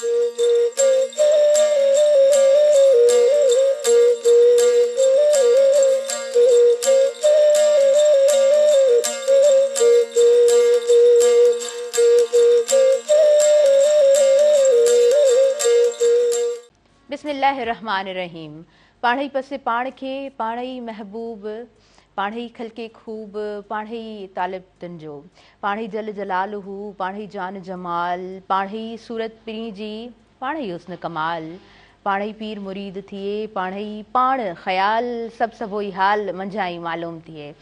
बिस्मिल्लाहिर्रहमानिर्रहीम। पाण ई पसे पाण खे, पाण ई महबूब, पाण ई खलके खूब, पाण ई तालिब तुंहिंजो, पाण ई जल जलालहू, पाण ई जान जमाल, पाण ई सूरत पिरी जी, पाण ई हुस्न कमाल, पाण ई पीर मुरीद थिए, पाण ई पाण ख़याल, सभु ई हाल मंझां ई मालूम थिए।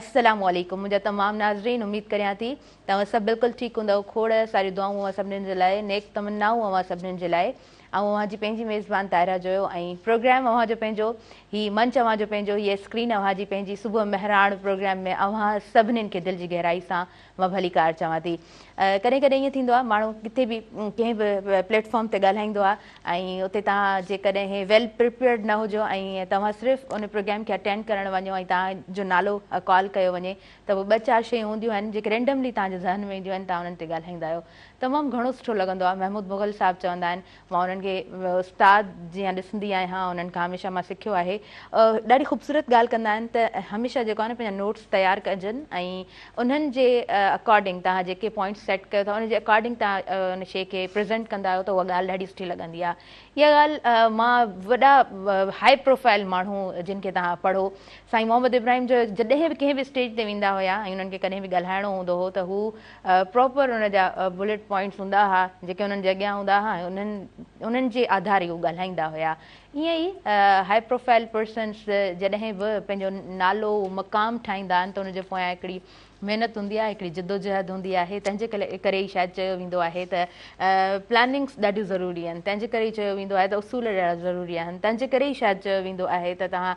अस्सलामु अलैकुम मुंहिंजा तमामु नाज़रीन, उमेद करियां थी तव्हां सभु बिल्कुलु ठीकु हूंदव। खोड़ सारी दुआऊं अवां सभिनीनि जे लाइ, नेक तमन्नाऊं अवां सभिनीनि जे लाइ। ऐं अवां जी पंहिंजी मेज़बान ताहिरा जो ऐं प्रोग्राम अवां जो पंहिंजो, हीउ मंच अवां जो पंहिंजो, हीअ स्क्रीन अवां जी पंहिंजी सुबुह महिराण प्रोग्राम में अवां सभिनीनि खे दिलि जी गहराई सां मां भली कार चवां थी। कॾहिं कॾहिं ईअं थींदो आहे माण्हू किथे बि कंहिं बि प्लेटफॉर्म ते ॻाल्हाईंदो आहे ऐं उते तव्हां जेकॾहिं वेल प्रिपेयर्ड न हुजो ऐं तव्हां सिर्फ़ु उन प्रोग्राम खे अटेंड करणु वञो ऐं तव्हांजो नालो कॉल कयो वञे त पोइ ॿ चारि शयूं हूंदियूं आहिनि जेके रेंडमली तव्हांजे ज़हन में ईंदियूं आहिनि, तव्हां उन्हनि ते ॻाल्हाईंदा आहियो। तमामु घणो सुठो लॻंदो आहे। महमूद मुग़ल साहिबु चवंदा आहिनि, मां उन्हनि खे उस्ताद जीअं ॾिसंदी आहियां, उन्हनि खां हमेशह मां सिखियो आहे। ॾाढी ख़ूबसूरत ॻाल्हि कंदा आहिनि त हमेशह जेको आहे न पंहिंजा नोट्स तयारु कजनि ऐं उन्हनि जे अकॉर्डिंग तव्हां जेके पॉइंट्स सेट कयो था उन जे अकॉर्डिंग तव्हां उन शइ खे प्रेज़ेंट कंदा आहियो त उहा ॻाल्हि ॾाढी सुठी लॻंदी आहे। इहा ॻाल्हि मां वॾा हाई प्रोफाइल माण्हू जिन खे तव्हां पढ़ो, साईं मोहम्मद इब्राहिम जो जॾहिं बि कंहिं बि स्टेज ते वेंदा हुया ऐं उन्हनि खे कॾहिं बि ॻाल्हाइणो हूंदो हो त हू प्रॉपर उन जा बुलेट पॉइंट्स हूंदा हुआ जेके उन्हनि जे अॻियां हूंदा हुआ ऐं उन्हनि जे आधार हू ॻाल्हाईंदा हुया। ईअं ई हाई प्रोफाइल पर्सन्स जॾहिं बि पंहिंजो नालो मक़ाम ठाहींदा आहिनि त उनजे पोयां हिकिड़ी महिनत हूंदी आहे, हिकिड़ी जिदोजहद हूंदी आहे। तंहिंजे करे ई शायदि चयो वेंदो आहे त प्लानिंग्स ॾाढियूं ज़रूरी आहिनि, तंहिंजे करे ई चयो वेंदो आहे त उसूल ॾाढा ज़रूरी आहिनि, तंहिंजे करे ई शायदि चयो वेंदो आहे त तव्हां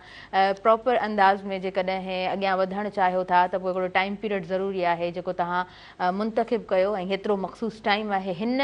प्रॉपर अंदाज़ में जेकॾहिं अॻियां वधणु चाहियो था त पोइ हिकिड़ो टाइम पीरियड ज़रूरी आहे जेको तव्हां मुंतख़िब कयो ऐं हेतिरो मख़सूस टाइम आहे, हिन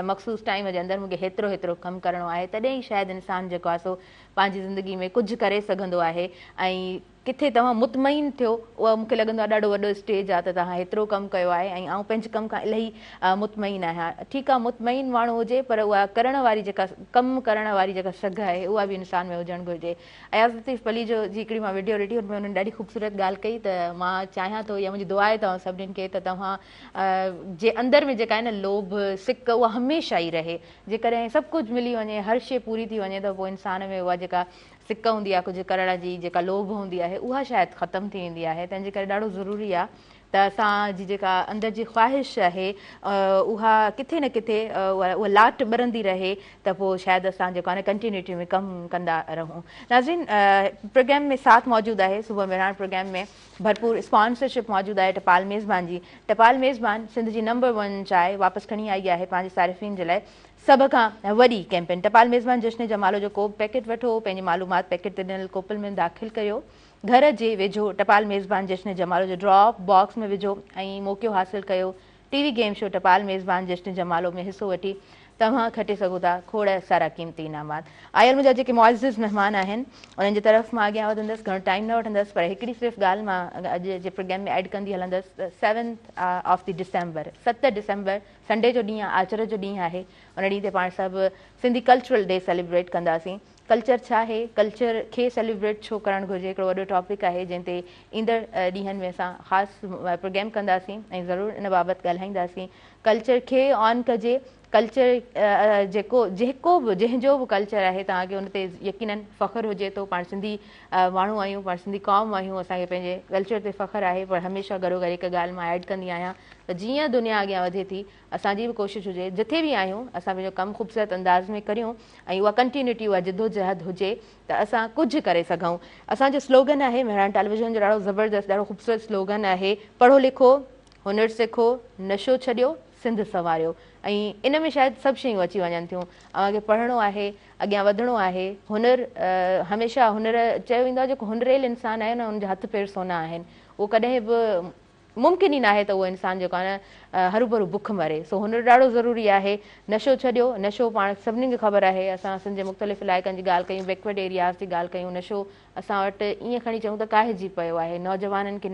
मख़सूस टाइम जे अंदरि मूंखे हेतिरो कमु करिणो आहे, तॾहिं ई शायदि इंसानु जेको आहे सो पंहिंजी ज़िंदगी में कुझु करे सघंदो आहे। ऐं किथे तव्हां मुतमइन थियो, उहा मूंखे लॻंदो आहे ॾाढो वॾो स्टेज आहे त तव्हां हेतिरो कमु कयो आहे ऐं आउं पंहिंजे कम खां इलाही मुतमइन आहियां। ठीकु आहे, मुतमइन माण्हू हुजे पर उहा करण वारी जेका कमु करण वारी जेका सघ आहे उहा बि इंसान में हुजणु घुरिजे। अयाज़ लतीफ़ अली जो जी हिकिड़ी मां वीडियो ॾिठी, हुन में हुननि ॾाढी ख़ूबसूरत ॻाल्हि कई त मां चाहियां थो, या मुंहिंजी दुआ आहे तव्हां सभिनीनि खे त तव्हां जे अंदरि में जेका आहे न लोभ सिक उहा हमेशह ई रहे। जेकॾहिं सभु कुझु मिली वञे, हर शइ पूरी थी वञे त पोइ इंसान में उहा जेका सिक हूंदी आहे कुझु करण जी, जेका लोभ हूंदी आहे उहा शायदि ख़तमु थी वेंदी आहे। तंहिंजे करे ॾाढो ज़रूरी आहे त असांजी जेका अंदरि जी ख़्वाहिश आहे उहा किथे न किथे उहा लाट ॿरंदी रहे त पोइ शायदि असां जेको आहे न कंटिन्यूटी में कमु कंदा रहूं। नाज़रीन, प्रोग्राम में साथ मौजूदु आहे, सुबुह महिराण प्रोग्राम में भरपूर स्पॉन्सरशिप मौजूदु आहे टपाल मेज़बान जी। टपाल मेज़बान सिंध जी नंबर 1 चांहि वापसि खणी आई आहे पंहिंजे सारिफ़ीन जे लाइ सभ खां वॾी कैंपेन। टपाल मेज़बान जश्न जमालो जो को पैकेट वठो, पंहिंजी मालूमात पैकेट ते ॾिनल कोपल में दाख़िल कयो, घर जे वेझो टपाल मेज़बान जश्न जमालो जो ड्रॉप बॉक्स में विझो ऐं मौक़ियो हासिलु कयो। टीवी गेम शो टपाल मेज़बान जश्न जमालो में हिसो वठी तव्हां खटे सघो था खोड़ सारा क़ीमती इनामात। आयल मुंहिंजा जेके मुअज़्ज़िज़ महिमान आहिनि उन्हनि जी तरफ़ मां अॻियां वधंदसि, घणो टाइम न वठंदसि, पर हिकिड़ी सिर्फ़ु ॻाल्हि मां अॼु जे प्रोग्राम में ऐड कंदी हलंदसि। 7 डिसेंबर 7 डिसेंबर संडे जो ॾींहुं आहे, आचर जो ॾींहुं आहे। उन ॾींहं ते पाण सभु सिंधी कल्चरल डे सेलिब्रेट कंदासीं। कल्चर छा आहे, कल्चर खे सेलिब्रेट छो करणु घुरिजे, हिकिड़ो वॾो टॉपिक आहे जंहिं ते ईंदड़ ॾींहंनि में असां ख़ासि प्रोग्राम कंदासीं ऐं ज़रूरु इन बाबति ॻाल्हाईंदासीं। कल्चर खे ऑन कजे। कल्चर जेको बि जंहिंजो बि कल्चर आहे तव्हांखे उन ते यकीनन फ़ख़ुरु हुजे थो। पाण सिंधी माण्हू आहियूं, पाण सिंधी क़ौम आहियूं, असांखे पंहिंजे कल्चर ते फ़ख़ुरु आहे, पर हमेशह गॾो गॾु हिकु ॻाल्हि मां ऐड कंदी आहियां त जीअं दुनिया अॻियां वधे थी असांजी बि कोशिशि हुजे जिथे बि आहियूं असां पंहिंजो कमु ख़ूबसूरत अंदाज़ में करियूं ऐं उहा कंटिन्यूटी, उहा जिदोजहद हुजे त असां कुझु करे सघूं। असांजो स्लोगन आहे, महिराण टेलीविज़न जो ॾाढो ज़बरदस्त ॾाढो ख़ूबसूरत स्लोगन आहे, पढ़ो लिखो, हुनरु सिखो, नशो छॾियो, सिंध संवारियो। ऐं इन में शायदि सभु शयूं अची वञनि थियूं। अव्हांखे पढ़णो आहे, अॻियां वधिणो आहे, हुनरु हमेशह हुनरु चयो वेंदो आहे जेको हुनरेल इंसानु आहे न हुनजा हथ पेर सोना आहिनि। उहो कॾहिं बि मुमकिन ई न आहे त उहो इंसानु जेको आहे न हरू भरू बुख मरे। सो हुन ॾाढो ज़रूरी आहे नशो छॾियो। नशो पाण सभिनी खे ख़बर आहे, असां सिंध जे मुख़्तलिफ़ इलाइक़नि जी ॻाल्हि कयूं, बैकवर्ड एरियाज़ जी ॻाल्हि कयूं, नशो असां वटि ईअं खणी चऊं त काहिजी पियो आहे। नौजवाननि खे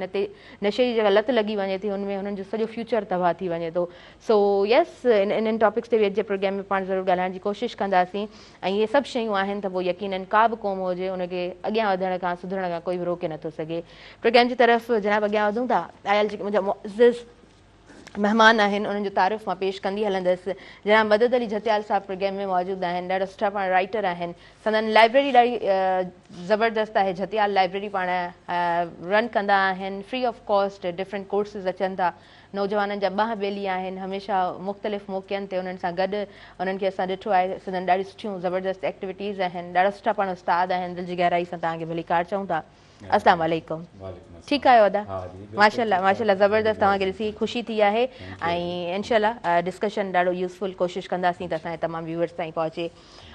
नशे जी जॻह लत लॻी वञे थी, हुनमें हुननि जो सॼो फ्यूचर तबाह थी वञे थो। सो यस, इन्हनि टॉपिक्स ते बि अॼु जे प्रोग्राम में पाण ज़रूरु ॻाल्हाइण जी कोशिशि कंदासीं। ऐं इहे सभु शयूं आहिनि त पोइ यकीननि का बि क़ौम हुजे उनखे अॻियां वधण खां सुधरण खां कोई बि रोके नथो सघे। प्रोग्राम जी तरफ़ जनाब अॻियां वधूं था। आयल जेके मुंहिंजा मुअज़्ज़िज़ महिमान आहिनि उन्हनि जो तारीफ़ मां पेश कंदी हलंदसि। जनाब मदद अली झतियाल साहब प्रोग्राम में मौजूदु आहिनि, ॾाढा सुठा पाण राइटर आहिनि। संदन लाइब्रेरी ॾाढी ज़बरदस्त आहे, झतियाल लाइब्रेरी पाण रन कंदा आहिनि, free of cost different courses अचनि था। नौजवाननि जा ॿाह ॿेली आहिनि, हमेशह मुख़्तलिफ़ मौक़नि ते उन्हनि सां गॾु उन्हनि खे असां ॾिठो आहे। संदन ॾाढी सुठियूं ज़बरदस्त एक्टिविटीज़ आहिनि, ॾाढा सुठा पाण उस्ताद आहिनि। दिलि जी गहराई सां तव्हांखे भलीकार चऊं था। अस्सलाम वालेकुम। ठीकु आहियो अदा? माशाल्लाह माशाल्लाह, ज़बरदस्त। तव्हांखे ॾिसी ख़ुशी थी आहे ऐं इनशाल्लाह डिस्कशन ॾाढो यूज़फुल कोशिशि कंदासीं त असांजे तमामु व्यूअर्स ताईं पहुचे।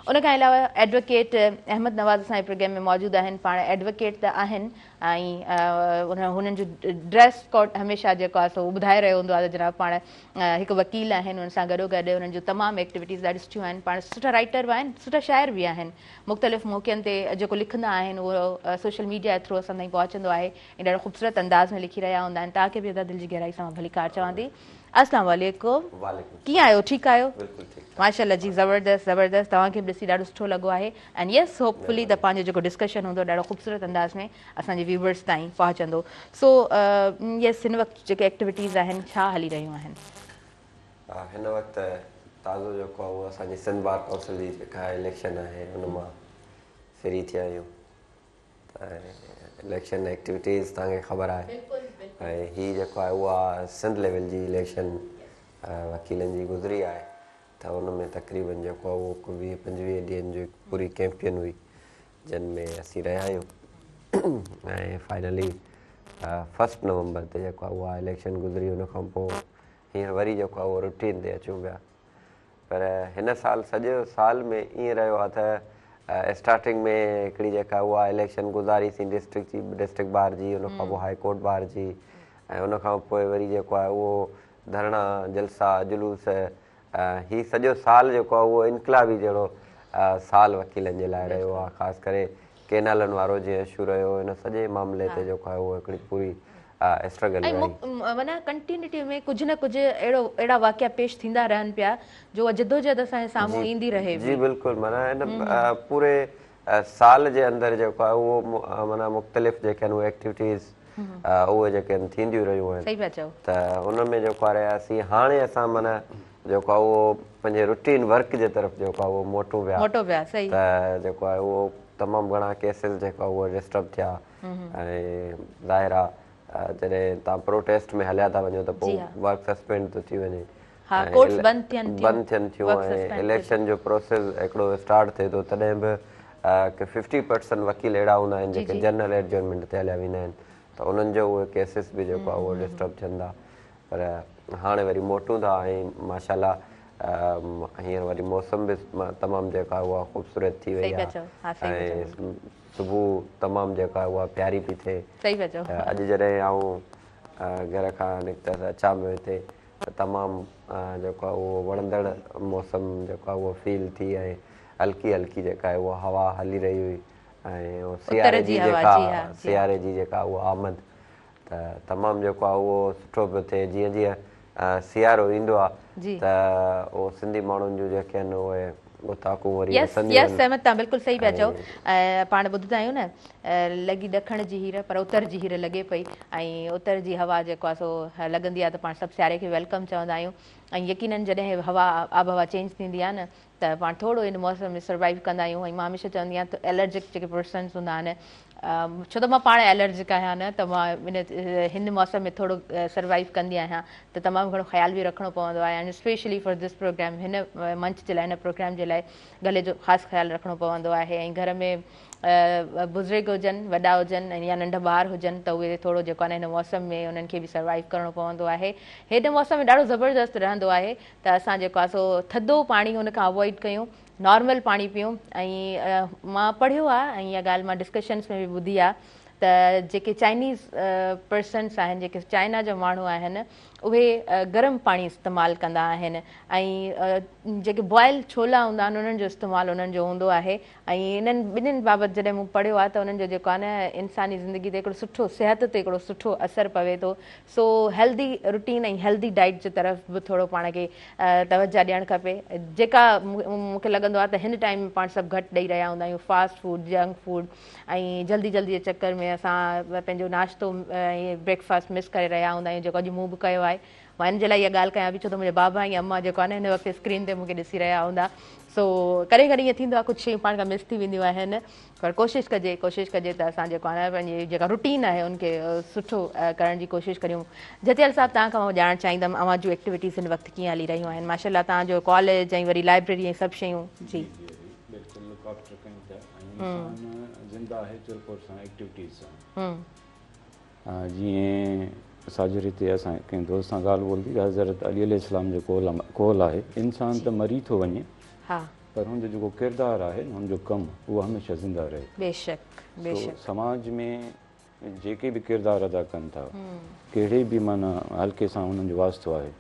उन खां अलावा एडवोकेट अहमद नवाज़ असांजे प्रोग्राम में मौजूदु आहिनि। पाण एडवोकेट त आहिनि ऐं हुननि जो ड्रेस कोड हमेशह जेको आहे सो ॿुधाए रहियो हूंदो आहे त जनाब पाण हिकु वकील आहिनि। हुन सां गॾोगॾु हुननि जूं तमामु एक्टिविटीज़ ॾाढी सुठियूं आहिनि। पाण सुठा राइटर बि आहिनि, सुठा शाइर बि आहिनि। मुख़्तलिफ़ मौक़नि ते जेको लिखंदा आहिनि उहो सोशल मीडिया जे थ्रू असां ताईं पहुचंदो आहे ऐं ॾाढो ख़ूबसूरत अंदाज़ में लिखी रहिया हूंदा आहिनि। तव्हांखे बि दिलि जी गहराई सां भलीकार चवां थी। अस्सलाम वालेकुम। कीअं आहियो? ठीकु आहियो? माशाल्लाह जी, ज़बरदस्त ज़बरदस्त। तव्हांखे बि ॾिसी ॾाढो सुठो लॻो आहे एंड यस होपफुली त पंहिंजो जेको डिस्कशन हूंदो ॾाढो ख़ूबसूरत अंदाज़ में असांजे व्यूवर्स ताईं पहुचंदो। सो यस, हिन वक़्तु जेके एक्टिविटीज़ आहिनि छा हली रहियूं आहिनि? हिन वक़्तु ताज़ो जेको आहे उहो असांजी सिंध बार काउंसिल जी जेका इलेक्शन आहे हुन मां फ्री थिया आहियूं। त इलेक्शन एक्टिविटीज़ तव्हांखे ख़बर आहे ऐं हीअ जेको आहे उहा सिंध लेवल जी इलेक्शन वकीलनि जी गुज़री आहे। त उन में तक़रीबन जेको आहे उहो 20-25 ॾींहंनि जो पूरी कैंपेन हुई जिन में असीं रहिया आहियूं ऐं फाइनली 1 नवंबर ते जेको आहे उहा इलेक्शन गुज़री। उन खां पोइ हींअर वरी जेको आहे उहो रूटीन ते अचूं पिया। पर हिन साल सॼो साल में ईअं रहियो आहे त स्टार्टिंग में हिकिड़ी जेका उहा इलेक्शन गुज़ारीसीं डिस्ट्रिक्ट बार जी, उन खां पोइ हाई कोर्ट बार जी ऐं उन खां पोइ वरी जेको आहे उहो धरना जलसा जुलूस। हीउ सॼो साल जेको आहे उहो इनकलाबी जहिड़ो साल वकीलनि जे लाइ रहियो आहे। ख़ासि करे केनालनि वारो जीअं इशू रहियो, हिन सॼे मामले ते जेको आहे उहो हिकिड़ी पूरी स्ट्रगल माना कंटिन्यूटी में कुझु न कुझु अहिड़ा वाक़िया पेश थींदा रहनि पिया जो जदोजहद असांजे साम्हूं ईंदी रहे। जी बिल्कुलु, माना हिन पूरे साल जे अंदरि जेको आहे उहो माना मुख़्तलिफ़ जेके आहिनि उहे एक्टिविटीज़ उहे जेके आहिनि थींदियूं रहियूं आहिनि। त उन में जेको आहे असीं हाणे असां माना जेको आहे उहो पंहिंजे रूटीन वर्क जे तरफ़ जेको आहे उहो मोटूं पिया। त जेको आहे उहो तमामु घणा केसिस जेको आहे उहो डिस्टर्ब थिया ऐं ज़ाहिर आहे जॾहिं तव्हां प्रोटेस्ट में हलिया था वञो त पोइ वर्क सस्पेंड थो थी वञे, बंदि थियनि थियूं ऐं इलेक्शन जो प्रोसेस हिकिड़ो स्टार्ट थिए थो। तॾहिं बि 50% वकील अहिड़ा हूंदा आहिनि जेके जनरल एडजमेंट ते हलिया वेंदा आहिनि, त उन्हनि जो उहे केसिस बि जेको आहे उहो डिस्टर्ब थियनि था। पर हाणे वरी मोटूं था ऐं माशाल्लाह हींअर वरी मौसम बि तमामु जेका उहा ख़ूबसूरत थी वई आहे ऐं सुबुह तमामु जेका उहा प्यारी पई थिए। अॼु जॾहिं आउं घर खां निकितसि अचां पियो हिते त तमामु जेको आहे उहो वणंदड़ मौसम जेको आहे उहो फील थी ऐं हल्की हल्की जेका आहे उहा हवा हली रही हुई ऐं सियारे जी जेका उहा आमद त तमामु जेको आहे उहो सुठो पियो थिए। जीअं जीअं सियारो ईंदो आहे त उहो सिंधी माण्हुनि जूं जेके आहिनि उहे बिल्कुलु सही पिया चओ। पाण ॿुधंदा आहियूं न, लॻी ॾखण जी हीर पर उतर जी हीर लॻे पई ऐं उतर जी हवा जेको आहे सो लॻंदी आहे त पाण सभु सियारे खे वेलकम चवंदा आहियूं। ऐं यकीननि जॾहिं हवा आबहवा चेंज थींदी आहे न त पाण थोरो इन मौसम में सर्वाइव कंदा आहियूं। ऐं मां हमेशह चवंदी आहियां त एलर्जिक जेके पर्सन्स हूंदा आहिनि, छो त मां पाण एलर्जिक आहियां न, त मां हिन मौसम में थोरो सर्वाइव कंदी आहियां त तमामु घणो ख़्यालु बि रखिणो पवंदो आहे। ऐं स्पेशली फॉर दिस प्रोग्राम, हिन मंच जे लाइ, हिन प्रोग्राम जे लाइ गले जो ख़ासि ख़्यालु रखिणो पवंदो आहे। ऐं घर में बुज़ुर्ग हुजनि, वॾा हुजनि या नंढा ॿार हुजनि त उहे थोरो जेको आहे हिन मौसम में उन्हनि खे बि सर्वाइव करिणो पवंदो आहे। हेॾे मौसम में ॾाढो ज़बरदस्त रहंदो आहे त असां जेको आहे सो थधो पाणी हुनखां अवॉइड कयूं, नॉर्मल पाणी पियूं। ऐं मां पढ़ियो आहे ऐं इहा ॻाल्हि मां डिस्कशन्स में बि ॿुधी आहे त जेके चाइनीज़ पर्सन्स आहिनि, जेके चाइना जा माण्हू आहिनि, उहे गरम पाणी इस्तेमालु कंदा आहिनि ऐं जेके बॉइल छोला हूंदा आहिनि उन्हनि जो इस्तेमालु उन्हनि जो हूंदो आहे। ऐं इन्हनि ॿिन्हिनि बाबति जॾहिं मूं पढ़ियो आहे त उन्हनि जो जेको आहे न इंसानी ज़िंदगी ते हिकिड़ो सुठो सिहत ते हिकिड़ो सुठो असरु पवे थो। सो हेल्दी रूटीन ऐं हेल्दी डाइट जे तरफ़ बि थोरो पाण खे तवजा ॾियणु खपे, जेका मूंखे लॻंदो आहे त हिन टाइम में पाण सभु घटि ॾेई रहिया हूंदा आहियूं, फास्ट फूड, जंक फूड ऐं जल्दी जल्दी जे चकर में असां पंहिंजो नाश्तो ऐं ब्रेकफास्ट मिस करे रहिया हूंदा आहियूं, जेको अॼु मूं बि कयो आहे। मां हिन जे लाइ इहा ॻाल्हि कयां पई छो त मुंहिंजे बाबा ऐं अम्मा जेको आहे न हिन वक़्तु स्क्रीन ते मूंखे ॾिसी रहिया हूंदा। सो कॾहिं कॾहिं ईअं थींदो आहे कुझु शयूं पाण खां मिस थी वेंदियूं आहिनि, पर कोशिशि कजे त असां जेको आहे न पंहिंजी जेका रूटीन आहे उनखे सुठो करण जी कोशिशि करियूं। जतियल साहिबु तव्हां खां मां ॼाणणु चाहींदमि अव्हां जूं एक्टिविटीज़ हिन वक़्तु कीअं हली रहियूं आहिनि? माशाल्लाह तव्हांजो कॉलेज ऐं वरी लाइब्रेरी ऐं सभु शयूं। जी बिल्कुलु कॉप्टर कयूं था ऐं ज़िंदा आहे चुरपुर सां एक्टिविटीज़ सां। जीअं साजरे ते असां कंहिं दोस्त सां ॻाल्हि ॿोल थी, हज़रत अली अलैहिस्सलाम जो कौल आहे, इंसान त मरी थो वञे पर हुनजो जेको किरदारु आहे हुनजो कमु उहो हमेशह ज़िंदा रहे। बेशक बेशक समाज में जेके बि किरदारु अदा कनि था, कहिड़े बि माना हल्के सां हुननि जो वास्तो आहे,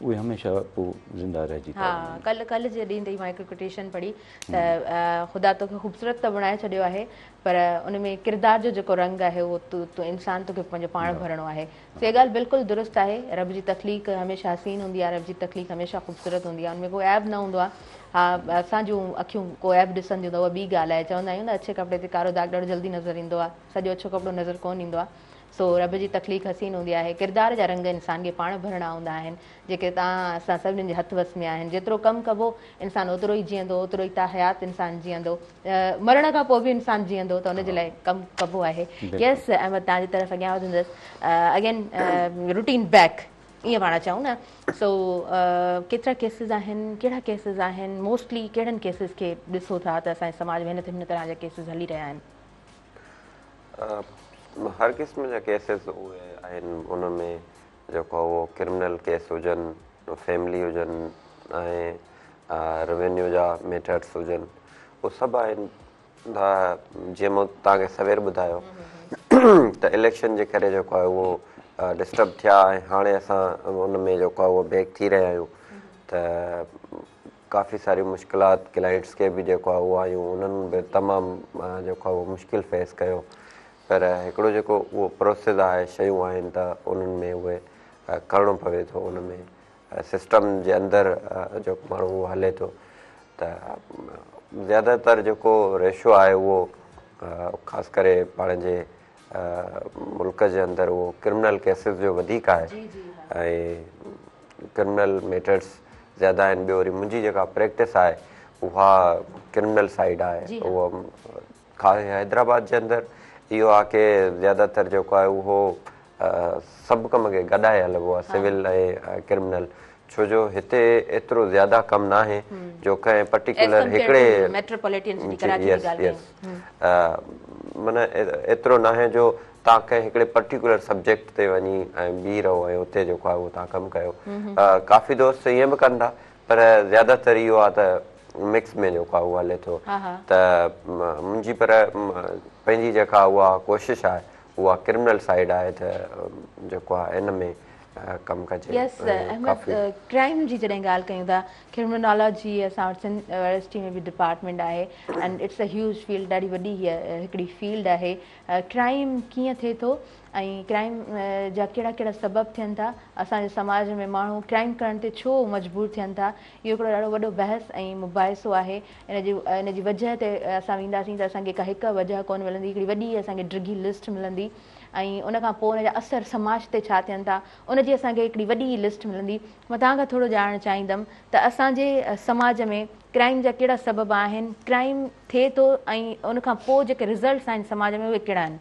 उहे हमेशह पोइ ज़िंदा रहिजी। हा, कल्ह जे ॾींहुं ते मां हिकु कोटेशन पढ़ी त ख़ुदा तोखे ख़ूबसूरत त बणाए छॾियो आहे पर उन में किरदार जो जेको रंग आहे उहो तूं इंसान तोखे पंहिंजो पाण भरणो आहे। इहा ॻाल्हि बिल्कुलु दुरुस्त आहे। रब जी तख़लीक़ हमेशह हसीन हूंदी आहे, रब जी तख़लीक़ हमेशह ख़ूबसूरत हूंदी आहे, उनमें कोई ऐब न हूंदो आहे। हा, असां जूं अखियूं को ऐब ॾिसंदियूं त उहा ॿी ॻाल्हि आहे। चवंदा आहियूं न अछे कपिड़े ते कारो दाग़ ॾाढो जल्दी नज़र ईंदो आहे, सॼो अछो कपिड़ो नज़र कोन ईंदो आहे। सो रब जी तख़लीक़ हसीन हूंदी आहे। किरदार जा रंग इंसान खे पाण भरणा हूंदा आहिनि जेके तव्हां असां सभिनीनि जे हथ वस में आहिनि। जेतिरो कमु कबो इंसानु ओतिरो ई जीअंदो, ओतिरो ई हयात इंसानु जीअंदो, मरण खां पोइ बि इंसानु जीअंदो, त हुनजे लाइ कमु कबो आहे। यस अहमद, तव्हांजी तरफ़ अॻियां वधंदसि। अगेन रूटीन बैक ईअं पाण चऊं न। सो केतिरा केसिस आहिनि, कहिड़ा केसिस आहिनि, मोस्टली कहिड़नि केसिस खे ॾिसो था त असांजे समाज में हिन तरह जा केसिस हली रहिया आहिनि? हर क़िस्म जा केसिस उहे आहिनि, उनमें जेको उहो क्रिमिनल केस हुजनि, फैमिली हुजनि ऐं रेवेन्यू जा मैटर्स हुजनि, उहे सभु आहिनि। जीअं मूं तव्हांखे सवेर ॿुधायो त इलेक्शन जे करे जेको आहे उहो डिस्टर्ब थिया ऐं हाणे असां उन में जेको आहे उहो बैक थी रहिया आहियूं त काफ़ी सारी मुश्किलात क्लाइंट्स खे बि जेको आहे उहो आहियूं, उन्हनि बि तमामु जेको आहे उहो मुश्किल फेस कयो। पर हिकिड़ो जेको उहो प्रोसेस आहे, शयूं आहिनि त उन्हनि में उहे करिणो पवे थो, उन में सिस्टम जे अंदरि जेको माण्हू उहो हले थो। त ज़्यादातर जेको रेशो आहे उहो ख़ासि करे पाण जे मुल्क जे अंदरि उहो क्रिमिनल केसिस जो वधीक आहे ऐं क्रिमिनल मैटर्स ज़्यादा आहिनि। ॿियो वरी मुंहिंजी जेका प्रैक्टिस आहे उहा क्रिमिनल साइड आहे। उहा ख़ासि हैदराबाद जे अंदरि इहो आहे की ज़्यादातर जेको आहे उहो सभु कम खे गॾाए हलिबो आहे, सिविल ऐं क्रिमिनल, छो जो हिते एतिरो ज़्यादा कमु न आहे जो कंहिं पर्टिकुलर हिकिड़े माना एतिरो न आहे जो तव्हां कंहिं हिकिड़े पर्टिकुलर सब्जेक्ट ते वञी ऐं बीह रहो ऐं उते जेको आहे उहो तव्हां कमु कयो। काफ़ी दोस्त ईअं बि कनि था पर ज़्यादातर इहो आहे त मिक्स में जेको आहे उहो हले थो। त मुंहिंजी पर पंहिंजी जेका उहा कोशिशि आहे उहा क्रिमिनल साइड आहे त जेको आहे इन में कमु कजे। यस अहमद, क्राइम जी जॾहिं ॻाल्हि कयूं था, क्रिमिनोलॉजी असां वटि यूनिवर्सिटी में बि डिपार्टमेंट आहे and it's a huge field, ॾाढी वॾी हिकिड़ी फील्ड आहे। क्राइम कीअं थिए थो ऐं क्राइम जा कहिड़ा कहिड़ा सबब थियनि था, असांजे समाज में माण्हू क्राइम करण ते छो मजबूर थियनि था, इहो हिकिड़ो ॾाढो वॾो बहस ऐं मुबाहिसो आहे। इन जी वजह ते असां वेंदासीं त असांखे का हिकु वजह कोन मिलंदी, हिकिड़ी वॾी असांखे डिघी लिस्ट मिलंदी ऐं उनखां पोइ उनजा असर समाज ते छा थियनि था उनजी असांखे हिकिड़ी वॾी लिस्ट मिलंदी। मां तव्हांखां थोरो ॼाणणु चाहींदमि त असांजे समाज में क्राइम जा कहिड़ा सबब आहिनि, क्राइम थिए थो ऐं उनखां पोइ जेके रिज़ल्ट्स आहिनि समाज में उहे कहिड़ा आहिनि?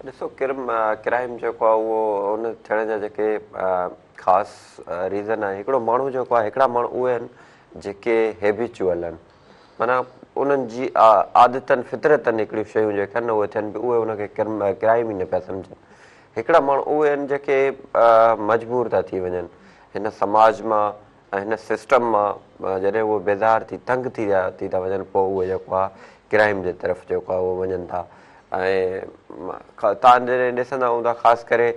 ॾिसो, क्राइम जेको आहे उहो उन थियण जा जेके ख़ासि रीज़न आहे, हिकिड़ो माण्हू जेको आहे, हिकिड़ा माण्हू उहे आहिनि जेके हैबिचुअल आहिनि, माना उन्हनि जी आदतनि फितरतनि हिकिड़ियूं शयूं जेके आहिनि उहे थियनि, उहे उनखे क्राइम ई न पिया सम्झनि। हिकिड़ा माण्हू उहे आहिनि जेके मजबूर था थी वञनि हिन समाज मां ऐं हिन सिस्टम मां, जॾहिं उहे बेज़ार थी तंग थी था वञनि, पोइ उहे जेको आहे क्राइम जे तरफ़ जेको आहे उहो वञनि था। ऐं तव्हां जॾहिं ॾिसंदा हूंदा ख़ासि करे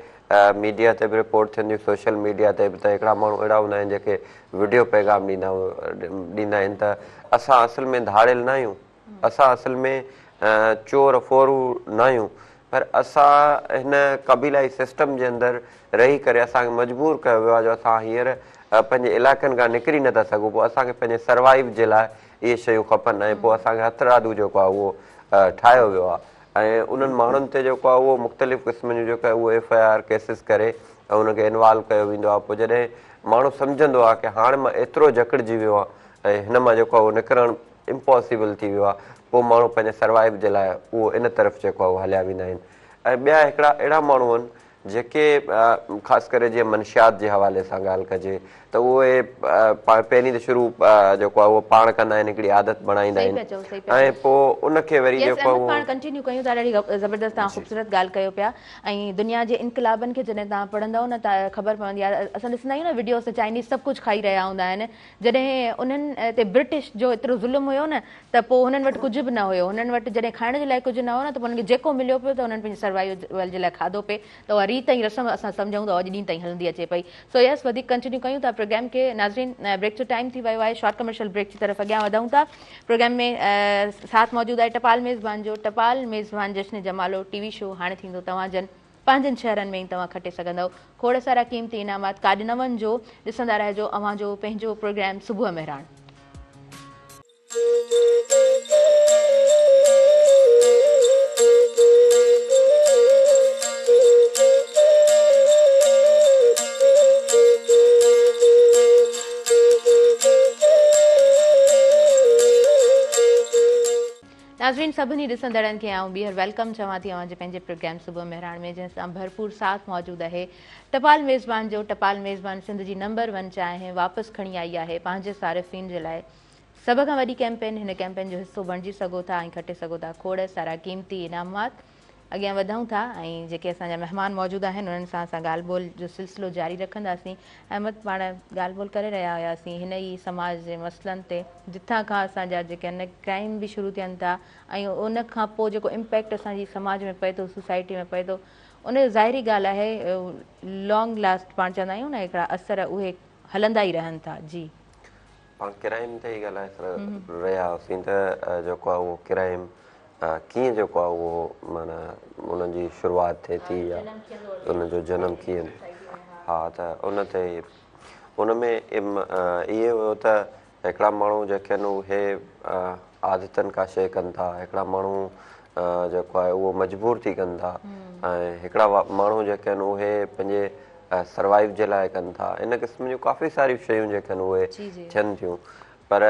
मीडिया ते बि रिपोर्ट थींदियूं, सोशल मीडिया ते बि, त हिकिड़ा माण्हू अहिड़ा हूंदा आहिनि जेके वीडियो पैगाम ॾींदा आहिनि त असां असल में धाड़ियल न आहियूं, असां असल में चोर फोरू न आहियूं, पर असां हिन क़बीलाई सिस्टम जे अंदरि रही करे असांखे मजबूर कयो वियो आहे जो असां हींअर पंहिंजे इलाइक़नि खां निकिरी नथा सघूं, पोइ असांखे पंहिंजे सर्वाइव जे लाइ इहे शयूं खपनि ऐं पोइ असांखे हथरादू जेको आहे उहो ठाहियो वियो आहे ऐं उन्हनि माण्हुनि ते जेको आहे उहो मुख़्तलिफ़ क़िस्म जूं जेको आहे उहो FIR केसिस करे ऐं उनखे इन्वॉल्व कयो वेंदो आहे। पोइ जॾहिं माण्हू सम्झंदो आहे की हाणे मां एतिरो जकड़िजी वियो आहे ऐं हिन मां जेको आहे उहो निकिरणु इम्पॉसिबल थी वियो आहे, पोइ माण्हू पंहिंजे सर्वाइव जे लाइ उहो इन तरफ़ जेको आहे उहो हलिया वेंदा आहिनि। ऐं ॿिया हिकिड़ा अहिड़ा माण्हू आहिनि जेके ख़ासि करे जीअं मंशियात जे हवाले सां ॻाल्हि कजे त उहे पहिरीं त शुरू जेको आहे उहो पाण कंदा आहिनि, हिकिड़ी आदत बणाईंदा आहिनि ऐं पोइ उनखे वरी जेको आहे पाण कंटिन्यू कयूं था। ॾाढी ज़बरदस्त तव्हां ख़ूबसूरत ॻाल्हि कयो पिया। ऐं दुनिया जे इनकलाबनि खे जॾहिं तव्हां पढ़ंदव न त ख़बर पवंदी आहे। असां ॾिसंदा आहियूं न वीडियोस त चाइनीज़ सभु कुझु खाई रहिया हूंदा आहिनि, जॾहिं उन्हनि ते ब्रिटिश जो एतिरो ज़ुल्म हुयो न त पोइ हुननि वटि कुझु बि न हुयो, हुननि वटि जॾहिं खाइण जे लाइ कुझु न हो न त पोइ हुननि खे जेको मिलियो पियो त हुननि पंहिंजे सर्वाइवल जे लाइ खाधो पिए, त उहा रीत ऐं रस्म असां सम्झूं था अॼु ॾींहं ताईं हलंदी अचे पई। सो यस, वधीक कंटिन्यू कयूं था प्रोग्राम खे। नाज़रीन, ब्रेक जो टाइम थी वियो आहे, शॉर्ट कमर्शियल ब्रेक जी तरफ़ अॻियां वधूं था। प्रोग्राम में साथ मौजूदु आहे टपाल मेज़बान जो। टपाल मेज़बान जश्न जमालो TV शो हाणे थींदो तव्हांजनि पंहिंजनि शहरनि में ई तव्हां खटे सघंदव। खोड़ सारा क़ीमती इनामात काॾे न वञिजो, ॾिसंदा रहिजो अव्हांजो पंहिंजो प्रोग्राम सुबुह मेहरान। नाज़रीन, सभिनी ॾिसंदड़नि खे आऊं ॿीहर वेलकम चवां थी अव्हांजे पंहिंजे प्रोग्राम सुबुह मेहरान में, जंहिंसां भरपूर साथ मौजूदु आहे टपाल मेज़बान जो। टपाल मेज़बान सिंध जी नंबर 1 चांहि वापसि खणी आई आहे पंहिंजे सारिफ़ीन जे लाइ। सभ खां वॾी कैंपेन, हिन कैंपेन जो हिसो बणिजी सघो था ऐं खटे सघो था खोड़ सारा क़ीमती इनामात। अॻियां वधूं था ऐं जेके असांजा महिमान मौजूदु आहिनि उन्हनि सां असां ॻाल्हि ॿोल जो सिलसिलो जारी रखंदासीं। अहमद, पाण ॻाल्हि ॿोल करे रहिया हुआसीं हिन ई समाज जे मसइलनि ते, जिथां खां असांजा जेके आहिनि क्राइम बि शुरू थियनि था ऐं उन खां पोइ जेको इम्पैक्ट असांजी समाज में पए थो, सोसाइटी में पए थो, उन ज़ाहिरी ॻाल्हि आहे लॉन्ग लास्ट पाण चवंदा आहियूं न हिकिड़ा असर उहे हलंदा ई रहनि था। जी, पाण क्राइम ते ई ॻाल्हाए रहिया हुआसीं त जेको आहे उहो क्राइम कीअं जेको आहे उहो माना उन्हनि जी शुरूआति थिए थी या उनजो जनम कीअं। हा, त उन ते उन में इहे हुयो त हिकिड़ा माण्हू जेके आहिनि उहे आदतनि खां शइ कनि था, हिकिड़ा माण्हू जेको आहे उहो मजबूर थी कनि था ऐं हिकिड़ा माण्हू जेके आहिनि उहे पंहिंजे सर्वाइव जे लाइ कनि था। इन क़िस्म जूं काफ़ी सारियूं शयूं जेके आहिनि उहे थियनि थियूं। पर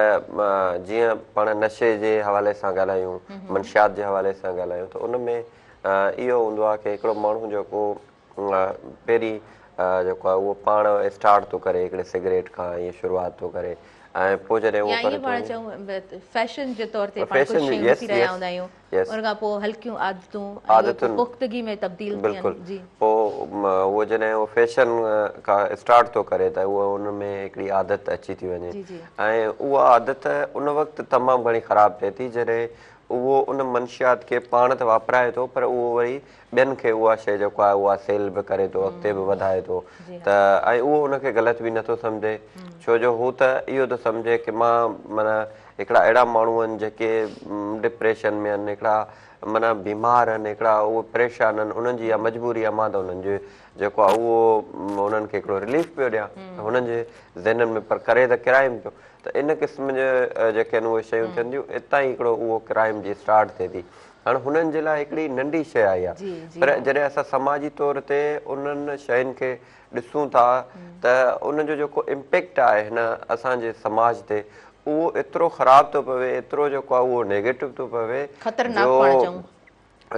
जीअं पाण नशे जे हवाले सां ॻाल्हायूं, मंशियात जे हवाले सां ॻाल्हायूं त उन में इहो हूंदो आहे की हिकिड़ो माण्हू जेको पहिरीं जेको आहे उहो पाण स्टार्ट थो करे हिकिड़े सिगरेट खां ईअं शुरूआति थो करे ऐं पोइ जॾहिं उहो करे थो फैशन जे तौर ते पाण कुझु शयूं ॾिसी रहिया हूंदा आहियूं, उन खां पोइ हल्कियूं आदतूं पुख़्तगी में तब्दील थियनि। पोइ उहो जॾहिं उहो फैशन खां स्टार्ट थो करे त उहो उन में हिकिड़ी आदत अची थी वञे ऐं उहा आदत उन वक़्तु तमामु घणी ख़राबु थिए थी जॾहिं उहो उन मंशियात खे पाण त वापराए थो पर उहो वरी ॿियनि खे उहा शइ जेको आहे उहा सेल बि करे थो, अॻिते बि वधाए थो त ऐं उहो उनखे ग़लति बि नथो सम्झे, छो जो हू त इहो थो सम्झे की मां माना हिकिड़ा अहिड़ा माण्हू आहिनि जेके डिप्रेशन में आहिनि, हिकिड़ा माना बीमार आहिनि, हिकिड़ा उहे परेशान आहिनि, उन्हनि जी इहा मजबूरी आहे, मां त उन्हनि जो जेको आहे उहो उन्हनि खे हिकिड़ो रिलीफ पियो ॾियां हुननि जे ज़हननि में, पर करे त क्राइम पियो। त इन क़िस्म जे जेके आहिनि उहे शयूं थियनि थियूं, इतां ई हिकिड़ो उहो क्राइम जी स्टार्ट थिए थी। हाणे हुननि जे लाइ हिकिड़ी नंढी शइ आई आहे, पर जॾहिं असां समाजी तौर ते उन्हनि शयुनि खे ॾिसूं था त उनजो जेको इम्पैक्ट आहे हिन असांजे समाज ते उहो एतिरो ख़राबु थो पवे, एतिरो जेको आहे उहो नेगेटिव थो पवे जो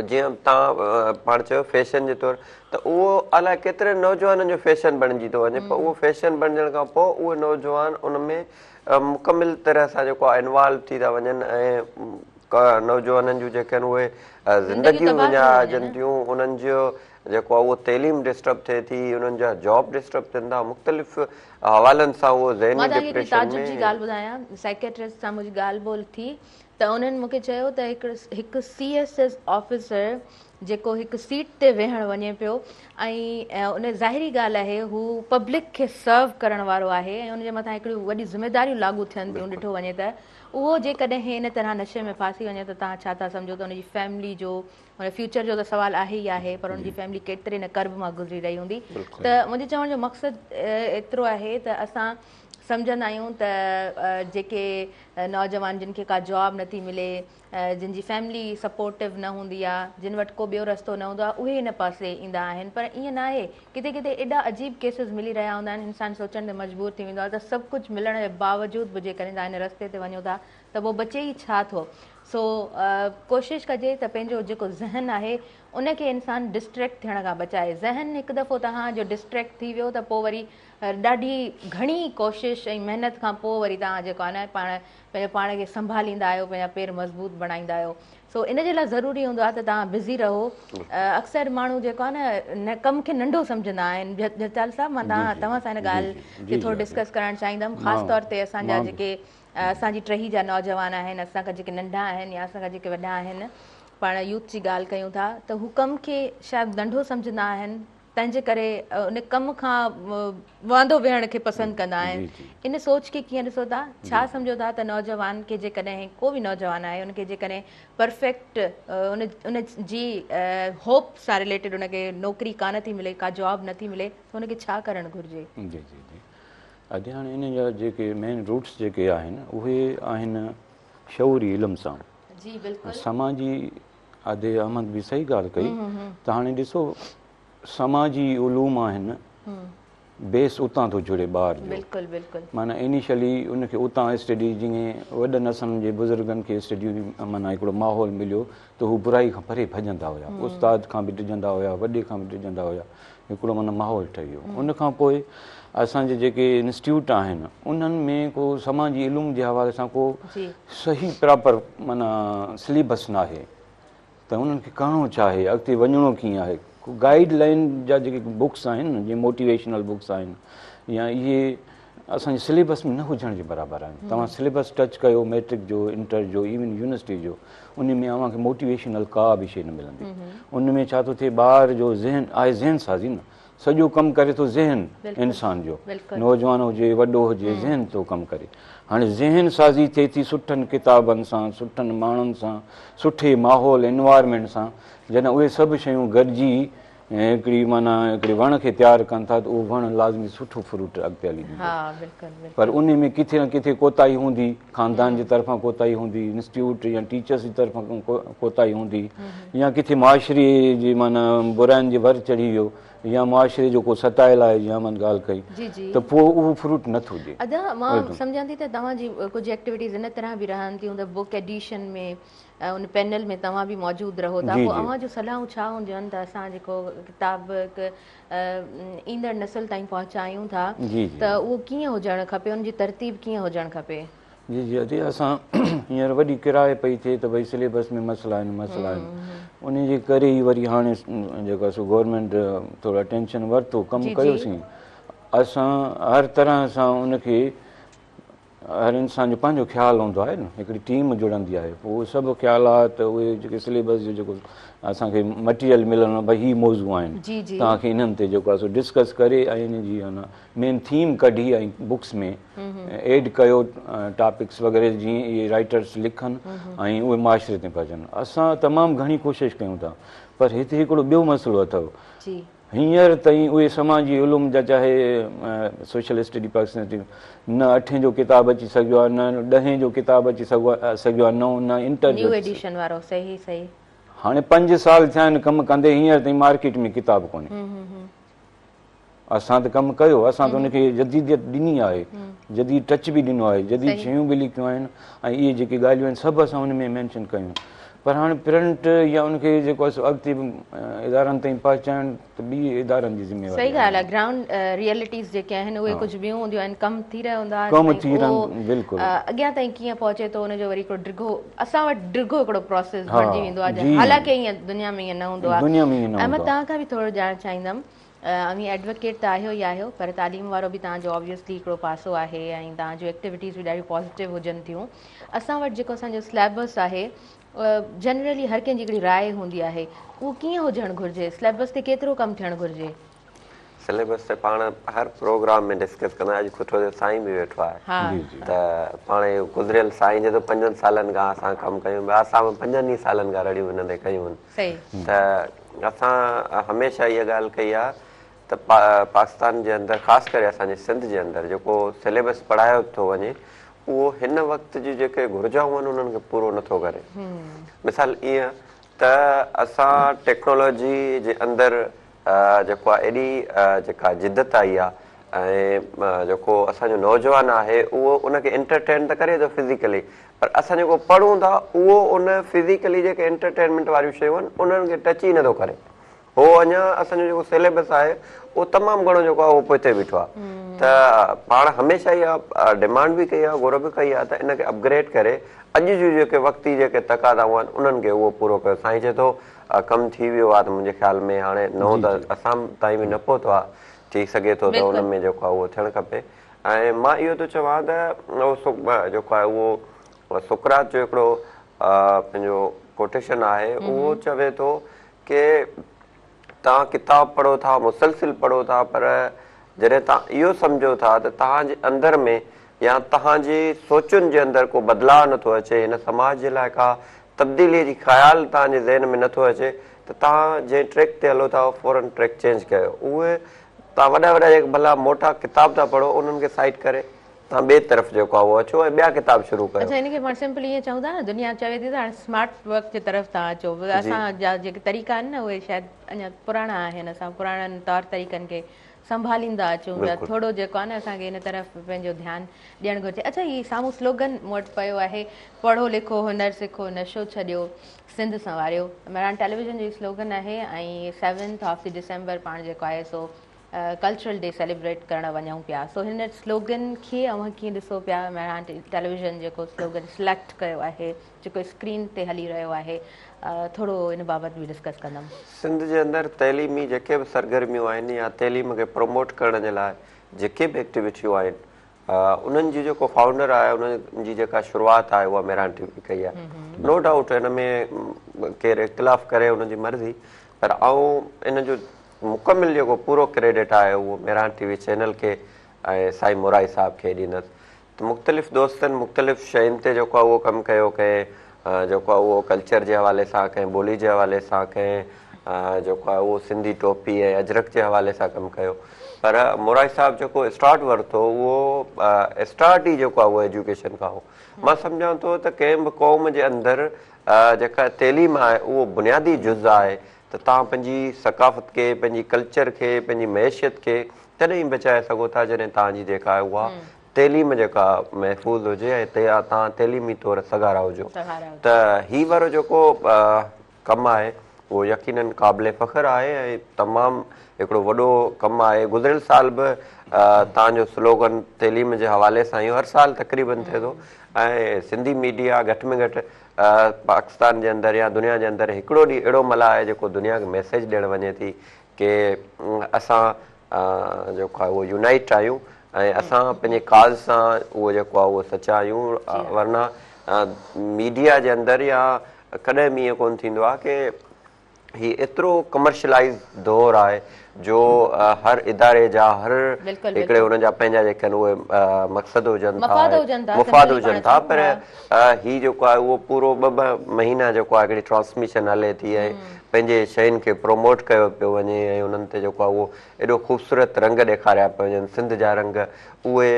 जीअं तव्हां पाण चयो फैशन जे तौरु त उहो अलाए केतिरे नौजवाननि जो फैशन बणिजी थो वञे, पर उहो फैशन बणिजण खां पोइ उहे नौजवान उन में मुकमिल तरह सां जेको आहे इन्वॉल्व थी था वञनि ऐं नौजवाननि जूं जेके आहिनि उहे ज़िंदगियूं विञाइजनि थियूं, उन्हनि जो जेको आहे उहो तइलीम डिस्टर्ब थिए थी, उन्हनि जा जॉब डिस्टर्ब थियनि था, मुख़्तलिफ़ हवालनि सां उहो ज़हनी डिप्रेशन में। ॻाल्हि ॿुधायां, साइकेट्रिस्ट सां मुंहिंजी ॻाल्हि ॿोल थी त उन्हनि मूंखे चयो त हिकु CSS ऑफिसर जेको हिकु सीट ते वेहण वञे पियो ऐं उन ज़ाहिरी ॻाल्हि आहे हू पब्लिक खे सर्व करण वारो आहे ऐं उनजे मथां हिकिड़ियूं वॾी ज़िमेदारियूं लागू थियनि थियूं ॾिठो वञे त उहो जेकॾहिं इन तरह नशे में फासी वञे त तव्हां छा था सम्झो त उनजी फैमिली जो हुन फ्यूचर जो त सुवालु आहे ई आहे पर उनजी फैमिली केतिरे न कर्ब मां गुज़री रही हूंदी त मुंहिंजे चवण जो मक़सदु एतिरो आहे त असां सम्झंदा आहियूं त जेके नौजवान जिन खे का जॉब नथी मिले जिन जी फैमिली सपोर्टिव न हूंदी आहे जिन वटि को ॿियो रस्तो न हूंदो आहे उहे हिन पासे ईंदा आहिनि पर ईअं न आहे किथे किथे एॾा अजीब केसिस मिली रहिया हूंदा आहिनि इंसानु सोचण ते मजबूर थी वेंदो आहे त सभु कुझु मिलण जे बावजूदि बि जेकॾहिं तव्हां हिन रस्ते ते वञो था त पोइ बचे ई छा थो सो कोशिशि कजे त पंहिंजो जेको ज़हन आहे उनखे इंसानु डिस्ट्रैक्ट थियण खां बचाए ज़हन हिकु दफ़ो तव्हांजो डिस्ट्रैक्ट थी वियो त पोइ वरी ॾाढी घणी कोशिशि ऐं महिनत खां पोइ वरी तव्हां जेको आहे न पंहिंजो पाण खे संभालींदा आहियो पंहिंजा पेर मज़बूत बणाईंदा आहियो सो इन जे लाइ ज़रूरी हूंदो आहे त तव्हां बिज़ी रहो अक्सर माण्हू जेको आहे न कम खे नंढो सम्झंदा आहिनि जगताल साहब मां तव्हां सां हिन ॻाल्हि खे थोरो डिस्कस करणु चाहींदमि ख़ासि तौर ते असांजा जेके असांजी टही जा नौजवान आहिनि असांखां जेके नंढा आहिनि या असांखां जेके वॾा आहिनि पाण यूथ जी ॻाल्हि कयूं था त हू कम खे शायदि नंढो सम्झंदा आहिनि तंहिंजे करे उन कम खां वांदो वेहण खे पसंदि कंदा आहिनि इन सोच खे कीअं ॾिसो था छा सम्झो था त नौजवान खे जेकॾहिं को बि नौजवान आहे उनखे जेकॾहिं परफेक्ट उन जी होप सां रिलेटेड उनखे नौकिरी कान थी मिले का जॉब नथी मिले त उनखे छा करणु घुरिजे जी जी जी अॼु हाणे इन जा जेके मेन रूट्स जेके आहिनि उहे आहिनि शऊरी इल्म सां जी बिल्कुलु समाजी आदे अहमद बि सही ॻाल्हि कई त हाणे ॾिसो समाजी उलूम आहिनि बेस उतां थो जुड़े ॿार जो बिल्कुलु बिल्कुलु माना इनिशियली उनखे उतां स्टडी जीअं वॾनि असां जे बुज़ुर्गनि खे स्टडी माना हिकिड़ो माहौल मिलियो त हू बुराई खां परे भॼंदा हुया उस्ताद खां बि डिॼंदा हुया वॾे खां बि डिॼंदा हुया हिकिड़ो माना माहौल ठही वियो उनखां पोइ असांजे जेके इंस्टीट्यूट आहिनि उन्हनि में को समाजी इल्मु जे हवाले सां को सही प्रॉपर माना सिलेबस न आहे त उन्हनि खे करिणो छा आहे अॻिते वञिणो कीअं आहे गाइडलाइन जा जेके बुक्स आहिनि जीअं मोटिवेशनल बुक्स आहिनि या इहे असांजे सिलेबस में न हुजण जे बराबरि आहिनि तव्हां सिलेबस टच कयो मैट्रिक जो इंटर जो इवन यूनिवर्सिटी जो उन में अव्हांखे मोटिवेशनल का बि शइ न मिलंदी उन में छा थो थिए ॿार जो ज़हन आहे ज़हन साज़ी न सॼो कमु करे थो ज़हन इंसान जो नौजवान हुजे वॾो हुजे ज़हन थो कमु करे हाणे ज़हन साज़ी थिए थी सुठनि किताबनि सां सुठनि माण्हुनि सां सुठे माहौल एनवायरमेंट सां जॾहिं उहे सभु शयूं गॾिजी ऐं हिकिड़ी माना हिकिड़े वण खे तयारु कनि था त उहो वणु लाज़मी सुठो फ्रूट अॻिते हली ॾींदो पर उन में किथे न किथे कोताही हूंदी ख़ानदान जी तरफ़ां कोताही हूंदी इंस्टीट्यूट या टीचर्स जी तरफ़ां कोताही हूंदी या किथे मुआशिरे जी माना बुराइनि जे वर चढ़ी वियो या मुआशिरे जो को सतायल आहे जीअं अमन ॻाल्हि कई त पोइ उहो फ्रूट नथो ॾिए अदा मां सम्झां थी त तव्हांजी कुझु एक्टिविटीज़ इन तरह बि रहनि थियूं त बुक एडिशन में उन पैनल में तव्हां बि मौजूदु रहो था पोइ अव्हां जो सलाहूं छा हूंदियूं आहिनि त असां जेको किताब ईंदड़ नसल ताईं पहुचायूं था त उहो कीअं हुजणु खपे उनजी तरतीब कीअं हुजणु खपे जी जी अॼु असां हींअर वॾी किराए पई थिए त भई सिलेबस में मसइला आहिनि उन जे करे ई वरी हाणे जेको आहे सो गवर्नमेंट थोरो अटेंशन वरितो कमु कयोसीं असां हर तरह सां उनखे हर इंसान जो पंहिंजो ख़्यालु हूंदो आहे न हिकिड़ी टीम जुड़ंदी आहे पोइ उहे सभु ख़्यालात उहे जेके सिलेबस जो जेको असांखे मटीरियल मिलणो भई ही मौज़ू आहिनि तव्हांखे इन्हनि ते जेको आहे सो डिस्कस करे ऐं इन जी आहे न मेन थीम कढी ऐं बुक्स में एड कयो टॉपिक्स वग़ैरह जीअं इहे राइटर्स लिखनि ऐं उहे मुआशिरे ते पहुचनि असां तमामु घणी कोशिशि कयूं था पर हिते हिकिड़ो ॿियो मसइलो अथव हींअर ताईं उहे समाजी उलूम जा चाहे सोशल स्टडी पर्सनैलिटी न 8 जो किताब अची सघियो आहे न 10 जो किताब अची सघियो आहे न इंटर न्यू एडिशन वारो सही सही हाणे 5 साल थिया आहिनि कमु कंदे हींअर ताईं मार्केट में किताब कोन्हे असां त कमु कयो असां त उनखे जदीदियत ॾिनी आहे जदीद टच बि ॾिनो आहे जदीद शयूं बि लिखियूं आहिनि ऐं इहे जेके ॻाल्हियूं आहिनि सभु असां उन में मैंशन कयूं पर हाणे प्रिंट या उनखे जेको आहे अॻिते इदारनि ताईं पहुचाइण त ॿी इदारनि जी ज़िमेवारी सही ॻाल्हि आहे ग्राउंड रियलिटीज़ जेके आहिनि उहे कुझु ॿियूं हूंदियूं आहिनि कमु थी रहिया हूंदा बिल्कुलु अॻियां ताईं कीअं पहुचे थो हुनजो वरी हिकिड़ो डिघो असां वटि डिघो हिकिड़ो प्रोसेस बणिजी वेंदो आहे हालांकि ईअं दुनिया में ईअं न हूंदो आहे ऐं मां तव्हां खां बि थोरो ॼाणणु चाहींदमि अमी एडवोकेट त आहियो ई आहियो, पर तालीम वारो बि तव्हांजो ऑब्वियसली हिकिड़ो पासो आहे ऐं तव्हांजो एक्टिविटीज़ बि ॾाढियूं पॉज़िटिव हुजनि थियूं। असां वटि जेको असांजो सिलेबस आहे जनरली हर कंहिंजी हिकिड़ी राय हूंदी आहे, उहो कीअं हुजणु घुरिजे, सिलेबस ते केतिरो कमु थियणु घुरिजे? सिलेबस ते पाण हर प्रोग्राम में डिस्कस कंदा आहियूं। अॼु सुठो साईं बि वेठो आहे त पाण इहो गुज़िरियल साईं जे 5 सालनि खां असां कमु कयूं पिया, असां 5 सालनि खां रड़ियूं हिन ते कयूं आहिनि। त असां हमेशह इहा ॻाल्हि कई आहे त पाकिस्तान जे अंदरि ख़ासि करे असांजे सिंध जे अंदरि जेको सिलेबस पढ़ायो थो वञे उहो हिन वक़्त जी जेके घुर्जाऊं आहिनि उन्हनि खे पूरो नथो करे। मिसाल ईअं त असां टेक्नोलॉजी जे अंदरि जेको आहे एॾी जेका जिदत आई आहे ऐं जेको असांजो नौजवान आहे उहो उनखे एंटरटेन त करे थो फिज़िकली, पर असां जेको पढ़ूं था उहो उन फिज़िकली जेके एंटरटेनमेंट वारियूं शयूं आहिनि उन्हनि खे टच ई नथो करे। हो अञा असांजो जेको सिलेबस आहे उहो तमामु घणो जेको आहे उहो पोइते बीठो आहे। त पाण हमेशह इहा डिमांड बि कई आहे, घुर बि कई आहे त इनखे अपग्रेड करे अॼु जूं जेके वक़्ती जेके तक़ाज़ाऊं आहिनि उन्हनि खे उहो पूरो कयो। साईं चए थो कमु थी वियो आहे त मुंहिंजे ख़्याल में हाणे नओं त असां ताईं बि न पहुतो आहे, थी सघे थो त उन में जेको आहे उहो थियणु खपे। ऐं मां इहो थो चवां त उहो जेको आहे उहो सुकरात जो हिकिड़ो पंहिंजो कोटेशन आहे, उहो चवे थो की तव्हां किताब पढ़ो था, मुसलसिल पढ़ो था, पर जॾहिं तव्हां इहो सम्झो था त तव्हांजे अंदरि में या तव्हांजी सोचुनि जे अंदरि को बदिलाव नथो अचे, हिन समाज जे लाइ का तब्दीलीअ जी ख़्यालु तव्हांजे ज़हन में नथो अचे, त तव्हां जंहिं ट्रैक ते हलो था फौरन ट्रैक चेंज कयो। उहे तव्हां वॾा वॾा जेके भला मोटा किताब था पढ़ो उन्हनि खे साइड करे तव्हां ॿिए तरफ़ जेको आहे उहो अचो ऐं ॿिया किताब शुरू कयो। अच्छा, हिनखे पाण सिंपल ईअं चऊं था न, दुनिया चवे थी त हाणे स्मार्ट वर्क जे तरफ़ तव्हां अचो। असांजा जेके तरीक़ा आहिनि न उहे शायदि अञा पुराणा आहिनि, असां पुराणनि तौर तरीक़नि खे संभालींदा अचूं पिया। थोरो जेको आहे न असांखे हिन तरफ़ पंहिंजो ध्यानु ॾियणु घुरिजे। अच्छा, हीअ साम्हूं स्लोगन मूं वटि पियो आहे, पढ़ो लिखो हुनर सिखो नशो छॾियो सिंध संवारियो। मेरान टेलीविज़न जो स्लोगन आहे ऐं 7 डिसेंबर पाण जेको आहे सो कल्चरल डे सेलिब्रेट करणु वञूं पिया। सो हिन स्लोगन खे अव्हां कीअं ॾिसो पिया? मेरान टेलीविज़न जेको स्लोगन सिलेक्ट कयो आहे, जेको स्क्रीन ते हली रहियो आहे, थोरो इन बाबति बि डिस्कस कंदमि। सिंध जे अंदरि तइलीमी जेके बि सरगर्मियूं आहिनि या तइलीम खे प्रमोट करण जे लाइ जेके बि एक्टिविटियूं आहिनि उन्हनि जी जेको फाउंडर आहे उन्हनि जी जेका शुरूआति आहे उहा मेरान टीवी कई आहे। नो डाउट हिन में केरु इख़्तिलाफ़ करे उनजी मर्ज़ी, पर ऐं इन जो मुकमिल जेको पूरो क्रेडिट आहे उहो मेरान टीवी चैनल खे ऐं साईं मोराई साहिब खे ॾींदुसि। त मुख़्तलिफ़ दोस्तनि मुख़्तलिफ़ शयुनि ते जेको आहे उहो कमु कयो, कंहिं जेको आहे उहो कल्चर जे हवाले सां, कंहिं ॿोली जे हवाले सां, कंहिं जेको आहे उहो सिंधी टोपी ऐं अजरक जे हवाले सां कमु कयो। पर मोराई साहिबु जेको स्टार्ट वरितो उहो स्टार्ट ई जेको आहे उहो एजुकेशन खां हो। मां सम्झां थो त कंहिं बि क़ौम जे अंदरि जेका तइलीम आहे उहो बुनियादी जुज़ आहे, त तव्हां पंहिंजी सकाफ़त खे, पंहिंजी कल्चर खे, पंहिंजी मैशियत खे तॾहिं ई बचाए सघो था जॾहिं तव्हांजी जेका आहे उहा तइलीम जेका महफ़ूज़ हुजे ऐं तव्हां तइलीमी तौरु सगारा हुजो। त हीउ वारो जेको कमु आहे उहो यकीनन क़ाबिले फ़ख़्र आहे ऐं तमामु हिकिड़ो वॾो कमु आहे। गुज़िरियल साल बि तव्हांजो स्लोगन तइलीम जे हवाले सां इहो हर साल तक़रीबन थिए थो ऐं सिंधी मीडिया घटि में घटि पाकिस्तान जे अंदरि या दुनिया जे अंदरि हिकिड़ो ॾींहुं अहिड़ो महिल आहे जेको दुनिया खे मैसेज ॾियणु वञे थी की असां जेको आहे उहो यूनाइट आहियूं ऐं असां पंहिंजे काज़ सां उहो जेको आहे उहो सचा आहियूं। वरना मीडिया जे अंदरि या कॾहिं बि ईअं कोन थींदो आहे की हीउ एतिरो कमर्शलाइज़ दौर आहे जो हर इदारे जा हर हिकिड़े हुन जा पंहिंजा जेके आहिनि उहे मक़सद हुजनि था, मुफ़ाद हुजनि था, पर हीउ जेको आहे उहो पूरो ॿ महीना जेको आहे हिकिड़ी ट्रांसमिशन हले थी ऐं पंहिंजे शयुनि खे प्रोमोट कयो पियो वञे ऐं उन्हनि ते जेको आहे उहो एॾो ख़ूबसूरत रंग ॾेखारिया पिया वञनि। सिंध जा रंग उहे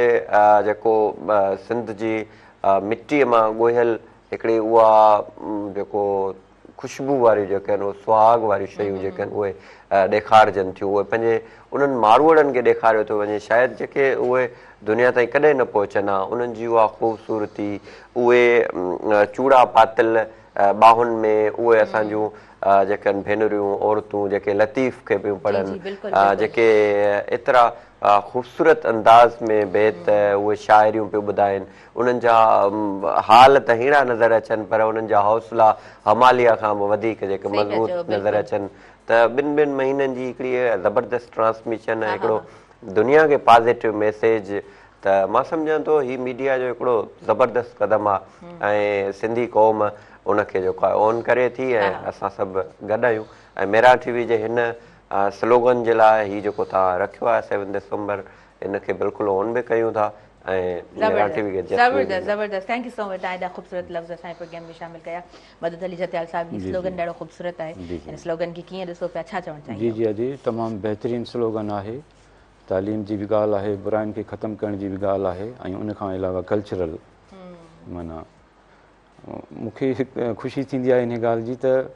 जेको सिंध जी मिटीअ मां ॻोहियल हिकिड़ी उहा जेको ख़ुशबू वारियूं जेके आहिनि उहे सुहाग वारियूं शयूं जेके आहिनि उहे ॾेखारिजनि थियूं, उहे पंहिंजे उन्हनि मारवड़नि खे ॾेखारियो थो वञे शायदि जेके उहे दुनिया ताईं कॾहिं न पहुचनि हा। उन्हनि जी उहा ख़ूबसूरती, उहे चूड़ा पातल ॿाहुनि में, उहे असांजूं जेके आहिनि भेनरियूं औरतूं जेके लतीफ़ खे पियूं पढ़नि, जेके एतिरा ख़ूबसूरत अंदाज़ में बेत उहे शाइरियूं पियूं ॿुधाइनि, उन्हनि जा हाल त हीणा नज़र अचनि पर उन्हनि जा हौसला हमालिया खां बि वधीक जेके मज़बूत नज़र अचनि। त ॿिनि महीननि जी हिकिड़ी ज़बरदस्त ट्रांसमिशन ऐं हिकिड़ो दुनिया खे पॉज़िटिव मैसेज, त मां सम्झां थो हीउ मीडिया जो हिकिड़ो ज़बरदस्त क़दम आहे ऐं सिंधी क़ौम उनखे जेको आहे ऑन करे थी ऐं असां सभु गॾु आहियूं। ऐं मेरा टीवी जे हिन स्लोगन जे लाइ हीउ जेको तव्हां रखियो आहे 7 दिसंबर, इनखे बिल्कुलु ऑन बि कयूं था ऐं मेरा टीवी खे ज़बरदस्त। थैंक यू सो मच, तव्हां एॾा ख़ूबसूरत लफ़्ज़ असांजे प्रोग्राम में शामिल कया। मदद अली जतियाल साहिब, हीउ स्लोगन ॾाढो ख़ूबसूरत आहे, हिन स्लोगन खे कीअं ॾिसो पिया, छा चवणु चाहींदा? जी जी तमामु बहितरीनु स्लोगन आहे, तालीम जी बि ॻाल्हि आहे, बुराइनि खे ख़तमु करण जी बि ॻाल्हि आहे ऐं उनखां अलावा कल्चरल माना मूंखे ख़ुशी थींदी आहे इन ॻाल्हि जी त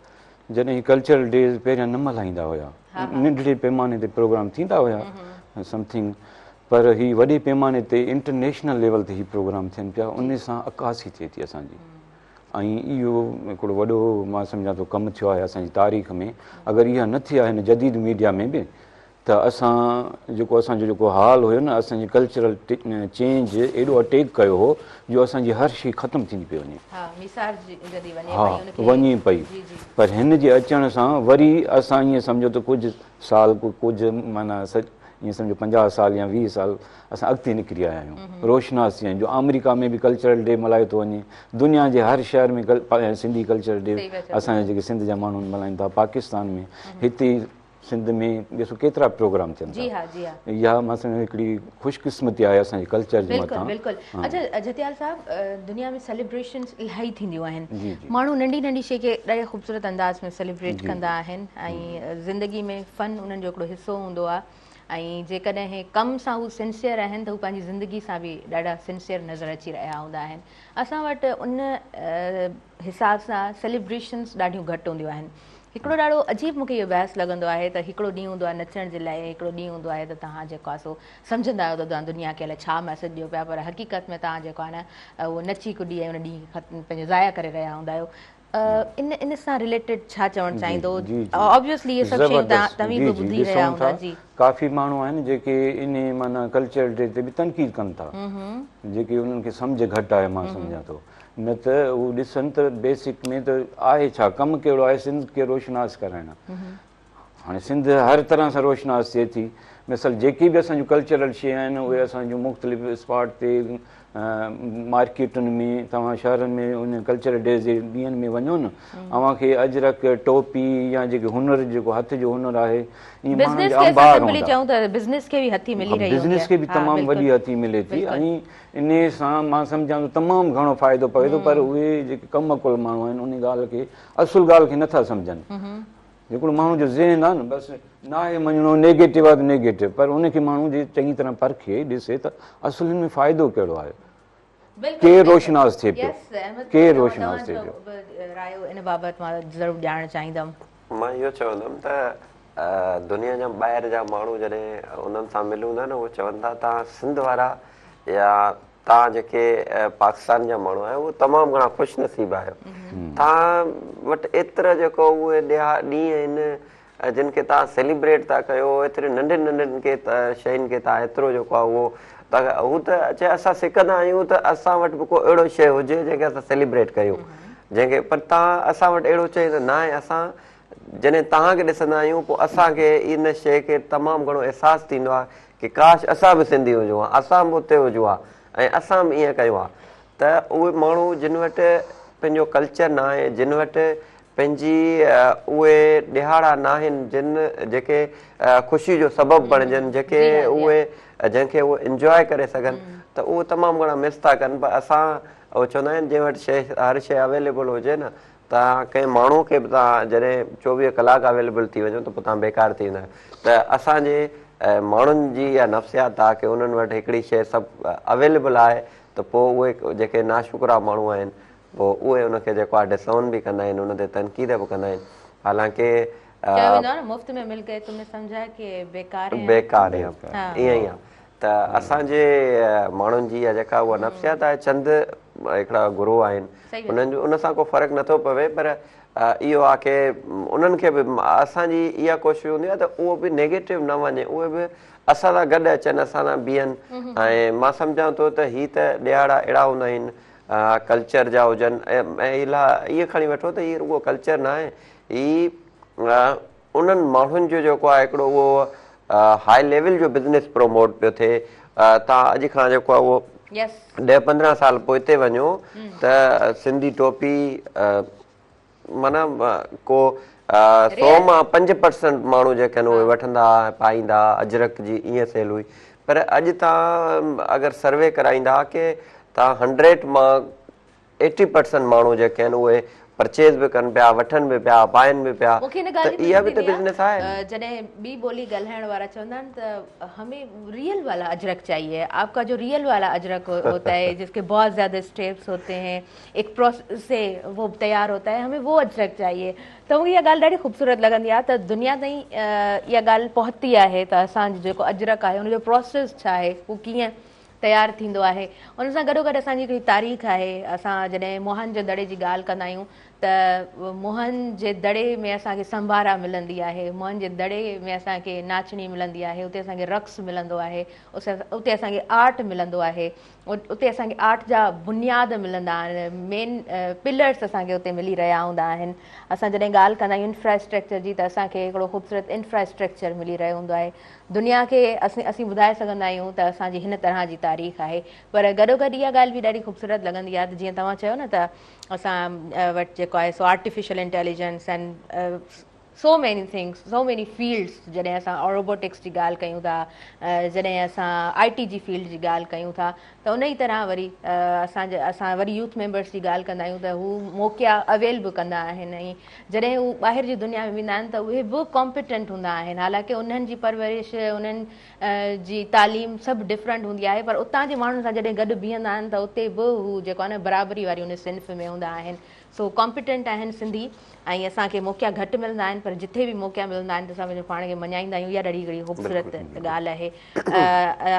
जॾहिं कल्चरल डेज़ पहिरियां न मल्हाईंदा हुया, नंढड़े पैमाने ते प्रोग्राम थींदा हुया समथिंग, पर हीउ वॾे पैमाने ते इंटरनेशनल लेवल ते हीउ प्रोग्राम थियनि पिया, उन सां अकासी थिए थी असांजी। ऐं इहो हिकिड़ो वॾो मां सम्झां थो कमु थियो आहे असांजी तारीख़ में। अगरि इहा न थी आहे हिन जदीद मीडिया में बि त असां जेको असांजो जेको हाल हुयो न, असांजी कल्चरल चेंज एॾो अटैक कयो हो जो असांजी हर शइ ख़तमु थींदी पई वञे, वञे पई। पर हिन जे अचण सां वरी असां ईअं सम्झो त कुझु साल कुझु माना ईअं सम्झो 50 साल या 20 साल असां अॻिते निकिरी आया आहियूं, रोशनास थी आहियूं। जो अमेरिका में बि कल्चरल डे मल्हायो थो वञे, दुनिया जे हर शहर में सिंधी कल्चरल डे असांजा जेके सिंध जा माण्हू मल्हाइनि था, पाकिस्तान में, हिते सिंध में ॾिसो केतिरा प्रोग्राम थियनि था। इहा मां सम्झो हिकिड़ी ख़ुशकिस्मती आहे असांजे कल्चर जे मथां। अच्छा जतियाल साहिब, दुनिया में सेलिब्रेशन्स इलाही थींदियूं आहिनि, माण्हू नंढी नंढी शइ खे ॾाढे ख़ूबसूरत अंदाज़ में सेलिब्रेट कंदा आहिनि ऐं ज़िंदगी में फ़न उन्हनि जो हिकिड़ो हिसो हूंदो आहे ऐं जेकॾहिं कम सां हू सिंसियर आहिनि त हू पंहिंजी ज़िंदगी सां बि ॾाढा सिंसियर नज़र अची रहिया हूंदा आहिनि। असां वटि उन हिसाब सां सेलिब्रेशन्स ॾाढियूं घटि हूंदियूं आहिनि। हिकिड़ो ॾाढो अजीब मूंखे इहो बहस लॻंदो आहे त हिकिड़ो ॾींहुं हूंदो आहे नचण जे लाइ, हिकिड़ो ॾींहुं हूंदो आहे त तव्हां जेको आहे सो सम्झंदा आहियो त तव्हां दुनिया खे अलाए छा मैसेज ॾियो पिया, पर हक़ीक़त में तव्हां जेको आहे न उहो नची कुॾी ऐं उन ॾींहुं पंहिंजो ज़ाया करे रहिया हूंदा आहियो। इन सां रिलेटेड छा चवणु चाहींदो? ऑब्वियसली इहे सभु शयूं तव्हीं बि ॿुधी रहिया हूंदा। जी, काफ़ी माण्हू आहिनि जेके इन माना कल्चरल डे ते बि तनक़ीद कनि था, जेके उन्हनि खे सम्झ घटि आहे मां सम्झां थो। न त उहो ॾिसनि त बेसिक में त आहे छा, कमु कहिड़ो आहे सिंध खे रोशनास कराइण। हाणे सिंध हर तरह सां रोशनास थिए थी। मिसाल जेके बि असांजूं कल्चरल शइ आहिनि उहे असांजूं मुख़्तलिफ़ स्पॉट ते मार्केटुनि में, तव्हां शहरनि में उन कल्चरल डे जे ॾींहंनि में वञो न, अव्हांखे अजरक टोपी या जेके हुनर जेको हथ जो हुनर आहे, बिज़नेस खे बि तमामु वॾी हथी मिले थी ऐं इन सां मां सम्झां थो तमामु घणो फ़ाइदो पवे थो। पर उहे जेके कम कुल माण्हू आहिनि उन ॻाल्हि खे असुल ॻाल्हि खे नथा सम्झनि। हिकिड़ो माण्हू जो ज़हन आहे न, बसि न आहे मञिणो नेगेटिव आहे त नेगेटिव, पर उनखे माण्हू जे चङी तरह परखे ॾिसे त असुल में फ़ाइदो कहिड़ो आहे, केरु रोशनास थिए पियो, केरु रोशनास थिए पियो। इन बाबति मां ज़रूरु ॼाणणु चाहींदमि। मां इहो चवंदुमि त दुनिया जा ॿाहिरि जा माण्हू जॾहिं उन्हनि सां मिलूं था न, उहे चवनि था तव्हां सिंध वारा या तव्हां जेके पाकिस्तान जा माण्हू आहियो उहे तमामु घणा ख़ुशनसीब आहियो। तव्हां वटि एतिरा जेको उहे ॾींहं आहिनि जिन खे तव्हां सेलिब्रेट था कयो, एतिरे नंढनि नंढनि खे शयुनि खे तव्हां एतिरो जेको आहे उहो हू त चए असां सिकंदा आहियूं त असां वटि बि को अहिड़ो शइ हुजे जंहिंखे असां सेलिब्रेट कयूं, जंहिंखे पर तव्हां असां वटि अहिड़ो चए त न आहे। असां जॾहिं तव्हांखे ॾिसंदा आहियूं पोइ असांखे इन शइ खे तमामु घणो अहसासु थींदो आहे की काश असां बि सिंधी हुजूं हा, असां बि उते हुजूं हा ऐं असां बि ईअं कयूं हा। त उहे माण्हू जिन वटि पंहिंजो कल्चर न आहे, जिन वटि पंहिंजी उहे ॾिहाड़ा न आहिनि, जिन जेके ख़ुशी जो सबबु बणिजनि, जेके उहे जंहिंखे उहे इंजॉय करे सघनि, त उहे तमामु घणा मिस था कनि। पर असां उहे चवंदा आहिनि जंहिं वटि शइ हर शइ अवेलेबल हुजे न, तव्हां कंहिं माण्हू खे बि तव्हां जॾहिं 24 कलाक अवेलेबल थी वञो त पोइ तव्हां बेकार थी वेंदा आहियो। त असांजे माण्हुनि जी इहा नफ़्सियात आहे की उन्हनि वटि हिकिड़ी शइ सभु अवेलेबल आहे त पोइ उहे जेके नाशुक्रा माण्हू आहिनि पोइ उहे उनखे जेको आहे डिसऑन बि कंदा आहिनि, उन ते तनक़ीद बि कंदा आहिनि। हालांकि बेकार ईअं ई आहे। त असांजे माण्हुनि जी इहा जेका उहा नफ़्सियात आहे चंद हिकिड़ा गुरू आहिनि उन्हनि जो उन सां को फ़र्क़ु नथो पवे पर इहो आहे की उन्हनि खे बि असांजी इहा कोशिशि हूंदी आहे त उहो बि नेगेटिव न वञे उहे बि असां सां गॾु अचनि असां सां बीहनि ऐं मां सम्झां थो त हीअ त ॾियारा अहिड़ा हूंदा आहिनि कल्चर जा हुजनि ऐं इहे खणी वठो त हीअ रुॻो कल्चर न आहे हीअ उन्हनि माण्हुनि जो जेको आहे हिकिड़ो उहो हाई लेवल जो बिज़नेस प्रमोट पियो थिए तव्हां अॼु खां जेको आहे उहो 10-15 साल पोइ हिते वञो त सिंधी टोपी माना को 100 मां 5% माण्हू जेके आहिनि उहे वठंदा पाईंदा अजरक जी ईअं सेल हुई पर अॼु तव्हां अगरि सर्वे कराईंदा की तव्हां 100 मां 80% माण्हू जेके आहिनि उहे परचेज भी कन पिया वठन भी पिया पाइन भी पिया तो इया भी तो बिजनेस है। जने बी बोली गलहण वाला चवंदा तो हमें रियल वाला अजरक चाहिए। आपका जो रियल वाला अजरक होता है जिसके बहुत ज्यादा स्टेप्स होते हैं, एक प्रोसेस से वो तैयार होता है, हमें वो अजरक चाहिए। तो मूंखे इहा ॻाल्हि ॾाढी ख़ूबसूरत लॻंदी आहे त दुनिया ताईं इहा ॻाल्हि पहुती आहे त असांजो जेको अजरक आहे उनजो प्रोसेस छा आहे, उहो कीअं तयारु थींदो आहे। उन सां गॾोगॾु असांजी हिकिड़ी तारीख़ आहे। असां जॾहिं मोहन जे दड़े जी ॻाल्हि कंदा आहियूं त मोहन जे दड़े में असांखे संभारा मिलंदी आहे, मोहन जे दड़े में असांखे नाचणी मिलंदी आहे, उते असांखे रक़्स मिलंदो आहे, उते असांखे आर्ट मिलंदो आहे, उते असांखे आर्ट जा बुनियाद मिलंदा आहिनि, मेन पिलर्स असांखे उते मिली रहिया हूंदा आहिनि। असां जॾहिं ॻाल्हि कंदा आहियूं इंफ्रास्ट्रक्चर जी त असांखे हिकिड़ो ख़ूबसूरत इंफ्रास्ट्रक्चर मिली रहियो हूंदो आहे। दुनिया खे असीं ॿुधाए सघंदा आहियूं त असांजी हिन तरह जी तारीख़ आहे। पर गॾोगॾु इहा ॻाल्हि बि ॾाढी ख़ूबसूरत लॻंदी आहे त जीअं तव्हां चयो न त असां वटि जेको आहे सो artificial intelligence and so many things, so many fields. जॾहिं असां रोबोटिक्स जी ॻाल्हि कयूं था, जॾहिं असां IT जी फील्ड जी ॻाल्हि कयूं था त उन ई तरह वरी असां वरी यूथ मेंबर्स जी ॻाल्हि कंदा आहियूं त हू मौक़ा अवेल बि कंदा आहिनि ऐं जॾहिं हू ॿाहिरि जी दुनिया में वेंदा आहिनि त उहे बि कॉम्पिटेंट हूंदा आहिनि। हालांकि उन्हनि जी परवरिश, उन्हनि जी तालीम सभु डिफरेंट हूंदी आहे, पर उतां जे माण्हुनि सां जॾहिं गॾु बीहंदा आहिनि त उते बि हू जेको आहे न बराबरी वारी उन सिंफ में हूंदा आहिनि। सो कॉम्पिटेंट आहिनि सिंधी ऐं असांखे मौक़ा घटि मिलंदा आहिनि, पर जिथे बि मौक़ा मिलंदा आहिनि त असां पंहिंजे पाण खे मञाईंदा आहियूं। इहा ॾाढी हिकिड़ी ख़ूबसूरत ॻाल्हि आहे।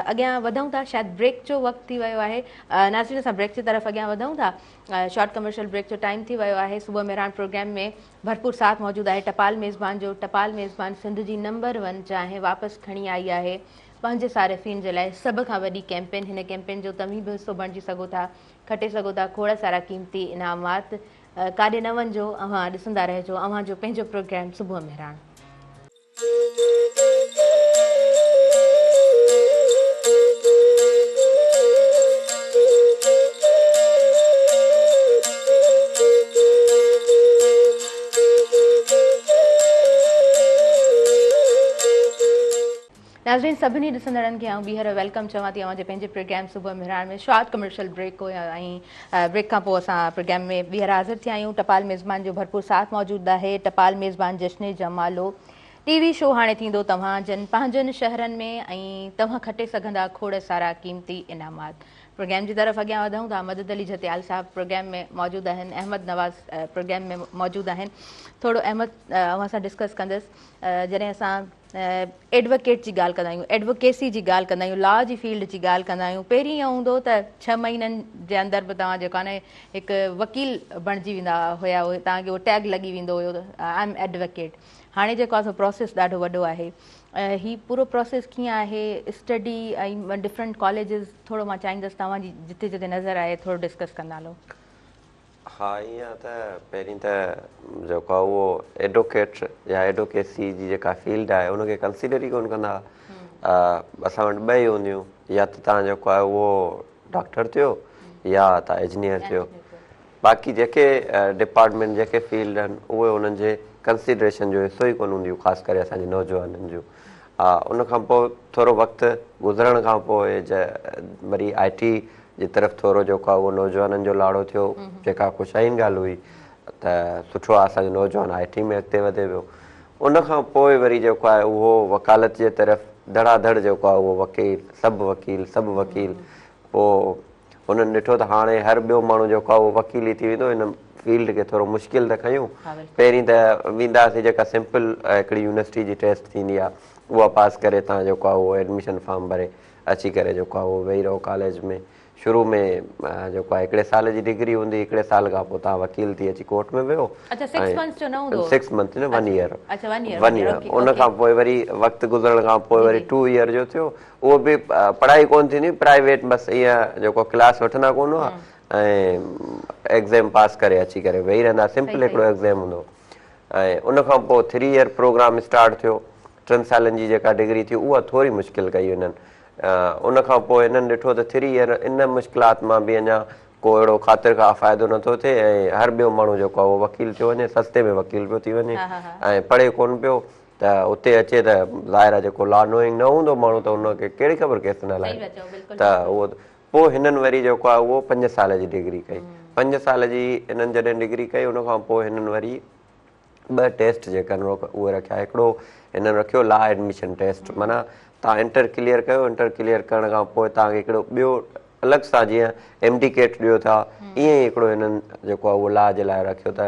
अॻियां वधूं था, शायदि ब्रेक जो वक़्तु थी वियो आहे। नाज़रीन असां ब्रेक जी तरफ़ अॻियां वधूं था। शॉर्ट कमर्शियल ब्रेक जो टाइम थी वियो आहे। सुबुह मेहरान प्रोग्राम में भरपूर साथ मौजूदु आहे टपाल मेज़बान जो। टपाल मेज़बान सिंध जी नंबर 1 चाहे वापसि खणी आई आहे पंहिंजे सारिफ़ीन जे लाइ सभ खां वॾी कैंपेन। हिन कैंपेन जो तव्हीं बि हिसो बणिजी सघो था, खटे सघो था खोड़ सारा क़ीमती इनामात। काॾे न वञिजो, अव्हां ॾिसंदा रहिजो अव्हां जो पंहिंजो प्रोग्राम सुबुह मेहरान। नाज़रीन सभिनी ॾिसंदड़नि खे ॿीहर वेलकम चवां थी अव्हांजे पंहिंजे प्रोग्राम सुबुह मेहरान में। शॉर्ट कमर्शियल ब्रेक हो ऐं ब्रेक खां पोइ असां प्रोग्राम में ॿीहर हाज़िर थिया आहियूं। टपाल मेज़बान जो भरपूर साथ मौजूदु आहे। टपाल मेज़बान जश्न जमालो TV शो हाणे थींदो तव्हांजनि पंहिंजनि शहरनि में ऐं तव्हां खटे सघंदा खोड़ सारा क़ीमती इनामात। प्रोग्राम जी तरफ़ अॻियां वधूं था। मदद अली जतियाल साहब प्रोग्राम में मौजूदु आहिनि, अहमद नवाज़ प्रोग्राम में मौजूदु आहिनि। थोरो अहमद अव्हां सां डिस्कस कंदसि। जॾहिं असां एडवोकेट जी ॻाल्हि कंदा आहियूं, एडवोकेसी जी ॻाल्हि कंदा आहियूं, लॉ जी फील्ड जी ॻाल्हि कंदा आहियूं, पहिरीं ईअं हूंदो त 6 महीननि जे अंदरि बि तव्हां जेको आहे न हिकु वकील बणिजी वेंदा हुया, तव्हांखे उहो टैग लॻी वेंदो हुयो त आई एम एडवोकेट। हाणे जेको आहे प्रोसेस ॾाढो वॾो आहे। हीउ पूरो प्रोसेस कीअं आहे, स्टडी ऐं डिफरेंट कॉलेजिस, थोरो मां चाहींदसि तव्हांजी जिते जिते नज़र आहे थोरो डिस्कस कंदा हलो। हा, ईअं त पहिरीं त जेको आहे उहो एडवोकेट या एडवोकेसी जी जेका फील्ड आहे उनखे कंसीडर ई कोन कंदा। असां वटि 2 ई हूंदियूं, या त तव्हां जेको आहे उहो डॉक्टर थियो या तव्हां इंजीनियर थियो। बाक़ी जेके डिपार्टमेंट जेके फील्ड आहिनि उहे उन्हनि जे कंसीडरेशन जो हिसो ई कोन हूंदियूं, ख़ासि करे असांजे नौजवाननि जूं। उन खां पोइ थोरो वक़्तु गुज़रण खां पोइ वरी IT जी तरफ़ थोरो जेको आहे उहो नौजवाननि जो लाड़ो थियो, जेका ख़ुशाइन ॻाल्हि हुई त सुठो आहे असांजो नौजवान IT में अॻिते वधे वियो। उन खां पोइ वरी जेको आहे उहो वकालत जे तरफ़ धड़ाधड़ जेको आहे उहो सभु वकील पोइ उन्हनि ॾिठो त हाणे हर ॿियो माण्हू जेको आहे उहो वकील ई थी वेंदो। हिन फील्ड खे थोरो मुश्किल त खयूं। पहिरीं त वेंदासीं जेका सिंपल हिकिड़ी यूनिवर्सिटी जी टेस्ट थींदी आहे उहा पास करे तव्हां जेको आहे उहो एडमिशन फॉर्म भरे अची करे जेको आहे उहो वेही रहो कॉलेज में, शुरू में जेको आहे हिकिड़े साल जी डिग्री हूंदी, हिकिड़े साल खां पोइ तव्हां वकील थी अची कोर्ट में वियो। अच्छा 6 मंथ्स जो न हूंदो? 6 मंथ न 1 ईयर। अच्छा 1 ईयर। 1 ईयर उन खां पोइ वरी वक़्तु गुज़रण खां पोइ वरी 2 ईयर जो थियो। उहो बि पढ़ाई कोन थींदी, प्राइवेट बसि ईअं जेको क्लास वठंदा कोन हुआ ऐं एग्ज़ाम पास करे अची करे वेही रहंदा, सिंपल हिकिड़ो एग्ज़ाम हूंदो। ऐं उन खां पोइ 3 ईयर प्रोग्राम स्टार्ट थियो। 3 सालनि जी जेका डिग्री थी उहा थोरी मुश्किल कई हुननि। उन खां पोइ हिननि ॾिठो त 3 ईयर इन मुश्किलात मां बि अञा को अहिड़ो ख़ातिर खां फ़ाइदो नथो थिए ऐं हर ॿियो माण्हू जेको आहे उहो वकील थियो वञे, सस्ते में वकील पियो थी वञे ऐं पढ़े कोन पियो। त उते अचे त ज़ाहिर आहे जेको लॉ नोइंग न हूंदो माण्हू त हुनखे कहिड़ी ख़बर केस न हलाए। त उहो पोइ हिननि वरी जेको आहे उहो 5 साल जी डिग्री कई। 5 साल जी हिननि जॾहिं डिग्री कई उन खां पोइ हिननि वरी 2 टेस्ट जेका आहिनि उहे रखिया। हिकिड़ो हिननि रखियो लॉ एडमिशन टेस्ट, माना तव्हां इंटर क्लियर कयो, इंटर क्लियर करण खां पोइ तव्हांखे हिकिड़ो ॿियो अलॻि सां जीअं एमडीकेट ॾियो था ईअं ई हिकिड़ो हिननि जेको आहे उहो लॉ जे लाइ रखियो त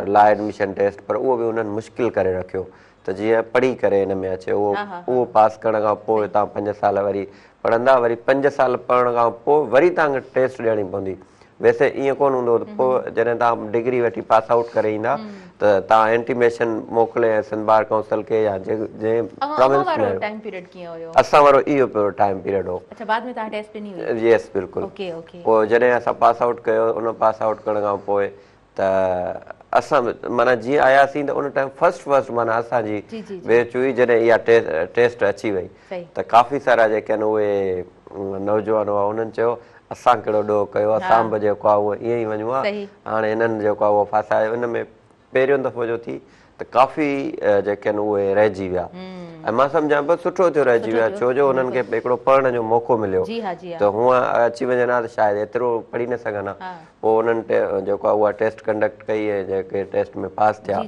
लॉ एडमिशन टेस्ट, पर उहो बि उन्हनि मुश्किल करे रखियो त जीअं पढ़ी करे हिन में अचे। उहो पास करण खां पोइ तव्हां 5 साल वरी पढ़ंदा, वरी 5 साल पढ़ण खां पोइ वरी तव्हांखे टेस्ट ॾियणी पवंदी। वैसे ईअं कोन हूंदो, पोइ जॾहिं तव्हां डिग्री वठी पास आउट करे ईंदा त तव्हां इंटीमेशन मोकिले ऐं सिंध बार काउंसिल खे या जंहिं असां वारो इहो पियो टाइम पीरियड हो। यस बिल्कुलु। पोइ जॾहिं असां पास आउट कयो, उन पास आउट करण खां पोइ त असां माना जीअं आयासीं त उन टाइम फर्स्ट माना असांजी बैच हुई जॾहिं इहा टेस्ट अची वई त काफ़ी सारा जेके आहिनि उहे नौजवान हुआ, उन्हनि चयो असां कहिड़ो ॾोह कयो, असां बि जेको आहे उहो ईअं ई वञूं आहे। हाणे हिननि जेको आहे उहो फासायो, हिन में पहिरियों दफ़ो जो थी त काफ़ी जेके आहिनि उहे रहिजी विया ऐं मां सम्झां पियो सुठो थियो रहिजी विया, छो जो हुननि खे हिकिड़ो पढ़ण जो मौक़ो मिलियो। त हूअं अची वञनि हा त शायदि एतिरो पढ़ी न सघनि हा। पोइ उन्हनि जेको आहे उहा टेस्ट कंडक्ट कई ऐं जेके टेस्ट में पास थिया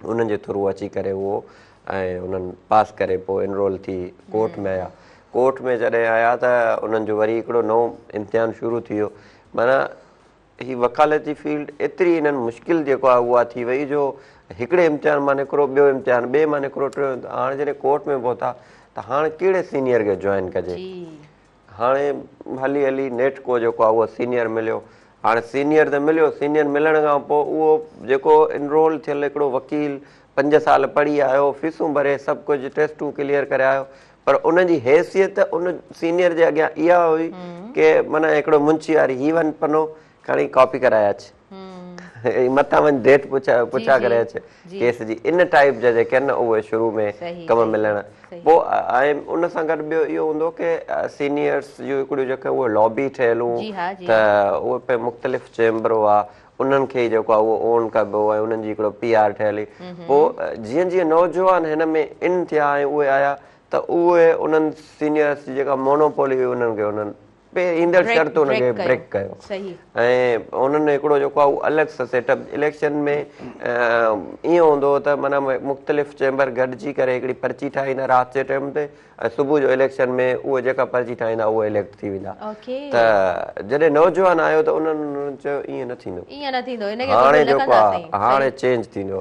उन्हनि जे थ्रू अची करे उहो ऐं उन्हनि पास करे पोइ एनरोल थी कोर्ट में आया। कोर्ट में जॾहिं आया त उन्हनि जो वरी हिकिड़ो नओं इम्तिहान शुरू थी वियो। माना हीअ वकालती फील्ड एतिरी हिननि मुश्किल जेको आहे उहा थी वई जो हिकिड़े इम्तिहान मां निकिरो, ॿियो इम्तिहान, ॿिए मां निकिरो, टियों। हाणे जॾहिं कोर्ट में पहुता त हाणे कहिड़े सीनियर खे जॉइन कजे। हाणे हली हली नेटको जेको आहे उहो सीनियर मिलियो। हाणे सीनियर त मिलियो, सीनियर मिलण खां पोइ उहो जेको एनरोल थियल हिकिड़ो वकील 5 साल पढ़ी आयो, फीसूं भरे, सभु कुझु टेस्टूं क्लियर करे आयो, पर उनजी हैसियत उन सीनियर जे अॻियां इहा हुई की माना हिकिड़ो मुंशी वारी हीअ वञ पनो खणी कॉपी कराए अच, मथां वञी डेट पुछा करे अच केस जी। इन टाइप जा जेके आहिनि न उहे शुरू में कम मिलण। पोइ ऐं उन सां गॾु ॿियो इहो हूंदो की सीनियर्स जूं हिकिड़ियूं जेके उहे लॉबी ठहियलूं त उहे पे मुख़्तलिफ़ चैम्बर हुआ, उन्हनि खे जेको आहे उहो ओन कबो ऐं उन्हनि जी हिकिड़ो PR ठहियली। पोइ जीअं जीअं नौजवान हिन में इन थिया ऐं उहे आया त उहे उन्हनि सीनियर्स जी जेका मोनोपोली हुई उन्हनि खे उन्हनि ईंदड़ शर्त हुनखे ब्रेक कयो ऐं उन्हनि हिकिड़ो जेको आहे उहो अलॻि सां सेटअप इलेक्शन में ईअं हूंदो त माना मुख़्तलिफ़ चैम्बर गॾिजी करे हिकिड़ी पर्ची ठाहींदा राति जे टाइम ते ऐं सुबुह जो इलेक्शन में उहे जेका पर्ची ठाहींदा उहे इलेक्ट थी वेंदा। त जॾहिं नौजवान आयो त उन्हनि चयो ईअं न थींदो, हाणे जेको आहे हाणे चेंज थींदो।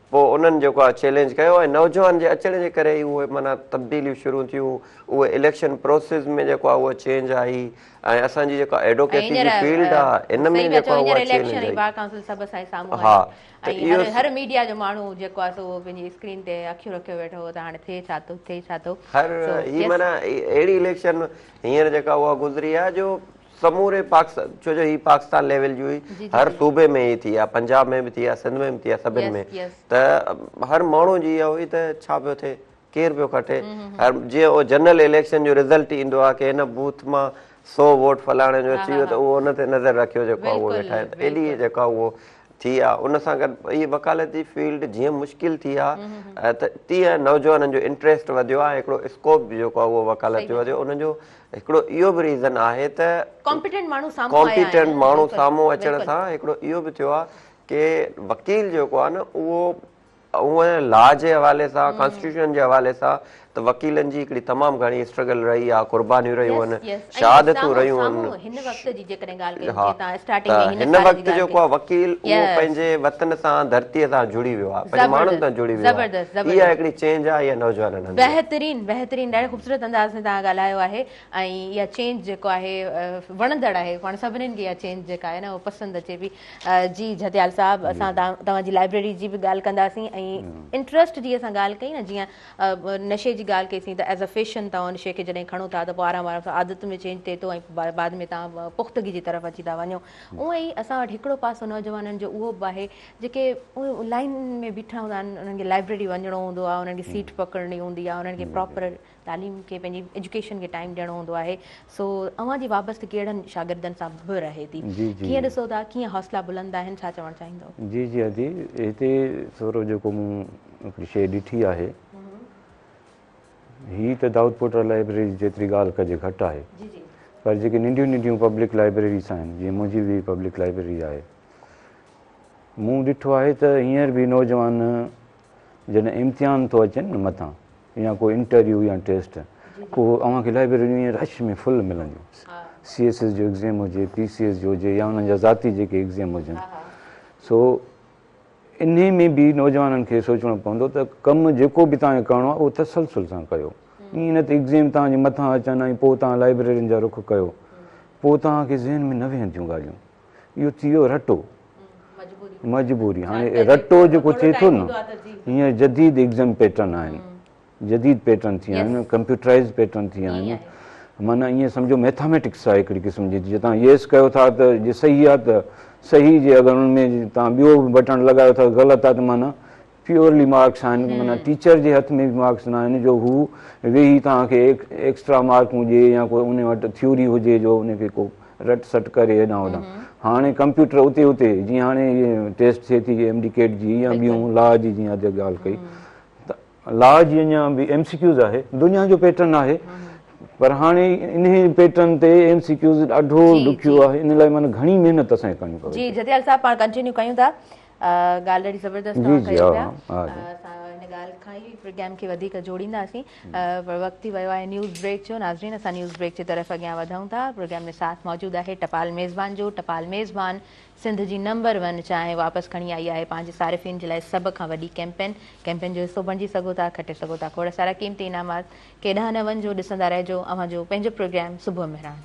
पोइ उन्हनि जेको आहे चैलेंज कयो ऐं नौजवान जे अचण जे करे ई उहे माना तब्दीलियूं शुरू थियूं। उहे इलेक्शन प्रोसेस में जेको आहे उहो चेंज आई ऐं असांजी जेका एडवोकेसी जी फील्ड आहे इन में जेको आहे उहा चेंज आई। हा त इहो हर मीडिया जो माण्हू जेको आहे सो पंहिंजी स्क्रीन ते अखियूं रखियो वेठो हो त हाणे थिए छा थो हर ही माना अहिड़ी इलेक्शन हींअर जेका उहा गुज़री आहे जो समूरे पाकिस्तान, छो जो ही पाकिस्तान लेवल जी हुई, हर सूबे में ई थी आहे, पंजाब में बि थी आहे, सिंध में बि थी आहे, सभिनि में। त हर माण्हू जी इहा हुई त छा पियो थिए, केरु पियो खटे। जीअं उहो जनरल इलेक्शन जो रिज़ल्ट ईंदो आहे की हिन बूथ मां 100 वोट फलाणे जो अची वियो त उहो उन ते नज़र रखियो जेको आहे उहो वेठा आहिनि। त एॾी जेका उहो थी आहे। उन सां गॾु इहा वकालती फील्ड जीअं मुश्किल थी आहे त तीअं नौजवाननि जो इंट्रस्ट वधियो आहे, हिकिड़ो स्कोप बि जेको आहे उहो वकालत जो वधियो। उनजो हिकिड़ो इहो बि रीज़न आहे त कॉम्पिटेंट माण्हू साम्हूं अचण सां हिकिड़ो इहो बि थियो आहे की वकील जेको आहे न उहो हूअं लॉ जे हवाले सां, कॉन्स्टिट्यूशन जे हवाले सां त वकीलनि जी हिकिड़ी तमामु घणी स्ट्रगल रही आहे, कुर्बानियूं रहियूं आहिनि, शहादतूं रहियूं आहिनि। हिन वक़्त जी जेकॾहिं ॻाल्हि कयूं हा, जीअं स्टार्टिंग त में हिन वक़्त जेको आहे वकील उहो पंहिंजे वतन सां धरतीअ सां जुड़ी वियो आहे, पंहिंजे माण्हुनि सां जुड़ी वियो आहे। इहा हिकिड़ी चेंज आहे, इहा नौजवाननि बहितरीन बहितरीन ॾाढे ख़ूबसूरत अंदाज़ में तव्हां ॻाल्हायो आहे। ऐं इहा चेंज जेको आहे वणंदड़ आहे, पाण सभिनीनि खे इहा चेंज जेका आहे न उहो पसंदि अचे पई। जी जतियाल साहब, असां तव्हांजी लाइब्रेरी जी बि ॻाल्हि कंदासीं ऐं इंट्रस्ट जी असां ॻाल्हि कई न, जीअं नशे जी ॻाल्हि कईसीं त एज़ अ फैशन तव्हां नशे खे जॾहिं खणो था त पोइ आराम आराम सां आदत में चेंज थिए थो ऐं बाद में तव्हां पुख़्तगी जी तरफ़ अची था वञो। उअं ई असां वटि हिकिड़ो पासो नौजवाननि जो उहो बि आहे जेके लाइन में बीठा हूंदा आहिनि, उन्हनि खे लाइब्रेरी वञिणो हूंदो आहे, उन्हनि खे सीट पकड़णी हूंदी आहे, उन्हनि खे प्रॉपर तालीम खे पंहिंजी एजुकेशन खे टाइम ॾियणो हूंदो आहे। सो अव्हां जी वाबस्तगी कहिड़नि शागिर्दनि सां बि रहे थी, कीअं ॾिसो था, कीअं हौसला बुलंद आहिनि, छा चवणु चाहींदव? जी जी अदी, हिते थोरो जेको मूं हिकिड़ी शइ ॾिठी आहे, हीअ त दाऊदपुर लाइब्रेरी जेतिरी ॻाल्हि कजे घटि आहे, पर जेके नंढियूं नंढियूं पब्लिक लाइब्रेरीज़ आहिनि, जीअं मुंहिंजी बि पब्लिक लाइब्रेरी आहे, मूं ॾिठो आहे त हींअर बि नौजवान जॾहिं इम्तिहान थो अचनि न मथां, या कोई इंटरव्यू या टेस्ट, को अव्हांखे लाइब्रेरियूं ईअं रश में फुल मिलंदियूं। CSS जो एग्ज़ाम हुजे, PCS जो हुजे, या उन्हनि जा ज़ाती जेके एग्ज़ाम हुजनि। सो इन में बि नौजवाननि खे सोचणो पवंदो त कमु जेको बि तव्हांखे करिणो आहे उहो तसलसल सां कयो। ईअं न त एग्ज़ाम तव्हांजे मथां अचनि ऐं पोइ तव्हां लाइब्रेरियुनि जा रुख कयो, पोइ तव्हांखे ज़हन में न वेहंदियूं ॻाल्हियूं। इहो थी वियो रटो, मजबूरी। हाणे रटो जेको थिए थो न, हींअर जदीद एग्ज़ाम पैटर्न आहिनि, जदीद पैटर्न थी विया आहिनि, कंप्यूटराइज़ पैटर्न थी विया आहिनि। माना ईअं सम्झो मैथमेटिक्स आहे हिकिड़ी क़िस्म जी, जीअं तव्हां येस कयो था त जे सही आहे त सही, जे अगरि उनमें तव्हां ॿियो बटन लॻायो था ग़लति आहे त माना प्योरली मार्क्स आहिनि। माना टीचर जे हथ में बि मार्क्स न आहिनि जो हू वेही तव्हांखे एक्स्ट्रा मार्कूं ॾिए, या कोई उन वटि थ्योरी हुजे जो उनखे को रट सट करे हेॾां होॾां। हाणे कंप्यूटर उते उते, जीअं हाणे इहे टेस्ट थिए थी MD-CAT जी या ॿियूं लॉ जी, जीअं अॼु ॻाल्हि कई त लॉ जी अञा बि MCQs आहे, दुनिया जो पैटर्न आहे, पर हाणे इन पैटर्न ते MCQs ॾाढो ॾुखियो आहे। इन लाइ माना घणी महिनत असांखे करणी पवे। जी जतियाल साहब, पाण कंटिन्यू कयूं था, ॻाल्हि ॾाढी ज़बरदस्त कयो पिया। असां हिन ॻाल्हि खां ई प्रोग्राम खे वधीक जोड़ींदासीं, पर वक़्तु थी वियो आहे न्यूज़ ब्रेक जो। नाज़रीन, असां न्यूज़ ब्रेक जी तरफ़ अॻियां वधूं था। प्रोग्राम में साथ मौजूदु आहे टपाल मेज़बान जो। टपाल मेज़बान सिंध जी नंबर 1 चांहि वापसि खणी आई आहे पंहिंजे सारिफ़िन जे लाइ सभ खां वॾी कैंपेन जो हिसो बणिजी सघो था, खटे सघो था खोड़ सारा क़ीमती इनामात। केॾांहुं न वञिजो, ॾिसंदा रहिजो अव्हांजो पंहिंजो प्रोग्राम सुबुह मेहरान।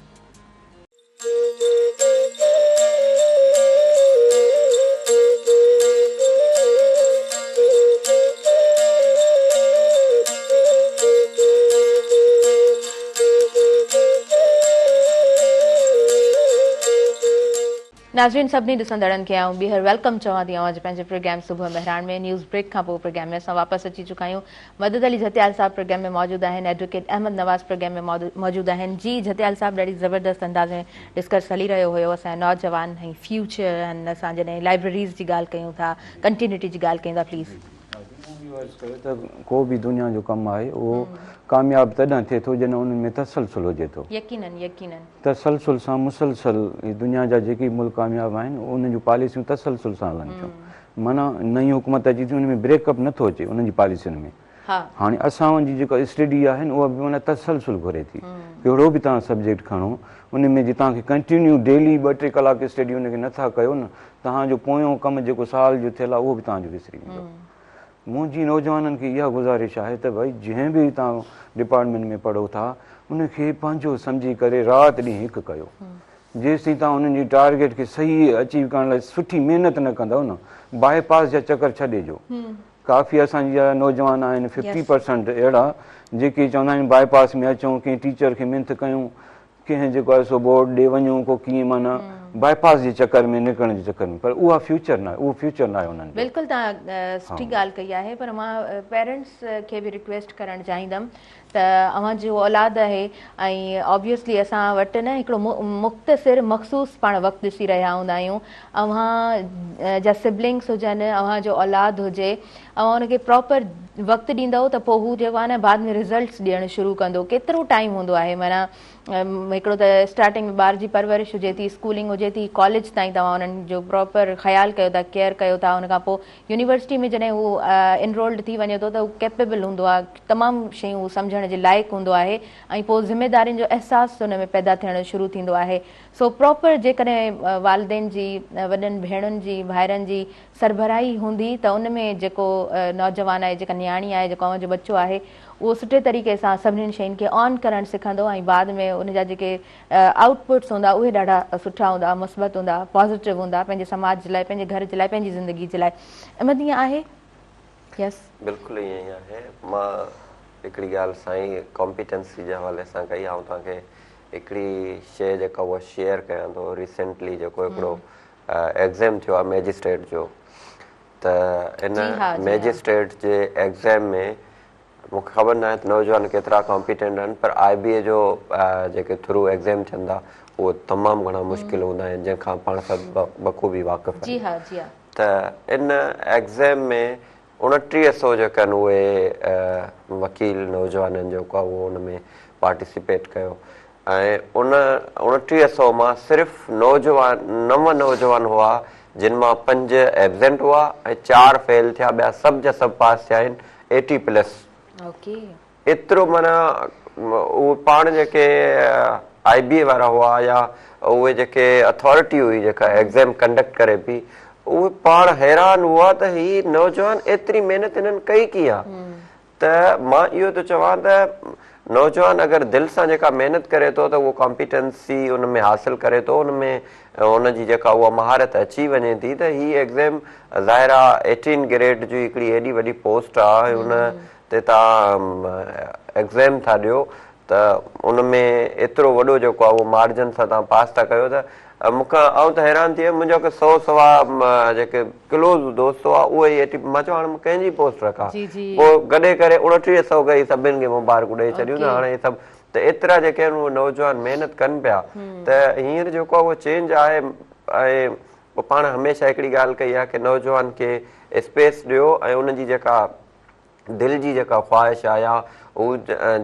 नाज़रीन, सभिनी ॾिसंदड़नि खे आऊं ॿीहर वेलकम चवां थी अव्हांजे पंहिंजे प्रोग्राम सुबुह मेहरान में। न्यूज़ ब्रेक खां पोइ प्रोग्राम में असां वापसि अची चुका आहियूं। मदद अली जतियाल साहब प्रोग्राम में मौजूदु आहिनि, एडवोकेट अहमद नवाज़ प्रोग्राम में मौजूदु आहिनि। जी जतियाल साहब, ॾाढी ज़बरदस्त अंदाज़ में डिस्कस हली रहियो हुयो असांजो नौजवान ऐं फ्यूचर ऐं असां जॾहिं लाइब्रेरीज़ जी ॻाल्हि कयूं था, कंटिन्यूटी जी ॻाल्हि कयूं था, प्लीज़। त को बि दुनिया जो कमु आहे उहो कामयाबु तॾहिं थिए थो जॾहिं उन में तसलसल हुजे थो। यकीनन यकीनन तसलसल सां मुसलसल दुनिया जा जेके मुल्क कामयाबु आहिनि उन जूं पॉलिसियूं तसलसल सां हलनि थियूं। माना नई हुकूमत अची थी, उन में ब्रेकअप नथो अचे उन्हनि जी पॉलिसियुनि में। हाणे असां जी जेका स्टडी आहे उहा बि माना तसलसल घुरे थी। कहिड़ो बि तव्हां सब्जेक्ट खणो, उन में जे तव्हांखे कंटिन्यू डेली 2-3 कलाक स्टडी उनखे नथा कयो न, तव्हांजो पोयों कमु जेको साल जो थियल आहे उहो बि तव्हांजो विसरी वेंदो। मुंहिंजी नौजवाननि खे इहा गुज़ारिश आहे त भई जंहिं बि तव्हां डिपार्टमेंट में पढ़ो था उनखे पंहिंजो सम्झी करे राति ॾींहुं हिकु कयो। जेसिताईं तव्हां उन्हनि जी टारगेट खे सही अचीव करण लाइ सुठी महिनत न कंदव न, बाईपास जा चकर छॾे ॾियो। काफ़ी असांजा नौजवान आहिनि 50% अहिड़ा जेके चवंदा आहिनि बाईपास में अचूं, कंहिं टीचर खे मिंथ कयूं, कंहिं जेको आहे सो बोर्ड ॾे वञूं, को कीअं माना बाईपास जे चकर में निकिरण जे चकर में, पर उहा फ्यूचर न आहे, उहो फ्यूचर न आहे उन्हनि। बिल्कुलु तव्हां सुठी ॻाल्हि कई आहे, पर मां पेरेंट्स खे बि रिक्वेस्ट करणु चाहींदमि त अव्हांजो औलाद आहे ऐं ऑब्वियसली असां वटि न हिकिड़ो मुख़्तसिर मख़सूस पाण वक़्तु ॾिसी रहिया हूंदा आहियूं। अव्हां जा सिबलिंग्स हुजनि, अव्हांजो औलाद हुजे, अव्हां हुनखे प्रॉपर वक़्तु ॾींदव त पोइ हू जेको आहे न बाद में रिज़ल्ट्स ॾियणु शुरू कंदो। केतिरो टाइम हूंदो आहे, माना हिकिड़ो त स्टार्टिंग में ॿार जी परवरिश हुजे थी, स्कूलिंग हुजे हुजे थी कॉलेज ताईं तव्हां उन्हनि जो प्रॉपर ख़्यालु कयो था, केयर कयो था, उन खां पोइ यूनिवर्सिटी में जॾहिं उहो इनरोल्ड थी वञे थो त उहो कैपेबल हूंदो आहे, तमामु शयूं उहो सम्झण जे लाइक़ु हूंदो आहे ऐं पोइ ज़िमेदारियुनि जो अहसासु हुन में पैदा थियणु शुरू थींदो आहे। सो प्रॉपर जेकॾहिं वालिदेन जी, वॾनि भेणुनि जी, भाइरनि जी सरबराही हूंदी त उन में जेको नौजवान आहे, जेका न्याणी आहे, जेको जो बच्चो आहे, उहो सुठे तरीक़े सां सभिनीनि शयुनि खे ऑन करणु सिखंदो ऐं बाद में उन जा जेके आउटपुट्स हूंदा उहे ॾाढा सुठा हूंदा, मुस्बत हूंदा, पॉज़िटिव हूंदा पंहिंजे समाज जे लाइ, पंहिंजे घर जे लाइ, पंहिंजी ज़िंदगी जे लाइ। अहमद ईअं आहे? यस, बिल्कुलु ईअं ई आहे। मां हिकिड़ी ॻाल्हि साईं कॉम्पिटेंसी जे हवाले सां कई, ऐं तव्हांखे हिकिड़ी शइ जेका उहा शेयर कयां थो। रिसेंटली जेको हिकिड़ो एग्ज़ाम थियो आहे मैजिस्ट्रेट जो, त इन मैजिस्ट्रेट जे एग्ज़ाम में मूंखे ख़बर न आहे त नौजवान केतिरा कॉम्पिटेंट आहिनि, पर IBA जो जेके थ्रू एग्ज़ाम थियनि था उहे तमामु घणा मुश्किल हूंदा आहिनि, जंहिंखां पाण सभु बख़ूबी वाक़िफ़ आहिनि। त इन एग्ज़ाम में 2900 जेके आहिनि उहे वकील नौजवाननि जेको आहे उहो उन में पार्टिसिपेट कयो ऐं उन 2900 मां सिर्फ़ु 9 नौजवान हुआ जिन मां 5 एब्सेंट हुआ ऐं 4 फेल थिया, ॿिया सभु जा सभु पास थिया आहिनि 80+। एतिरो माना उहे पाण जेके IBA वारा हुआ या उहे जेके अथॉरिटी हुई जेका एग्ज़ाम कंडक्ट करे पई, उहे पाण हैरान हुआ त ही नौजवान एतिरी महिनत हिननि कई की आहे। त मां इहो थो चवां त नौजवान अगरि दिलि सां जेका महिनत करे थो त उहो कॉम्पिटेंसी उन में हासिलु करे थो, उन में उनजी जेका उहा महारत अची वञे थी त ही एग्ज़ाम ज़ाहिर आहे 18 ग्रेड जी हिकिड़ी एॾी वॾी पोस्ट आहे, उन ते तव्हां एग्ज़ाम था ॾियो त उन में एतिरो वॾो जेको आहे उहो मार्जन सां तव्हां पास था कयो। त मूंखां आउं त हैरान थी वियुमि, मुंहिंजो 100 जेके क्लोज़ दोस्त हुआ उहे ई मां चयो हाणे कंहिंजी पोस्ट रखां, पोइ गॾे करे 2900 गई, सभिनि खे मुबारकूं ॾेई छॾियूं न हाणे सभु। त एतिरा जेके आहिनि उहे नौजवान महिनत कनि पिया, त हींअर जेको आहे उहो चेंज आहे। ऐं पोइ पाण हमेशह हिकिड़ी ॻाल्हि कई आहे की नौजवान खे स्पेस ॾियो ऐं उनजी जेका दिलि जी जेका ख़्वाहिश आहे या उहो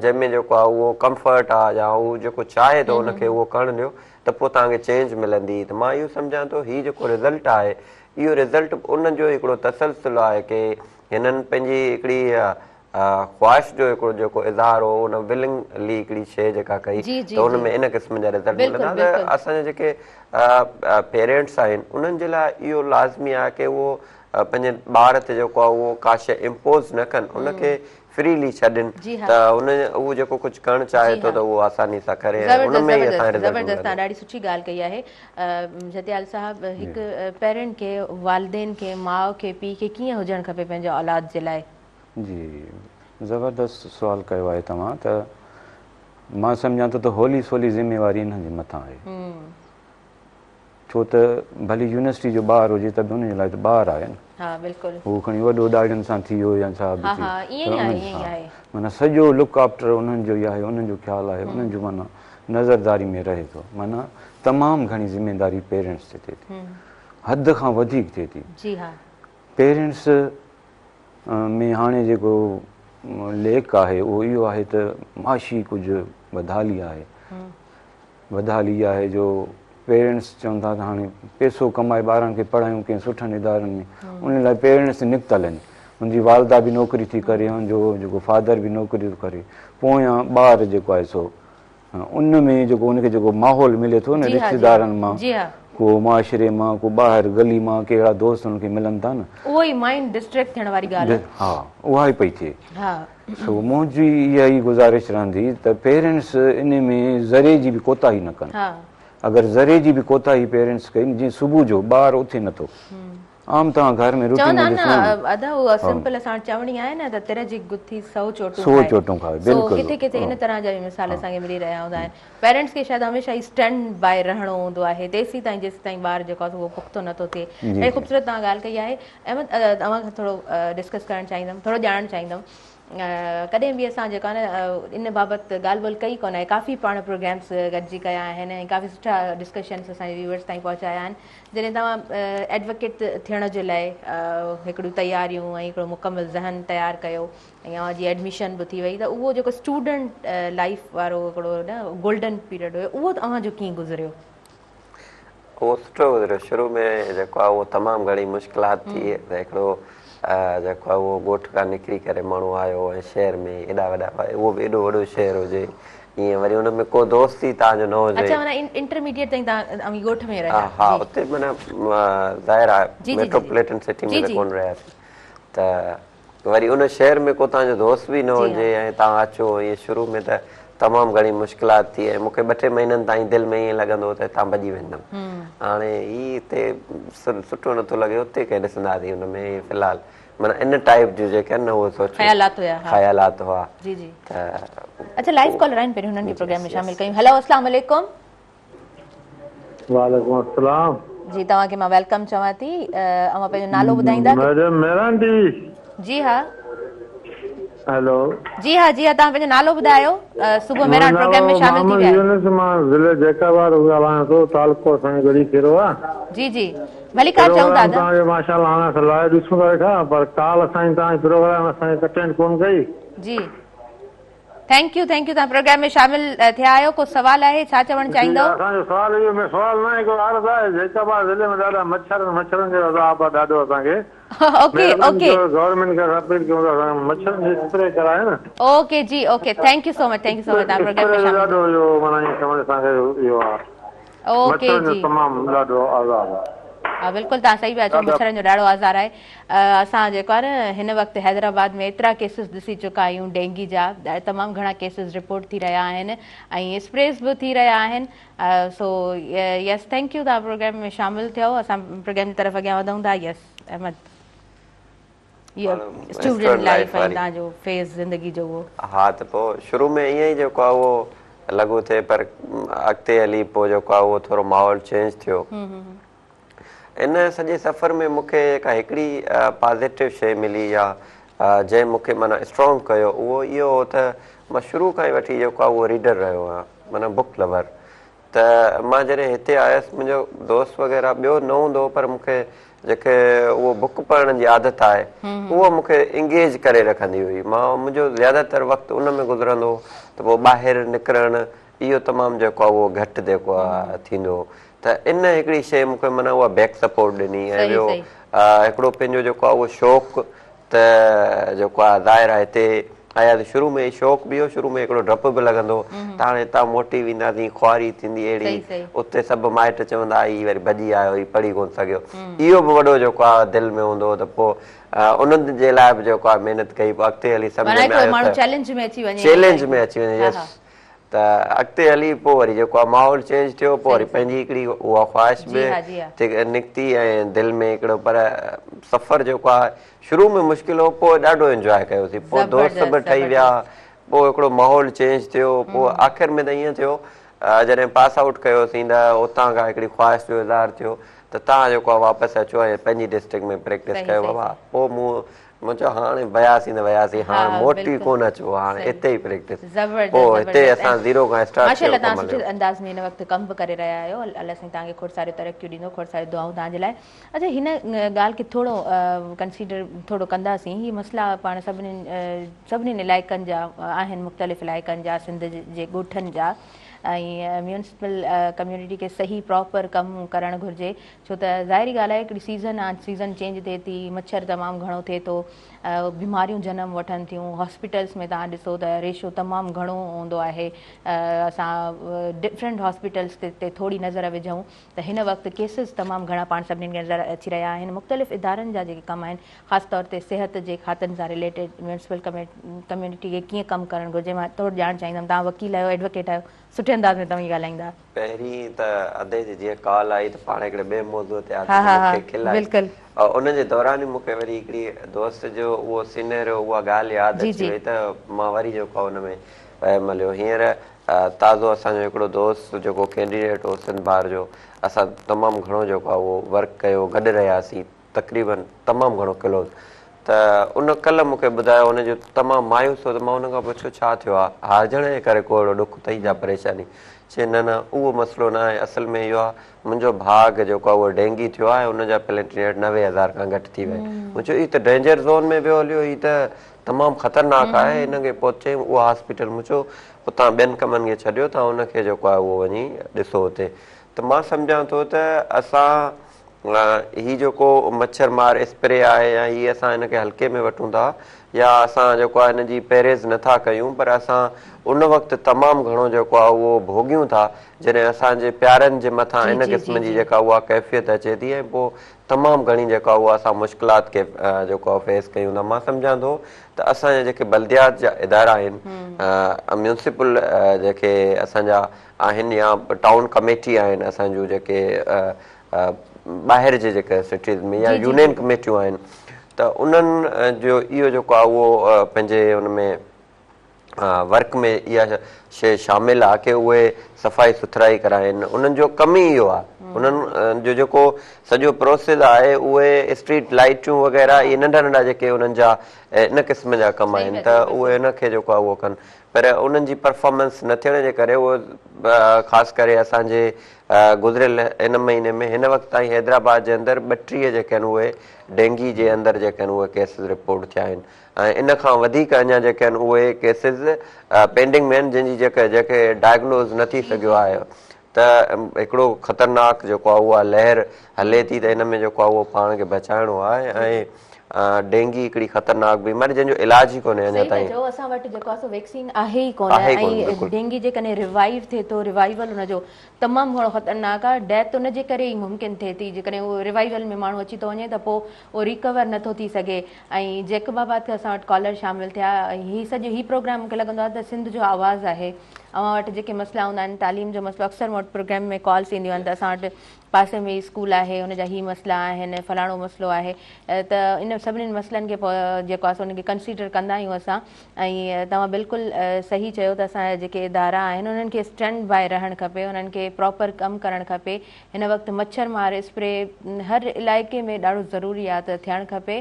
जंहिंमें जेको आहे उहो कंफर्ट आहे या उहो जेको चाहे थो उनखे उहो करणु ॾियो, त पोइ तव्हांखे चेंज मिलंदी। त मां इहो सम्झां थो हीउ जेको रिज़ल्ट आहे इहो रिज़ल्ट उनजो हिकिड़ो तसलसल आहे की हिननि पंहिंजी हिकिड़ी ख्वाहिश जो हिकिड़ो जेको इज़हार हो उन विलिंगली हिकिड़ी शइ जेका कई त उन में इन क़िस्म जा रिज़ल्ट मिलंदा। त असांजा जेके पेरेंट्स आहिनि उन्हनि जे लाइ इहो लाज़मी आहे की उहो पंहिंजे ॿार ते जेको आहे उहो का शइ इम्पोज़ न कनि, उनखे फ्रीली छॾनि त उहो जेको कुझु करणु चाहे थो त उहो आसानी सां करे। ज़बरदस्त, ॾाढी सुठी ॻाल्हि कई आहे जतियाल साहब। हिकु पेरेंट खे, वालिदेन खे, माउ खे, पीउ खे कीअं हुजणु खपे पंहिंजे औलाद जे लाइ? जी, ज़बरदस्त सुवाल कयो आहे तव्हां। त मां सम्झां थो त होली सोली ज़िम्मेवारी हिननि जे मथां आहे, छो त भली यूनिवर्सिटी जो ॿारु हुजे त बि हुनजे लाइ त ॿारु आहे न। हू खणी वॾो ॾाढनि सां थी वियो या छा बि थी, माना सॼो लुक आफ्टर उन्हनि जो ई आहे, उन्हनि जो ख़्यालु आहे, उन्हनि जो माना नज़रदारी में रहे थो। माना तमामु घणी ज़िम्मेदारी पेरेंट्स ते थिए थी, हद खां वधीक थिए थी। पेरेंट्स में हाणे जेको लेक आहे उहो इहो आहे त माशी कुझु वधाली आहे जो पेरेंट्स चवनि था त हाणे पैसो कमाए ॿारनि खे पढ़ायूं कंहिं सुठनि इदारनि में, उन लाइ पेरेंट्स निकितल आहिनि। मुंहिंजी वालदा बि नौकिरी थी करे, हुनजो जेको फादर बि नौकिरी थो करे, पोयां ॿारु जेको आहे सो उन में जेको उनखे जेको माहौल मिले थो न रिश्तेदारनि मां, को मुआशिरे मां, को ॿाहिरि गली मां कहिड़ा दोस्त हुनखे मिलनि था न, उहो ई माइंड डिस्ट्रैक्ट थियण वारी ॻाल्हि आहे। हा, उहा ई पई थिए। सो मुंहिंजी इहा ई गुज़ारिश रहंदी त पेरेंट्स इन में ज़रे जी बि कोताही न कनि। अगरि ज़रे जी बि कोताही पेरेंट्स कई, जीअं सुबुह जो ॿारु उथे नथो, आम तव्हां घर में रोटी सिंपल असां चवणी आहे न त तिर जी गुथी 100 चोटूं खाए। किथे किथे इन तरह जा मिसाल असांखे मिली रहिया हूंदा आहिनि। पेरेंट्स खे शायदि हमेशह ई स्टैंड बाय रहणो हूंदो आहे तेसीं ताईं जेसीं ताईं ॿारु जेको आहे उहो पुख़्तो नथो थिए। ॾाढी ख़ूबसूरत तव्हां ॻाल्हि कई आहे। अहमद, तव्हां खां थोरो डिस्कस करणु चाहींदमि, थोरो ॼाणणु चाहींदमि। कॾहिं बि असां जेको आहे न इन बाबति ॻाल्हि ॿोल्हि कई कोन आहे, काफ़ी पाण प्रोग्राम्स गॾिजी कया आहिनि ऐं काफ़ी सुठा डिस्कशन्स असांजे व्यूअर्स ताईं पहुचाया आहिनि। जॾहिं तव्हां एडवोकेट थियण जे लाइ हिकिड़ियूं तयारियूं ऐं हिकिड़ो मुकमल ज़हन तयारु कयो ऐं अव्हां जी एडमिशन बि थी वई, त उहो जेको स्टूडेंट लाइफ वारो हिकिड़ो न गोल्डन पीरियड हुयो उहो तव्हांजो कीअं गुज़रियो? उहो सुठो गुज़रियो। शुरू में जेको आहे उहो तमामु घणी मुश्किलात थी त हिकिड़ो जेको आहे उहो ॻोठ खां निकिरी करे माण्हू आयो ऐं शहर में एॾा वॾा उहो बि एॾो वॾो शहर हुजे ईअं वरी हुन में को दोस्त ई तव्हांजो न हुजे। अच्छा माना इंटरमीडिएट ताईं तव्हां ॻोठ में रहिया? हा उते माना ज़ाहिर आहे मेट्रोपॉलिटन सिटी में त कोन रहियासीं त वरी उन शहर में को तव्हांजो दोस्त बि न हुजे ऐं तव्हां अचो ईअं शुरू में त तमामु घणी मुश्किलात थी ऐं मूंखे 2-3 महीननि ताईं दिलि में ईअं लॻंदो हो त हितां भॼी वेंदुमि। हाणे ही हिते सुठो नथो लॻे उते कंहिं ॾिसंदासीं हुन में फ़िलहालु माना इन टाइप जूं जेके आहिनि न उहे सोच ख़यालात हुआ। जी जी। अच्छा लाइव कॉलर आहिनि पहिरियों हुननि खे प्रोग्राम में शामिल कयूं। हेलो अस्सलाम वालेकुम। वालेकुम अस्सलाम। जी तव्हांखे मां वेलकम चवां थी। अवां पंहिंजो नालो ॿुधाईंदा? Madam Mehran TV. जी हाँ। हेलो। जी हाँ तव्हां पंहिंजो नालो ॿुधायो। सुबुह मेहरान प्रोग्राम में शामिल थी विया। यूनिस मां ज़िले जैकाबाद ॻाल्हायां थो तालुको असांजो गड़ी कहिड़ो आहे? जी जी मलिका चऊं दादा। तव्हांजो माशाअल्लाह हाणे लाइव ॾिसूं था वेठा पर काल असांजी तव्हांजी प्रोग्राम असांखे अटेंड कोन कई। जी थैंक यू तव्हां प्रोग्राम में शामिल थिया आहियो। को सवाल आहे छा चवणु चाहींदो? असांजो सवाल इहो में सवाल न आहे को अर्ज़ आहे जैकाबाद ज़िले में ॾाढा मच्छरनि जो अज़ाब आहे ॾाढो असांखे। ओके ओके गवर्नमेंट खे अपील कयूं था मच्छरनि जी स्प्रे कराए न। ओके जी okay thank you so much तव्हां प्रोग्राम में शामिल ॾाढो इहो माना ईअं समझ असांखे इहो आहे ओके जी तमामु ॾाढो अज़ाब आहे। हा बिल्कुलु तव्हां सही पिया चओ मच्छरनि जो ॾाढो आज़ार आहे। असां जेको आहे न हिन वक़्तु हैदराबाद में एतिरा केसिस ॾिसी चुका आहियूं डेंगी जा तमामु घणा केसिस रिपोर्ट थी रहिया आहिनि ऐं स्प्रेस बि थी रहिया आहिनि। सो यस थैंक यू तव्हां प्रोग्राम में शामिल थियो। असां प्रोग्राम जी तरफ़ अॻियां वधूं था। यस अहमद स्टूडेंट लाइफ ऐं तव्हांजो फेज़ ज़िंदगी जो उहो। हा त पोइ शुरू में ईअं ई जेको आहे उहो लॻो थिए पर अॻिते हली पोइ जेको आहे उहो थोरो माहौल चेंज थियो। इन सॼे सफ़र में मूंखे हिकिड़ी पॉज़िटिव शइ मिली या जंहिं मूंखे माना स्ट्रॉन्ग कयो उहो इहो हो त मां शुरू खां ई वठी जेको आहे उहो रीडर रहियो आहियां माना बुक लवर। त मां जॾहिं हिते आयुसि मुंहिंजो दोस्त वग़ैरह ॿियो न हूंदो पर मूंखे जेके उहो बुक पढ़ण जी आदत आहे उहो मूंखे इंगेज करे रखंदी हुई। मुंहिंजो ज़्यादातर वक़्तु उन में गुज़रंदो त पोइ ॿाहिरि निकिरणु इहो तमामु जेको आहे उहो घटि जेको आहे थींदो। त इन हिकिड़ी शइ मूंखे माना उहा बैक सपोर्ट ॾिनी ऐं ॿियो हिकिड़ो पंहिंजो जेको आहे उहो शौक़ु त जेको आहे ज़ाहिर आहे हिते आया त शुरू में शौक़ु बि हो शुरू में हिकिड़ो डपु बि लॻंदो त हाणे हितां मोटी वेंदासीं ख्वारी थींदी अहिड़ी उते सभु माइट चवंदा ही वरी भॼी आयो ही पढ़ी कोन सघियो इहो बि वॾो जेको आहे दिलि में हूंदो त पोइ उन्हनि जे लाइ बि जेको आहे महिनत कई पोइ अॻिते हली चैलेंज में अची वञे त अॻिते हली पोइ वरी जेको आहे माहौल चेंज थियो पोइ वरी पंहिंजी हिकिड़ी उहा ख़्वाहिश बि निकिती ऐं दिलि में हिकिड़ो पर सफ़र जेको आहे शुरू में मुश्किल हो पोइ ॾाढो इंजॉय कयोसीं पोइ दोस्त बि ठही विया पोइ हिकिड़ो माहौल चेंज थियो पोइ आख़िर में त ईअं थियो जॾहिं पास आउट कयोसीं त उतां खां हिकिड़ी ख़्वाहिश जो इज़हार थियो त तव्हां जेको आहे वापसि अचो ऐं पंहिंजी डिस्ट्रिक्ट में प्रैक्टिस कयो बाबा पोइ मूं चयो हाणे वियासीं त वियासीं हाणे मोटी कोन अचो हाणे हिते ई प्रैक्टिस पोइ हिते असां ज़ीरो खां स्टार्ट कयो। तव्हां सुठे अंदाज़ में हिन वक़्तु कमु बि करे रहिया आहियो अलाह साईं तव्हांखे खोड़ सारियूं तरक़ियूं ॾींदो खोड़ सारियूं दुआऊं तव्हांजे लाइ। अच्छा हिन ॻाल्हि खे थोरो कंसीडर थोरो कंदासीं हीअ मसइला पाण सभिनीनि इलाइक़नि जा आहिनि मुख़्तलिफ़ इलाइक़नि जा सिंध जे ॻोठनि जा ऐं म्यूनिसिपल कम्यूनिटी खे सही प्रॉपर कमु करणु घुरिजे छो त ज़ाहिरी ॻाल्हि आहे हिकिड़ी सीज़न आहे सीज़न चेंज थिए थी मच्छर तमामु घणो थिए थो बीमारियूं जनम वठनि थियूं हॉस्पिटल्स में तव्हां ॾिसो त रेशो तमामु घणो हूंदो आहे। असां डिफरेंट हॉस्पिटल्स ते थोरी नज़र विझूं त हिन वक़्तु केसिस तमामु घणा पाण सभिनीनि खे नज़र अची रहिया आहिनि मुख़्तलिफ़ इदारनि जा जेके कम आहिनि ख़ासि तौर ते सिहत जे खातनि सां रिलेटेड म्यूनिसिपल कम्यूनिटी खे कीअं कमु करणु घुरिजे मां थोरो ॼाणणु चाहींदमि तव्हां वकील आहियो एडवोकेट आहियो सुठे अंदाज़ में तव्हां ॻाल्हाईंदा। पहिरीं त अधे जी जीअं कॉल आई त पाण हिकिड़े ॿिए मौज़ूअ ते उनजे दौरान ई मूंखे वरी हिकिड़ी दोस्त जो उहो सीनियर उहा ॻाल्हि यादि अची वई त मां वरी जेको आहे हुन में वयमि हलियो हींअर ताज़ो असांजो हिकिड़ो दोस्त जेको कैंडिडेट हो सिंध बार जो असां तमामु घणो जेको आहे उहो वर्क कयो गॾु रहियासीं तक़रीबन तमामु घणो क्लोज़ त उन कल्ह मूंखे ॿुधायो हुनजो तमामु मायूस हो त मां हुन खां पुछियो छा थियो आहे हारजण जे करे को अहिड़ो ॾुख अथई या परेशानी चए न उहो मसइलो न आहे असल में इहो आहे मुंहिंजो भाउ जेको आहे उहो डेंगी थियो आहे हुनजा प्लेटलेट 90,000 खां घटि थी विया मूं चयो हीअ त डेंजर ज़ोन में वियो हलियो हीअ त तमामु ख़तरनाक आहे हिनखे पोइ चयईं उहा हॉस्पिटल मूं चयो हुतां ॿियनि कमनि खे छॾियो तव्हां हुनखे जेको आहे उहो वञी ॾिसो हुते त त मां सम्झां थो त असां ही जेको मच्छर मार स्प्रे आहे या ही असां हिनखे हल्के में वठूं था या असां जेको आहे हिनजी परहेज़ नथा कयूं, पर असां उन वक़्तु तमामु घणो जेको आहे उहो भोॻियूं था जॾहिं असांजे प्यारनि जे मथां इन क़िस्म जी जेका उहा कैफ़ियत अचे थी ऐं पोइ तमामु घणी जेका उहा असां मुश्किलात खे जेको आहे फेस कयूं था। मां सम्झां थो त असांजा जेके बल्दियात जा इदारा आहिनि, म्यूनिसिपल जेके असांजा आहिनि या टाउन कमेटी आहिनि, असांजूं जेके ॿाहिरि जे जेके सिटीज़ में या यूनियन कमेटियूं आहिनि, त उन्हनि जो इहो जेको आहे उहो पंहिंजे उन में वर्क में इहा शइ शामिलु आहे की उहे सफ़ाई सुथराई कराइनि। उन्हनि जो कम ई इहो आहे, उन्हनि जो जेको सॼो प्रोसेस आहे उहे स्ट्रीट लाइटियूं वग़ैरह इहे नंढा नंढा जेके उन्हनि जा इन क़िस्म जा कम आहिनि, त उहे उनखे जेको आहे उहो कनि, पर उन्हनि जी परफॉर्मेंस न थियण जे करे उहो ख़ासि करे असांजे गुज़िरियल इन महीने में हिन वक़्तु ताईं हैदराबाद जे अंदरि 32 जेके आहिनि उहे डेंगी जे अंदरि जेके आहिनि उहे केसिस रिपोर्ट थिया आहिनि ऐं इन खां वधीक अञा जेके आहिनि उहे केसिस पेंडिंग में आहिनि जंहिंजी जेके डायग्नोज़ न थी सघियो आहे। त हिकिड़ो ख़तरनाक जेको आहे उहा लहर हले थी, त हिन में जेको आहे उहो पाण खे बचाइणो आहे ऐं डेंगी हिकिड़ी ख़तरनाक बीमारी जंहिंजो इलाज ई कोन्हे अञा ताईं। असां वटि जेको आहे वैक्सीन आहे ई कोन, ऐं डेंगी जेकॾहिं रिवाइव थिए थो, रिवाइवल हुनजो तमामु घणो ख़तरनाक आहे। डेथ उनजे करे ई मुमकिन थिए थी, जेकॾहिं उहो रिवाइवल में माण्हू अची थो वञे त पोइ उहो रिकवर नथो थी सघे। ऐं जेकबाबाद खे असां वटि कॉलर शामिलु थिया, हीउ सॼो हीउ प्रोग्राम मूंखे लॻंदो आहे त सिंध जो आवाज़ु आहे। अवां वटि जेके मसइला हूंदा आहिनि, तालीम जो मसइलो, अक्सर मूं वटि प्रोग्राम में कॉल्स ईंदियूं आहिनि त असां वटि पासे में स्कूल आहे, हुनजा हीअ मसइला आहिनि, फलाणो मसइलो आहे, त इन सभिनीनि मसइलनि खे जेको आहे उनखे कंसीडर कंदा आहियूं असां। ऐं तव्हां बिल्कुलु सही चयो त असांजा जेके इदारा आहिनि उन्हनि खे स्टैंड बाय रहणु खपे, उन्हनि खे प्रॉपर कमु करणु खपे। हिन वक़्तु मच्छर मार स्प्रे हर इलाइक़े में ॾाढो ज़रूरी आहे त थियणु खपे।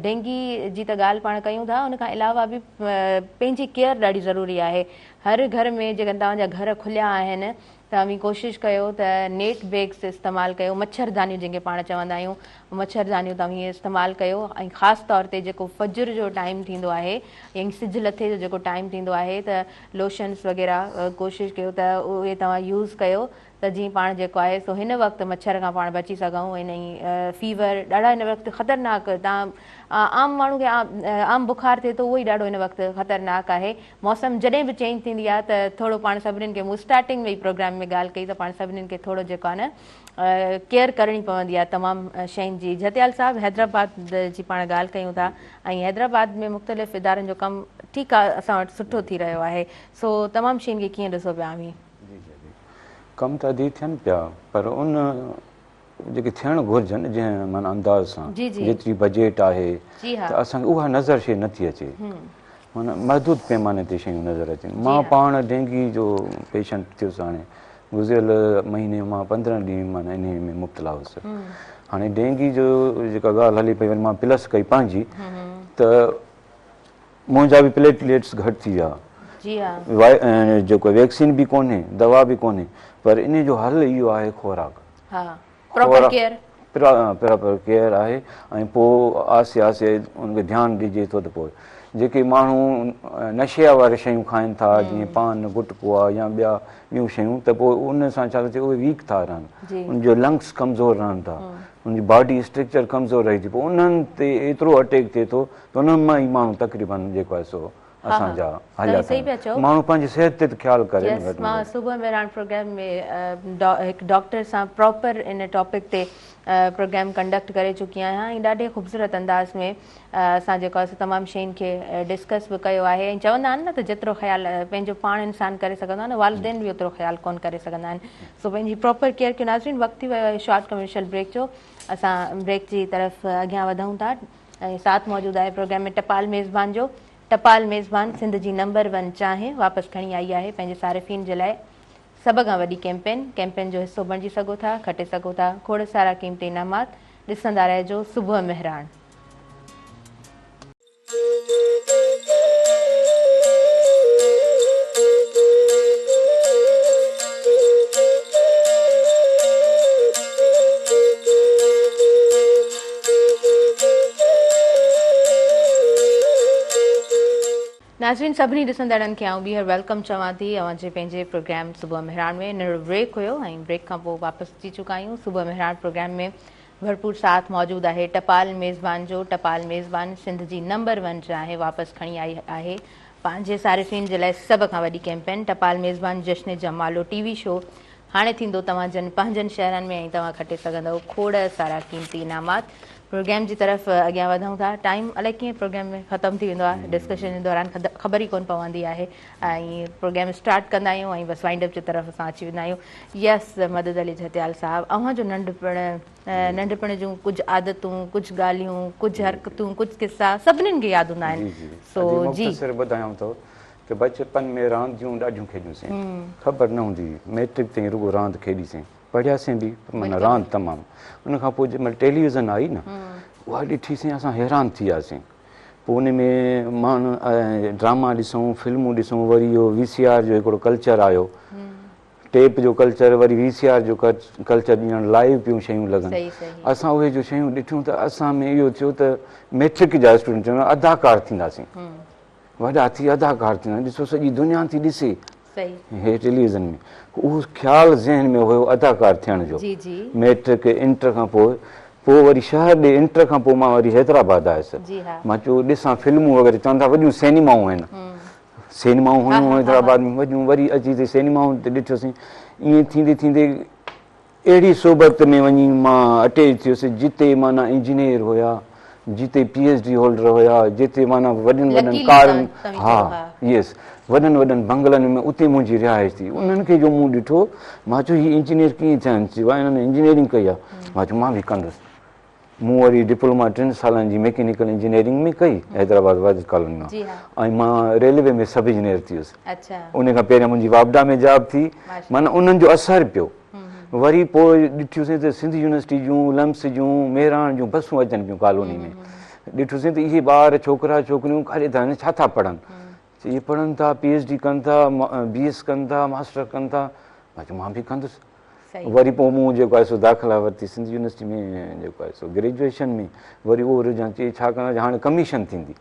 डेंगी जी त ॻाल्हि पाण कयूं था, उन खां अलावा बि पंहिंजी केयर ॾाढी ज़रूरी आहे। हर घर में जेकॾहिं तव्हांजा घर खुलिया आहिनि तव्हां कोशिशि कयो त नेट बैग्स इस्तेमालु कयो, मच्छरदानियूं जंहिंखे पाण चवंदा आहियूं, मच्छरदानियूं तव्हां इस्तेमालु कयो। ऐं ख़ासि तौर ते जेको फजर जो टाइम थींदो आहे या सिज लथे जो जेको टाइम थींदो आहे त लोशन्स वग़ैरह कोशिशि कयो त उहे तव्हां यूज़ कयो, त जीअं पाण जेको आहे सो हिन वक़्तु मच्छर खां पाण बची सघूं। इन ई फीवर ॾाढा हिन वक़्तु ख़तरनाक, तव्हां आम माण्हू खे आम बुखार थिए थो उहो ई ॾाढो हिन वक़्तु ख़तरनाक आहे। मौसम जॾहिं बि चेंज थींदी आहे त थोरो पाण सभिनीनि खे, मूं स्टार्टिंग में ई प्रोग्राम में ॻाल्हि कई त पाण सभिनीनि खे थोरो जेको आहे न केयर करणी पवंदी आहे तमामु शयुनि जी। जतियाल साहिबु, हैदराबाद जी पाण ॻाल्हि कयूं था ऐं हैदराबाद में मुख़्तलिफ़ इदारनि जो कमु ठीकु आहे असां वटि सुठो थी रहियो आहे, सो तमामु शयुनि खे कीअं ॾिसो पिया आमी? कम त अदी थियनि पिया, पर उन जेके थियणु घुरिजनि जंहिं माना अंदाज़ सां जेतिरी बजेट आहे त असांखे उहा नज़र शइ नथी अचे, माना महदूद पैमाने ते शयूं नज़र अचनि। मां पाण डेंगी जो पेशेंट थियुसि, हाणे गुज़िरियल महीने मां 15 ॾींहं माना इन में मुब्तला हुउसि। हाणे डेंगी जो जेका ॻाल्हि हली पई, वरी मां प्लस कई पंहिंजी त मुंहिंजा बि प्लेटलेट्स घटि थी विया, जेको वैक्सीन बि कोन्हे, दवा बि कोन्हे, पर इन जो हल इहो आहे खुराक, प्रॉपर केयर आहे। ऐं पोइ आसे आसे उनखे ध्यानु ॾिजे थो त पोइ जेके माण्हू नशे वारी शयूं खाइनि था, जीअं पान गुटको आहे या ॿियूं शयूं, त पोइ उन सां छा थो थिए, उहे वीक था रहनि, उनजो लंग्स कमज़ोर रहनि था, उनजी बॉडी स्ट्रक्चर कमज़ोर रहे थी, पोइ उन्हनि ते एतिरो अटैक थिए थो त उन्हनि मां ई माण्हू तक़रीबन जेको आहे सो असांजा हालात, माण्हू पंहिंजी सिहत ते ख्यालु करे। मां सुबुह में प्रोग्राम में हिकु डॉक्टर सां प्रॉपर इन टॉपिक ते प्रोग्राम कंडक्ट करे चुकी आहियां ऐं ॾाढे ख़ूबसूरत अंदाज़ में असां जेको आहे तमामु शयुनि खे डिस्कस बि कयो आहे। ऐं चवंदा आहिनि न त जेतिरो ख़्यालु पंहिंजो पाण इंसानु करे सघंदो आहे न, वालिदैन बि ओतिरो ख़्यालु कोन करे सघंदा आहिनि। सो पंहिंजी प्रॉपर केयर कयो। नाज़रीन, वक़्तु थी वियो आहे शॉर्ट कमर्शियल ब्रेक जो, असां ब्रेक जी तरफ़ अॻियां वधूं था ऐं साथ मौजूदु आहे प्रोग्राम में टपाल मेज़बान जो। टपाल मेज़बान सिंध जी नंबर 1 चांहि वापसि खणी आई आहे पंहिंजे सारिफ़ीन जे लाइ सभ खां वॾी कैंपेन जो हिसो बणिजी सघो था, खटे सघो था खोड़ सारा क़ीमती इनामात। ॾिसंदा रहिजो सुबुह मेहरान। नाज़रीन सभिनी ॾिसंदड़नि खे आउं ॿीहर वेलकम चवां थी अवांजे पंहिंजे प्रोग्राम सुबुह मेहरान में। इन ब्रेक हुयो ऐं ब्रेक खां पोइ वापसि अची चुका आहियूं। सुबुह मेहरान प्रोग्राम में भरपूर साथ मौजूदु आहे टपाल मेज़बान जो। टपाल मेज़बान सिंध जी नंबर 1 जो आहे वापसि खणी आई आहे पंहिंजे सारिफ़िन जे लाइ सभ खां वॾी कैंपेन टपाल मेज़बान जश्न जमालो टीवी शो हाणे थींदो तव्हां जन 5 शहरनि में ऐं तव्हां खटे सघंदव खोड़ सारा क़ीमती इनामात। प्रोग्राम जी तरफ़ अॻियां वधूं था। टाइम अलाए कीअं प्रोग्राम में ख़तमु थी वेंदो आहे, डिस्कशन जे दौरान ख़बर ई कोन पवंदी आहे ऐं प्रोग्राम स्टार्ट कंदा आहियूं ऐं बसि वाइंड अप जी तरफ़ असां अची वेंदा आहियूं। यस मदद अली जतियाल साहब, अव्हांजो नंढपण जूं कुझु आदतूं, कुझु ॻाल्हियूं, कुझु हरकतूं, कुझु किस्सा सभिनीनि खे यादि हूंदा आहिनि। सो जी ॿुधायांव थो कि बचपन में रांदियूं ॾाढियूं खेॾियूंसीं, ख़बर न हूंदी हुई। मैट्रिक ताईं रुगो रांदि खेॾीसीं, पढ़ियासीं बि माना रांदि तमामु। उन खां पोइ जंहिंमहिल टेलीविज़न आई न उहा ॾिठीसीं असां हैरान थी वियासीं। पोइ उन में माण्हू ड्रामा ॾिसूं, फिल्मूं ॾिसूं, वरी इहो VCR जो हिकिड़ो कल्चर आयो, टेप जो कल्चर, वरी VCR जो कल्चर ॾियणु, लाइव पियूं शयूं लॻनि। असां उहे जो शयूं ॾिठियूं त असां में इहो थियो त मैट्रिक जा स्टूडेंट अदाकार थींदासीं, वॾा थी अदाकार थींदा। ॾिसो सॼी दुनिया थी ॾिसे हे टेलीविज़न में, उहो ख़्यालु ज़हन में हुयो अदाकार थियण जो। मैट्रिक इंटर खां पोइ वरी शहर ॾे, इंटर खां पोइ मां वरी हैदराबाद आयुसि। मां चयो ॾिसां फिल्मूं वग़ैरह, चवंदा वॾियूं सिनेमाऊं आहिनि, सिनेमाऊं हुयूं हैदराबाद में वॾियूं। वरी अची ते सिनेमाऊं ते ॾिठोसीं। ईअं थींदे थींदे अहिड़ी सोबत में वञी मां अटैच थियुसि जिते माना इंजीनियर हुया, जिते PhD होल्डर हुया, जिते माना वॾनि वॾनि कारनि, हा यस, वॾनि वॾनि बंगलनि में उते मुंहिंजी रिहाइश थी। उन्हनि खे जो मूं ॾिठो, मां चयो हीअ इंजीनियर कीअं थियनि, सवाइ हिननि इंजीनियरिंग कई आहे। मां चयो मां बि कंदुसि। मूं वरी डिप्लोमा 3 सालनि जी मैकेनिकल इंजीनियरिंग में कई हैदराबाद वाजिद कॉलोनी मां, ऐं मां रेलवे में सब इंजीनियर थी वियुसि। उन खां पहिरियों मुंहिंजी वापडा में जॉब थी, माना उन्हनि जो असरु पियो। वरी पोइ ॾिठियूंसीं त सिंध यूनिवर्सिटी जूं, लम्स जूं, मेराण जूं बसूं अचनि पियूं कॉलोनी में। ॾिठोसीं त इहे ॿार छोकिरा छोकिरियूं काॾे था वञनि, छा था पढ़नि, इहे पढ़नि था, PhD कनि था, BS कनि था, मास्टर कनि था। मां चयो मां बि कंदुसि। वरी पोइ मूं जेको आहे सो दाख़िला वरिती सिंध यूनिवर्सिटी में, जेको आहे सो ग्रेजुएशन में। वरी उहो रुझान चई छाकाणि हाणे कमीशन थींदी,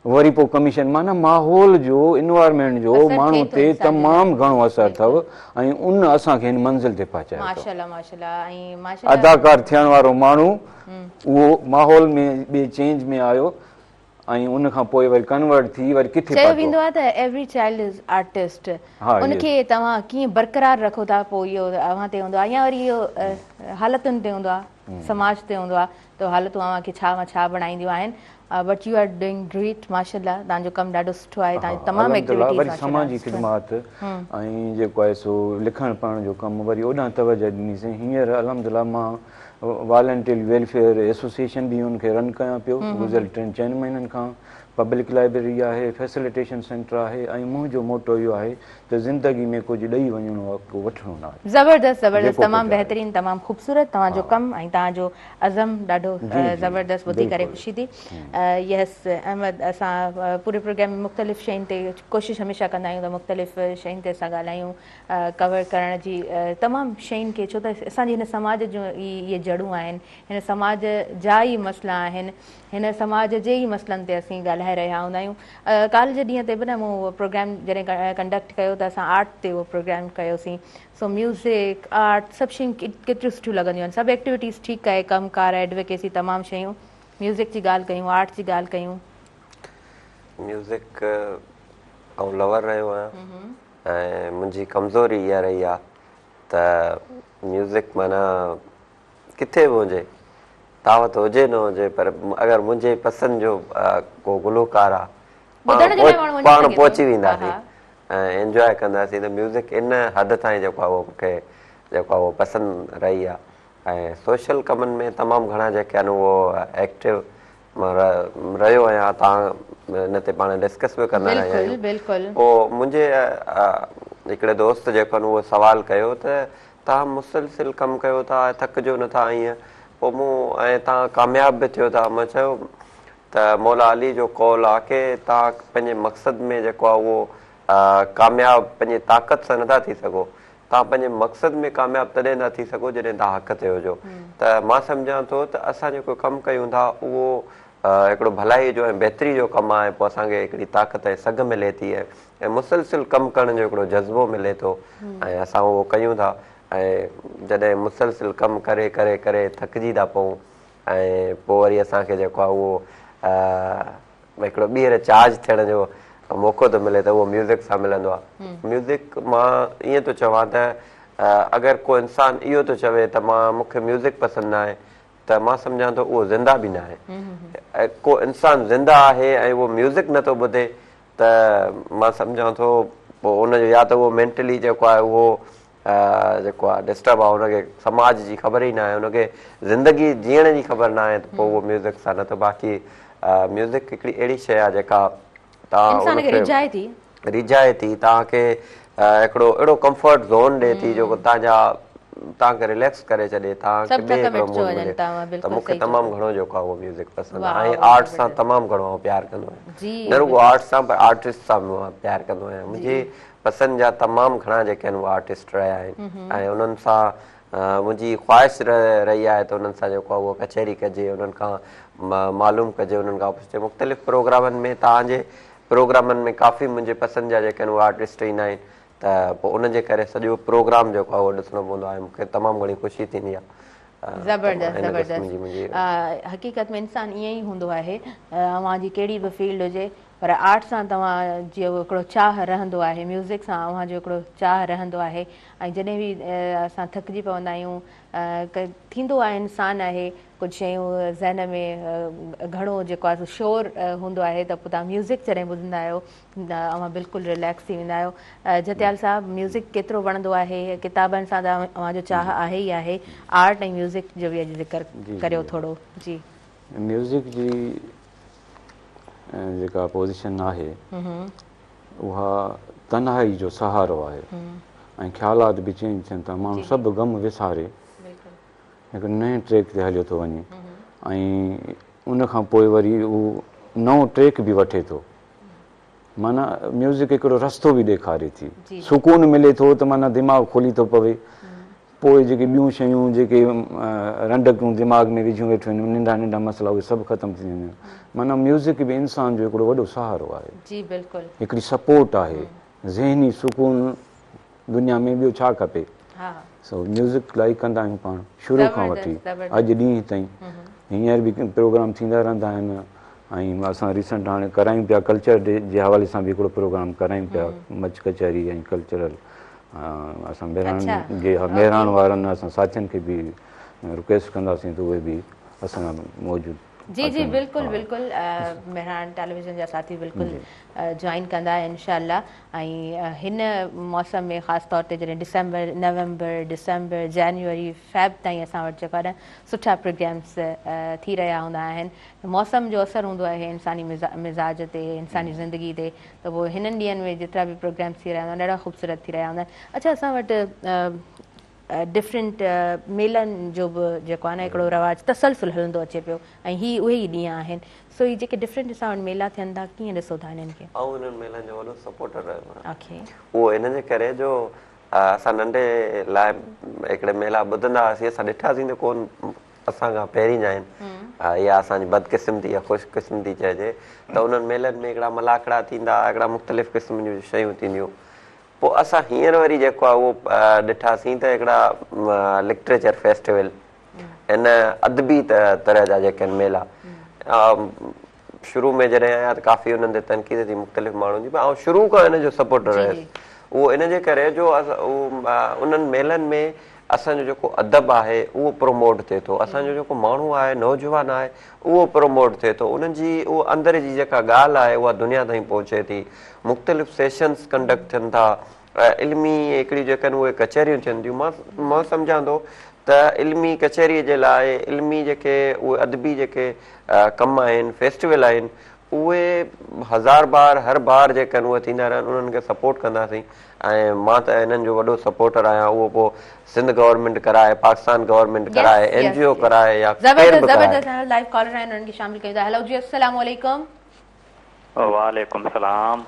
वरी पोइ कमीशन, माना माहौल जो, इन्वायरमेंट जो माण्हू ते तमामु घणो असरु अथव ऐं उन असांखे हिन मंज़िल ते पहुचायो। अदाकार थियण वारो माण्हू उहो माहौल में ॿिए चेंज में आयो ऐं उन खां पोइ वरी कन्वर्ट थी वरी किथे चयो वेंदो आहे त एवरी चाइल्ड इज़ आर्टिस्ट। उनखे तव्हां कीअं बरक़रार रखो था, पोइ इहो अव्हां ते हूंदो आहे या वरी इहो हालतुनि ते हूंदो आहे, समाज ते हूंदो आहे त हालतूं अव्हां खे छा बणाईंदियूं आहिनि। But you are doing great, माशाल्लाह, तव्हांजो कमु ॾाढो सुठो आहे। तव्हां तमामु एक्टिविटीज़, वरी समाजी ख़िदमत ऐं जेको आहे सो लिखण पढ़ण जो कमु वरी ओॾां तवजह ॾिनीसीं। हींअर अल्हम्दुलिल्लाह मां वॉलंटियर वेलफेयर एसोसिएशन बि हुनखे रन कयां पियो गुज़िरियल 3-4 महीननि खां। पब्लिक लाइब्रेरी आहे, फैसिलिटेशन सेंटर आहे ऐं मुंहिंजो मोटो इहो आहे त ज़िंदगी में कुझु ॾेई वञिणो आहे, को वठिणो न आहे। ज़बरदस्त, तमामु बहितरीनु, तमामु ख़ूबसूरत तव्हांजो कमु ऐं तव्हांजो अज़म ॾाढो ज़बरदस्त, ॿुधी करे ख़ुशी थी। यस अहमद, असां पूरे प्रोग्राम में मुख़्तलिफ़ शयुनि ते कोशिशि हमेशह कंदा आहियूं त मुख़्तलिफ़ शयुनि ते असां ॻाल्हायूं, कवर करण जी तमामु शयुनि खे, छो त असांजे हिन समाज जूं इहे जड़ूं आहिनि, हिन समाज जा ई मसइला आहिनि, हिन समाज जे ई मसइलनि ते असीं ॻाल्हाए रहिया हूंदा आहियूं। काल्ह जे ॾींहं ते बि न मूं प्रोग्राम जॾहिं कंडक्ट कयो त असां आर्ट ते उहो प्रोग्राम कयोसीं। सो म्यूज़िक, आर्ट, सभु शयूं केतिरियूं सुठियूं लॻंदियूं आहिनि, सभु एक्टिविटीज़ ठीकु आहे, कमकार, एडवोकेसी, तमामु शयूं। म्यूज़िक जी ॻाल्हि कयूं, आर्ट जी ॻाल्हि कयूं। म्यूज़िक ऐं लवर रहियो आहियां ऐं मुंहिंजी कमज़ोरी इहा रही आहे त म्यूज़िक माना किथे बि हुजे, दावत हुजे न हुजे, पर अगरि मुंहिंजे पसंदि जो को गुलकार आहे पाण पहुची वेंदासीं ऐं इंजॉय कंदासीं। त म्यूज़िक इन हद ताईं जेको आहे उहो मूंखे जेको आहे उहो पसंदि रही आहे ऐं सोशल कमनि में तमामु घणा जेके आहिनि उहो एक्टिव मां रहियो आहियां। तव्हां हिन ते पाण डिस्कस बि कंदा रहिया आहियूं। पोइ मुंहिंजे हिकिड़े दोस्त जेको आहे उहो सुवालु कयो त तव्हां मुसलसिल कमु कयो था, थकिजो नथा ईअं, पोइ मूं ऐं तव्हां कामयाब बि थियो था। मां चयो त मौला अली जो कौल आहे की तव्हां पंहिंजे मक़सद में जेको आहे उहो कामयाब पंहिंजी ताक़त सां नथा थी सघो, तव्हां पंहिंजे मक़सद में कामयाब तॾहिं न थी सघो जॾहिं तव्हां हक़ ते हुजो। त मां सम्झां थो त असां जेको कमु कयूं था उहो हिकिड़ो भलाई जो ऐं बहितरी जो कमु आहे, पोइ असांखे हिकिड़ी ताक़त ऐं सघ मिले थी ऐं मुसलसिल कमु करण जो हिकिड़ो जज़्बो मिले थो ऐं असां उहो कयूं था। ऐं जॾहिं मुसलसिल कमु करे करे करे थकिजी था पऊं ऐं पोइ वरी असांखे जेको आहे उहो हिकिड़ो ॿीहर चार्ज थियण जो मौक़ो थो मिले त उहो म्यूज़िक सां मिलंदो आहे। म्यूज़िक मां ईअं थो चवां त अगरि को इंसानु इहो थो चवे त मूंखे म्यूज़िक पसंदि न आहे त मां सम्झां थो उहो ज़िंदा बि न आहे। को इंसानु ज़िंदा आहे ऐं उहो म्यूज़िक नथो ॿुधे त मां सम्झां थो पोइ उनजो या त उहो मेंटली जेको आहे उहो जेको आहे डिस्टर्ब आहे, हुनखे समाज जी ख़बर ई न आहे, हुनखे ज़िंदगी जीअण जी ख़बर न आहे त पोइ उहो म्यूज़िक सां न त बाक़ी म्यूज़िक हिकिड़ी अहिड़ी शइ आहे जेका तव्हां रिझाए थी, तव्हांखे हिकिड़ो अहिड़ो कंफर्ट ज़ोन ॾिए थी जेको तव्हांखे रिलैक्स करे छॾे, तव्हांखे त मूंखे तमामु घणो जेको आहे उहो म्यूज़िक पसंदि आहे ऐं आर्ट सां तमामु घणो प्यारु कंदो आहियां। न रुगो आर्ट सां पर आर्टिस्ट सां मां प्यारु कंदो आहियां। मुंहिंजी पसंदि जा तमामु घणा जेके आहिनि उहे आर्टिस्ट रहिया आहिनि ऐं उन्हनि सां मुंहिंजी ख़्वाहिश रही आहे त उन्हनि सां जेको आहे उहो कचहरी कजे, उन्हनि खां मालूम कजे, उन्हनि खां पुछे। मुख़्तलिफ़ प्रोग्रामनि में तव्हांजे प्रोग्रामनि में काफ़ी मुंहिंजे पसंदि जा जेके आहिनि उहे आर्टिस्ट ईंदा आहिनि त पोइ उनजे करे सॼो प्रोग्राम जेको आहे उहो ॾिसणो पवंदो आहे। मूंखे तमामु घणी ख़ुशी थींदी आहे। ज़बरदस्त ज़बरदस्त। हक़ीक़त में इंसानु ईअं ई हूंदो आहे, अव्हांजी कहिड़ी बि फील्ड हुजे पर आर्ट सां तव्हां जीअं हिकिड़ो चाह रहंदो आहे, म्यूज़िक सां अव्हांजो हिकिड़ो चाह रहंदो आहे ऐं जॾहिं बि असां थकिजी पवंदा आहियूं थींदो आहे इंसानु आहे कुझु शयूं ज़हन में घणो जेको आहे शोर हूंदो आहे त पोइ तव्हां म्यूज़िक जॾहिं ॿुधंदा आहियो त अव्हां बिल्कुलु रिलैक्स थी वेंदा आहियो। जतियाल साहिबु म्यूज़िक केतिरो वणंदो आहे, किताबनि सां त अव्हांजो चाह आहे ई आहे, आर्ट ऐं म्यूज़िक जो बि अॼु ज़िक्र करियो थोरो। जी, म्यूज़िक जी जेका पोज़ीशन आहे उहा तन्हाई जो सहारो आहे ऐं ख़्यालात बि चेंज थियनि था, माण्हू सभु ग़म विसारे हिकु नए ट्रैक ते हलियो थो वञे ऐं उनखां पोइ वरी उहो नओं ट्रैक बि वठे थो। माना म्यूज़िक हिकिड़ो रस्तो बि ॾेखारे थी, सुकून मिले थो त माना दिमाग़ खोली थो पवे, पोइ जेके ॿियूं शयूं जेके रंडकूं दिमाग़ में विझियूं वेठियूं आहिनि, नंढा नंढा मसइला उहे सभु ख़तमु थी वेंदा आहिनि। माना म्यूज़िक बि इंसान जो हिकिड़ो वॾो सहारो आहे, जी बिल्कुलु, हिकिड़ी सपोर्ट आहे। ज़हनी सुकून दुनिया में ॿियो छा खपे। सो म्यूज़िक लाइक कंदा आहियूं पाण शुरू खां वठी अॼु ॾींहं ताईं। हींअर बि प्रोग्राम थींदा रहंदा आहिनि ऐं असां रिसेंट हाणे करायूं पिया कल्चर डे जे हवाले सां बि हिकिड़ो प्रोग्राम करायूं पिया, मच कचहरी ऐं कल्चरल असां बहिराण वारनि असां साथियुनि खे बि रिक्वेस्ट कंदासीं त उहे बि असां मौजूदु। जी जी बिल्कुलु बिल्कुलु, मेहरान टेलीविज़न जा साथी बिल्कुलु जॉइन कंदा इंशाअल्लाह। ऐं हिन मौसम में ख़ासि तौर ते जॾहिं डिसंबर, नवंबर, डिसंबर, जनवरी, फेब ताईं असां वटि जेको आहे न सुठा प्रोग्राम्स थी रहिया हूंदा आहिनि। मौसम जो असरु हूंदो आहे इंसानी मिज़ाज ते, इंसानी ज़िंदगी ते, त पोइ हिननि ॾींहंनि में जेतिरा बि प्रोग्राम्स थी रहिया हूंदा आहिनि ॾाढा ख़ूबसूरत थी रहिया हूंदा आहिनि। अच्छा, असां वटि डिफरेंट मेलनि जो बि जेको आहे न हिकिड़ो रवाजु तसलसुल हलंदो अचे पियो ऐं हीअ उहे ई ॾींहं आहिनि। सो हीअ जेके डिफरेंट असां वटि मेला थियनि था, कीअं ॾिसो था हिननि खे? ऐं हिननि मेलनि जो वॾो सपोर्टर आहियां उहो इन जे करे जो असां नंढे लाइ हिकिड़े मेला ॿुधंदा हुआसीं, असां ॾिठासीं त कोन असांखां पहिरीं जा आहिनि, इहा असांजी बदकिस्मती या ख़ुशकिस्मती चइजे त उन्हनि मेलनि में हिकिड़ा मलाखड़ा थींदा, हिकिड़ा मुख़्तलिफ़ क़िस्म जूं शयूं थींदियूं। पोइ असां हींअर वरी जेको आहे उहो ॾिठासीं त हिकिड़ा लिटरेचर फेस्टिवल, इन अदबी तरह जा जेके आहिनि मेला। शुरू में जॾहिं आया त काफ़ी उन्हनि ते तनक़ीद थी मुख़्तलिफ़ माण्हुनि जी, ऐं शुरू खां हिन जो सपोर्टर रहियसि। उहो इन जे करे जो उन्हनि मेलनि में असांजो जेको अदब आहे उहो प्रमोट थिए थो, असांजो जेको माण्हू आहे नौजवान आहे उहो प्रमोट थिए थो, उन्हनि जी उहो अंदरि जी जेका ॻाल्हि आहे उहा दुनिया ताईं पहुचे थी। मुख़्तलिफ़ सेशन्स कंडक्ट थियनि था, इल्मी हिकिड़ी जेके आहिनि उहे कचहरियूं थियनि थियूं। मां सम्झां थो त इल्मी कचहरीअ जे लाइ इल्मी जेके उहे अदबी जेके कम आहिनि, फेस्टिवल आहिनि, उहे हज़ार बार हर बार जेके आहिनि उहे थींदा रहनि, उन्हनि खे सपोर्ट कंदासीं। ऐं मां त हिननि जो वॾो सपोर्टर आहियां, उहो पोइ सिंध गवर्नमेंट कराए, पाकिस्तान गवर्नमेंट कराए, NGO कराए या लाइव कॉलर आहिनि, उन्हनि खे शामिल कयूं था। हेलो जी, अस्सलाम वालेकुम। वालेकुम सलाम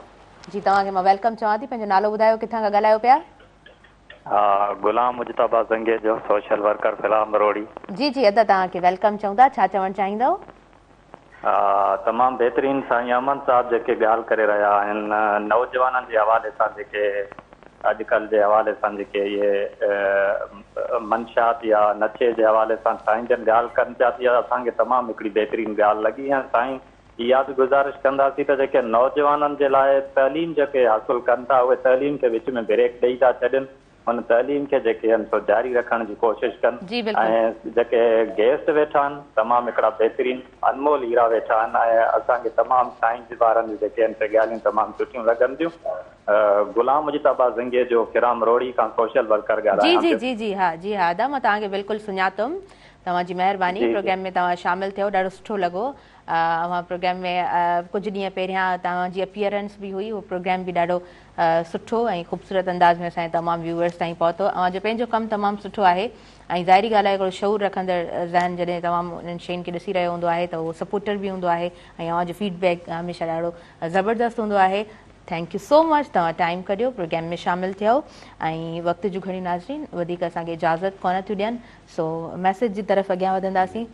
जी, तव्हांखे मां वेलकम चवां थी। पंहिंजो नालो ॿुधायो, किथां खां ॻाल्हायो पिया? गुलाम मुजतबा ज़ंगे जो सोशल वर्कर फिलहाल मरोड़ी। जी जी, अदा तव्हांखे वेलकम चऊं था, छा चवणु चाहींदव? तमामु बहितरीन साईं अमन साहब जेके ॻाल्हि करे रहिया आहिनि नौजवाननि जे हवाले सां जेके अॼुकल्ह जे हवाले सां जेके इहे मंशात या नशे जे हवाले सां साईं जन ॻाल्हि कनि पिया थी असांखे तमामु हिकिड़ी बहितरीन ॻाल्हि लॻी ऐं साईं इहा बि गुज़ारिश कंदासीं त जेके नौजवाननि जे लाइ तइलीम जेके हासिलु कनि था उहे तइलीम खे विच में ब्रेक ॾेई था छॾनि हुन तइलीम खे जेके आहिनि सो जारी रखण जी कोशिशि कनि ऐं जेके गेस्ट वेठा आहिनि तमामु हिकिड़ा बहितरीन अनमोल हीरा वेठा आहिनि ऐं असांखे तमामु साईंस वारनि जी जेके आहिनि से ॻाल्हियूं तमामु सुठियूं लॻंदियूं गुलाम मुजतबा ज़ंगे जो किराम रोड़ी खां सोशल वर्कर ॻाल्हायां जी जी जी हा जी हा आदा मां तव्हांखे बिल्कुलु सुञातमि तव्हांजी महिरबानी प्रोग्राम में तव्हां शामिलु थियो ॾाढो सुठो लॻो अवां प्रोग्राम में कुझु ॾींहं पहिरियां तव्हांजी अपीयरेंस बि हुई उहो प्रोग्राम बि ॾाढो सुठो ऐं ख़ूबसूरत अंदाज़ में असांजे तमामु व्यूअर्स ताईं पहुतो अवां जो पंहिंजो कमु तमामु सुठो आहे ऐं ज़ाहिरी ॻाल्हि आहे हिकिड़ो शऊर रखंदड़ ज़हन जॾहिं तमामु उन्हनि शयुनि खे ॾिसी रहियो हूंदो आहे त उहो सपोर्टर बि हूंदो आहे ऐं अवां जो फीडबैक हमेशह ॾाढो ज़बरदस्त हूंदो आहे थैंक यू सो मच तव्हां टाइम कढियो प्रोग्राम में शामिलु थियो ऐं वक़्त जूं घणी नाज़रीन वधीक असांखे इजाज़त कोन थियूं ॾियनि सो मैसेज जी तरफ़ अॻियां वधंदासीं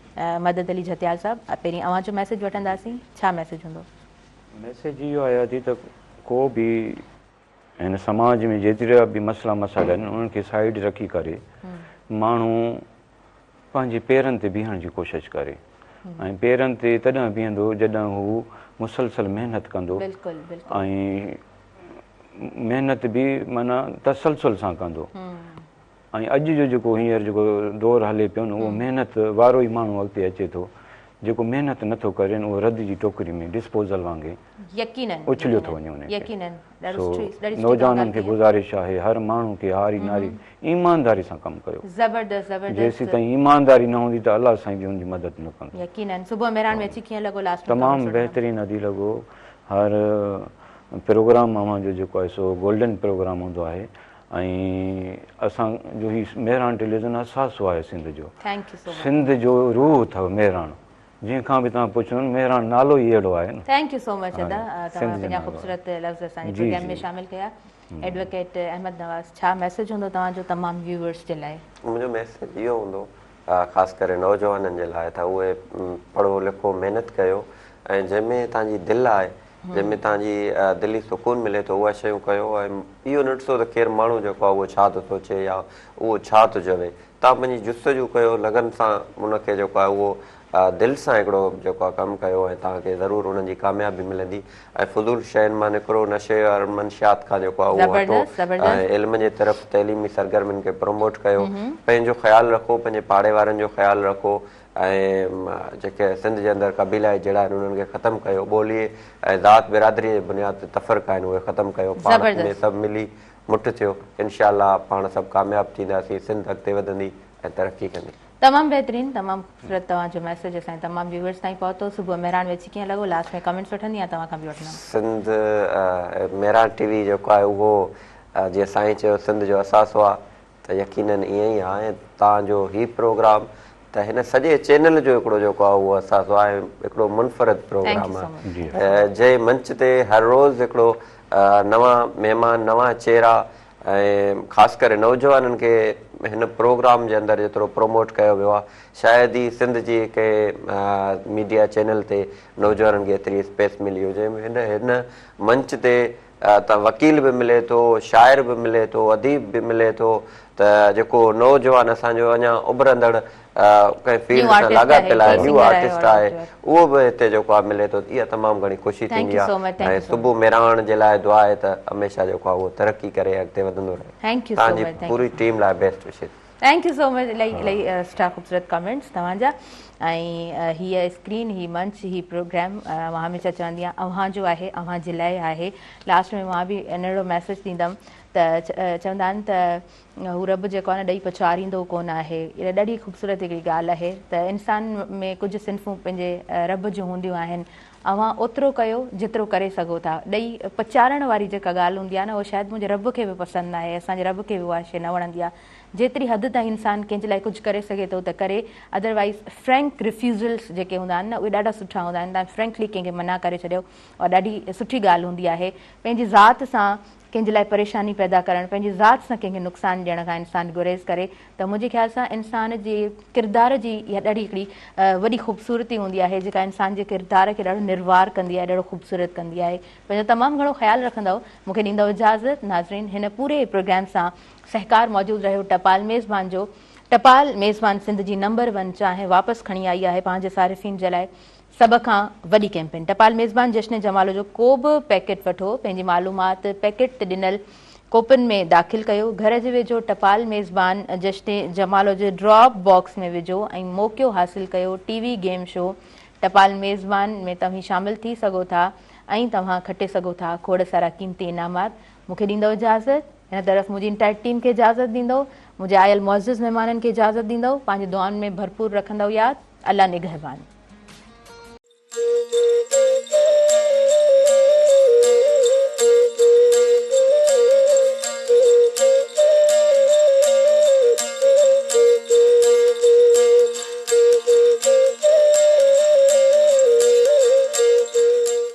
मदद अली झतियाल साहिबु पहिरीं अवां जो मैसेज वठंदासीं छा मैसेज हूंदो मैसेज इहो आहे अदी त को बि हिन समाज में जेतिरा बि मसइला मसाइला आहिनि उन्हनि खे साइड रखी करे माण्हू पंहिंजे पेरनि ते बीहण जी कोशिशि करे ऐं पेरनि ते तॾहिं बीहंदो जॾहिं हू मुसलसल महिनत कंदो ऐं महिनत बि माना तसलसल सां कंदो ऐं अॼु जो जेको हींअर जेको दौरु हले पियो न उहो महिनत वारो ई माण्हू अॻिते अचे थो जेको महिनत नथो करे उहो रद जी टोकरी में डिस्पोज़ल वांगुरु उछलियो थो वञे नौजवाननि खे गुज़ारिश आहे हर माण्हू खे हारी नारी ईमानदारी सां कमु कयो जेसीं ताईं ईमानदारी न हूंदी त अलाह साईं बि हुनजी मदद न कंदो तमामु बहितरीनु अदी लॻो हर प्रोग्राम अवांजो जेको आहे सो गोल्डन प्रोग्राम हूंदो आहे ऐं असांजो ही मेहरान टेलीविज़न असासो आहे सिंध जो रूह अथव मेहरान जंहिंखां बि तव्हां पुछो मेहरान नालो ई अहिड़ो आहे थैंक यू सो मच अदा तव्हां पंहिंजा ख़ूबसूरत लफ़्ज़ असांजे प्रोग्राम में शामिलु कया एडवोकेट अहमद नवाज़ छा मैसेज हूंदो तव्हांजो तमामु व्यूअर्स जे लाइ मुंहिंजो मैसेज इहो हूंदो ख़ासि करे नौजवाननि जे लाइ त उहे पढ़ो लिखो महिनत कयो ऐं जंहिंमें तव्हांजी दिलि आहे जंहिंमें तव्हांजी दिली सुकून मिले थो उहा शयूं कयो ऐं इहो न ॾिसो त केरु माण्हू जेको आहे उहो छा थो सोचे या उहो छा थो चवे तव्हां पंहिंजी जुस्तजू कयो लगन सां उनखे जेको आहे उहो दिलि सां हिकिड़ो जेको आहे कमु कयो ऐं तव्हांखे ज़रूरु उन्हनि जी कामयाबी मिलंदी ऐं फुज़ूल शयुनि मां निकिरो नशे और मंशियात खां जेको आहे उहो हटो ऐं इल्म जे तरफ़ तइलीमी सरगर्मियुनि खे प्रमोट कयो पंहिंजो ख़्यालु रखो पंहिंजे पाड़े वारनि जो ख़्यालु रखो ऐं जेके सिंध जे अंदरि क़बीला जहिड़ा आहिनि उन्हनि खे ख़तमु कयो ॿोलीअ ऐं ज़ात बिरादरीअ जे बुनियाद ते तफ़र्क़ आहिनि उहे ख़तमु कयो पाण में सभु मिली मुठ थियो इनशा अल्लाह पाण सभु कामयाबु थींदासीं सिंध अॻिते वधंदी ऐं तरक़ी कंदी तमामु बहितरीनु तमामु ख़ूबसूरत तव्हांजो मैसेज असांजे तमामु व्यूअर्स ताईं पहुतो सुबुह मेहरान वेची कीअं लॻो लास्ट में कमेंट्स वठंदी आहियां तव्हां खां बि वठंदमि सिंध मेहरान टीवी जेको आहे उहो जीअं साईं चयो सिंध जो असासो आहे त यकीननि ईअं ई आहे ऐं तव्हांजो हीउ प्रोग्राम त हिन सॼे चैनल जो हिकिड़ो जेको आहे उहो असासो आहे हिकिड़ो मुनफ़रद प्रोग्राम आहे जंहिं मंच ते हर रोज़ु हिकिड़ो नवां महिमान नवां चेहरा ऐं ख़ासि करे नौजवाननि खे हिन प्रोग्राम जे अंदरि जेतिरो प्रमोट कयो वियो आहे शायदि ई सिंध जी कंहिं मीडिया चैनल ते नौजवाननि खे एतिरी स्पेस मिली हुजे हिन मंच ते त वकील बि मिले थो शाइर बि मिले थो अदीब बि मिले थो त जेको नौजवान असांजो अञा उभरंदड़ कंहिं फील्ड सां लाॻापियल आहे न्यू आर्टिस्ट आहे उहो बि हिते जेको आहे मिले थो इहा तमामु घणी ख़ुशी थींदी आहे ऐं सुबुह मेहरान जे लाइ दुआ आहे त हमेशह जेको आहे उहो तरक़ी करे अॻिते वधंदो रहे तव्हांजी पूरी टीम लाइ बेस्ट विशेष थैंक यू सो मच इलाही सुठा ख़ूबसूरत कमेंट्स तव्हांजा ऐं हीअ स्क्रीन ही मंच ही प्रोग्राम मां हमेशह चवंदी आहियां अव्हांजो आहे अव्हांजे लाइ आहे लास्ट में मां बि अहिड़ो मैसेज ॾींदमि त चवंदा आहिनि त हू रब जेको आहे न ॾेई पछारींदो कोन आहे इहा ॾाढी ख़ूबसूरत हिकिड़ी ॻाल्हि आहे त इंसान में कुझु सिन्फ़ूं पंहिंजे रब जूं हूंदियूं आहिनि अव्हां ओतिरो कयो जेतिरो करे सघो था ॾेई पचारण वारी जेका ॻाल्हि हूंदी आहे न उहा शायदि मुंहिंजे रब खे बि पसंदि न आहे असांजे रब खे बि उहा शइ न वणंदी आहे जेतिरी हद ताईं इंसानु कंहिंजे लाइ कुझु करे सघे थो त करे अदरवाइज़ फ्रैंक रिफ्यूज़ल्स जेके हूंदा आहिनि न उहे ॾाढा सुठा हूंदा आहिनि तव्हां फ्रैंकली कंहिंखे मना करे छॾियो और ॾाढी सुठी ॻाल्हि हूंदी आहे पंहिंजी ज़ात सां कंहिंजे लाइ परेशानी पैदा करणु, पंहिंजी ज़ात सां कंहिंखे नुक़सानु ॾियण खां इंसानु गुरेज़ करे, त मुंहिंजे ख़्याल सां इंसान जे किरदार जी इहा ॾाढी हिकिड़ी वॾी ख़ूबसूरती हूंदी आहे जेका इंसान जे किरदार खे ॾाढो निर्वार कंदी आहे, ॾाढो ख़ूबसूरत कंदी आहे। पंहिंजो तमामु घणो ख़्यालु रखंदव, मूंखे ॾींदव इजाज़त। नाज़रीन, हिन पूरे प्रोग्राम सां सहकार मौजूदु रहियो टपाल मेज़बान जो। टपाल मेज़बान सिंध जी नंबर 1 चाहे वापसि खणी आई आहे पंहिंजे सारिफ़ीन जे लाइ सभ खां वॾी कैंपेन। टपाल मेज़बान जश्न जमालो जो को बि पैकेट वठो, पंहिंजी मालूमात पैकेट ते ॾिनल कोपन में दाख़िल कयो, घर जे वेझो टपाल मेज़बान जश्न जमालो जे ड्रॉप बॉक्स में विझो ऐं मौक़ियो हासिलु कयो टीवी गेम शो टपाल मेज़बान में तव्हां शामिलु थी सघो था ऐं तव्हां खटे सघो था खोड़ सारा क़ीमती इनामात। मूंखे ॾींदव इजाज़त, हिन तरफ़ मुंहिंजी इंटायर टीम खे इजाज़त ॾींदव, मुंहिंजे आयल मुअज़्ज़िज़ महिमाननि खे इजाज़त ॾींदव, पंहिंजी दुआउनि में भरपूर रखंदव यादि। अल्लाह निगहबान।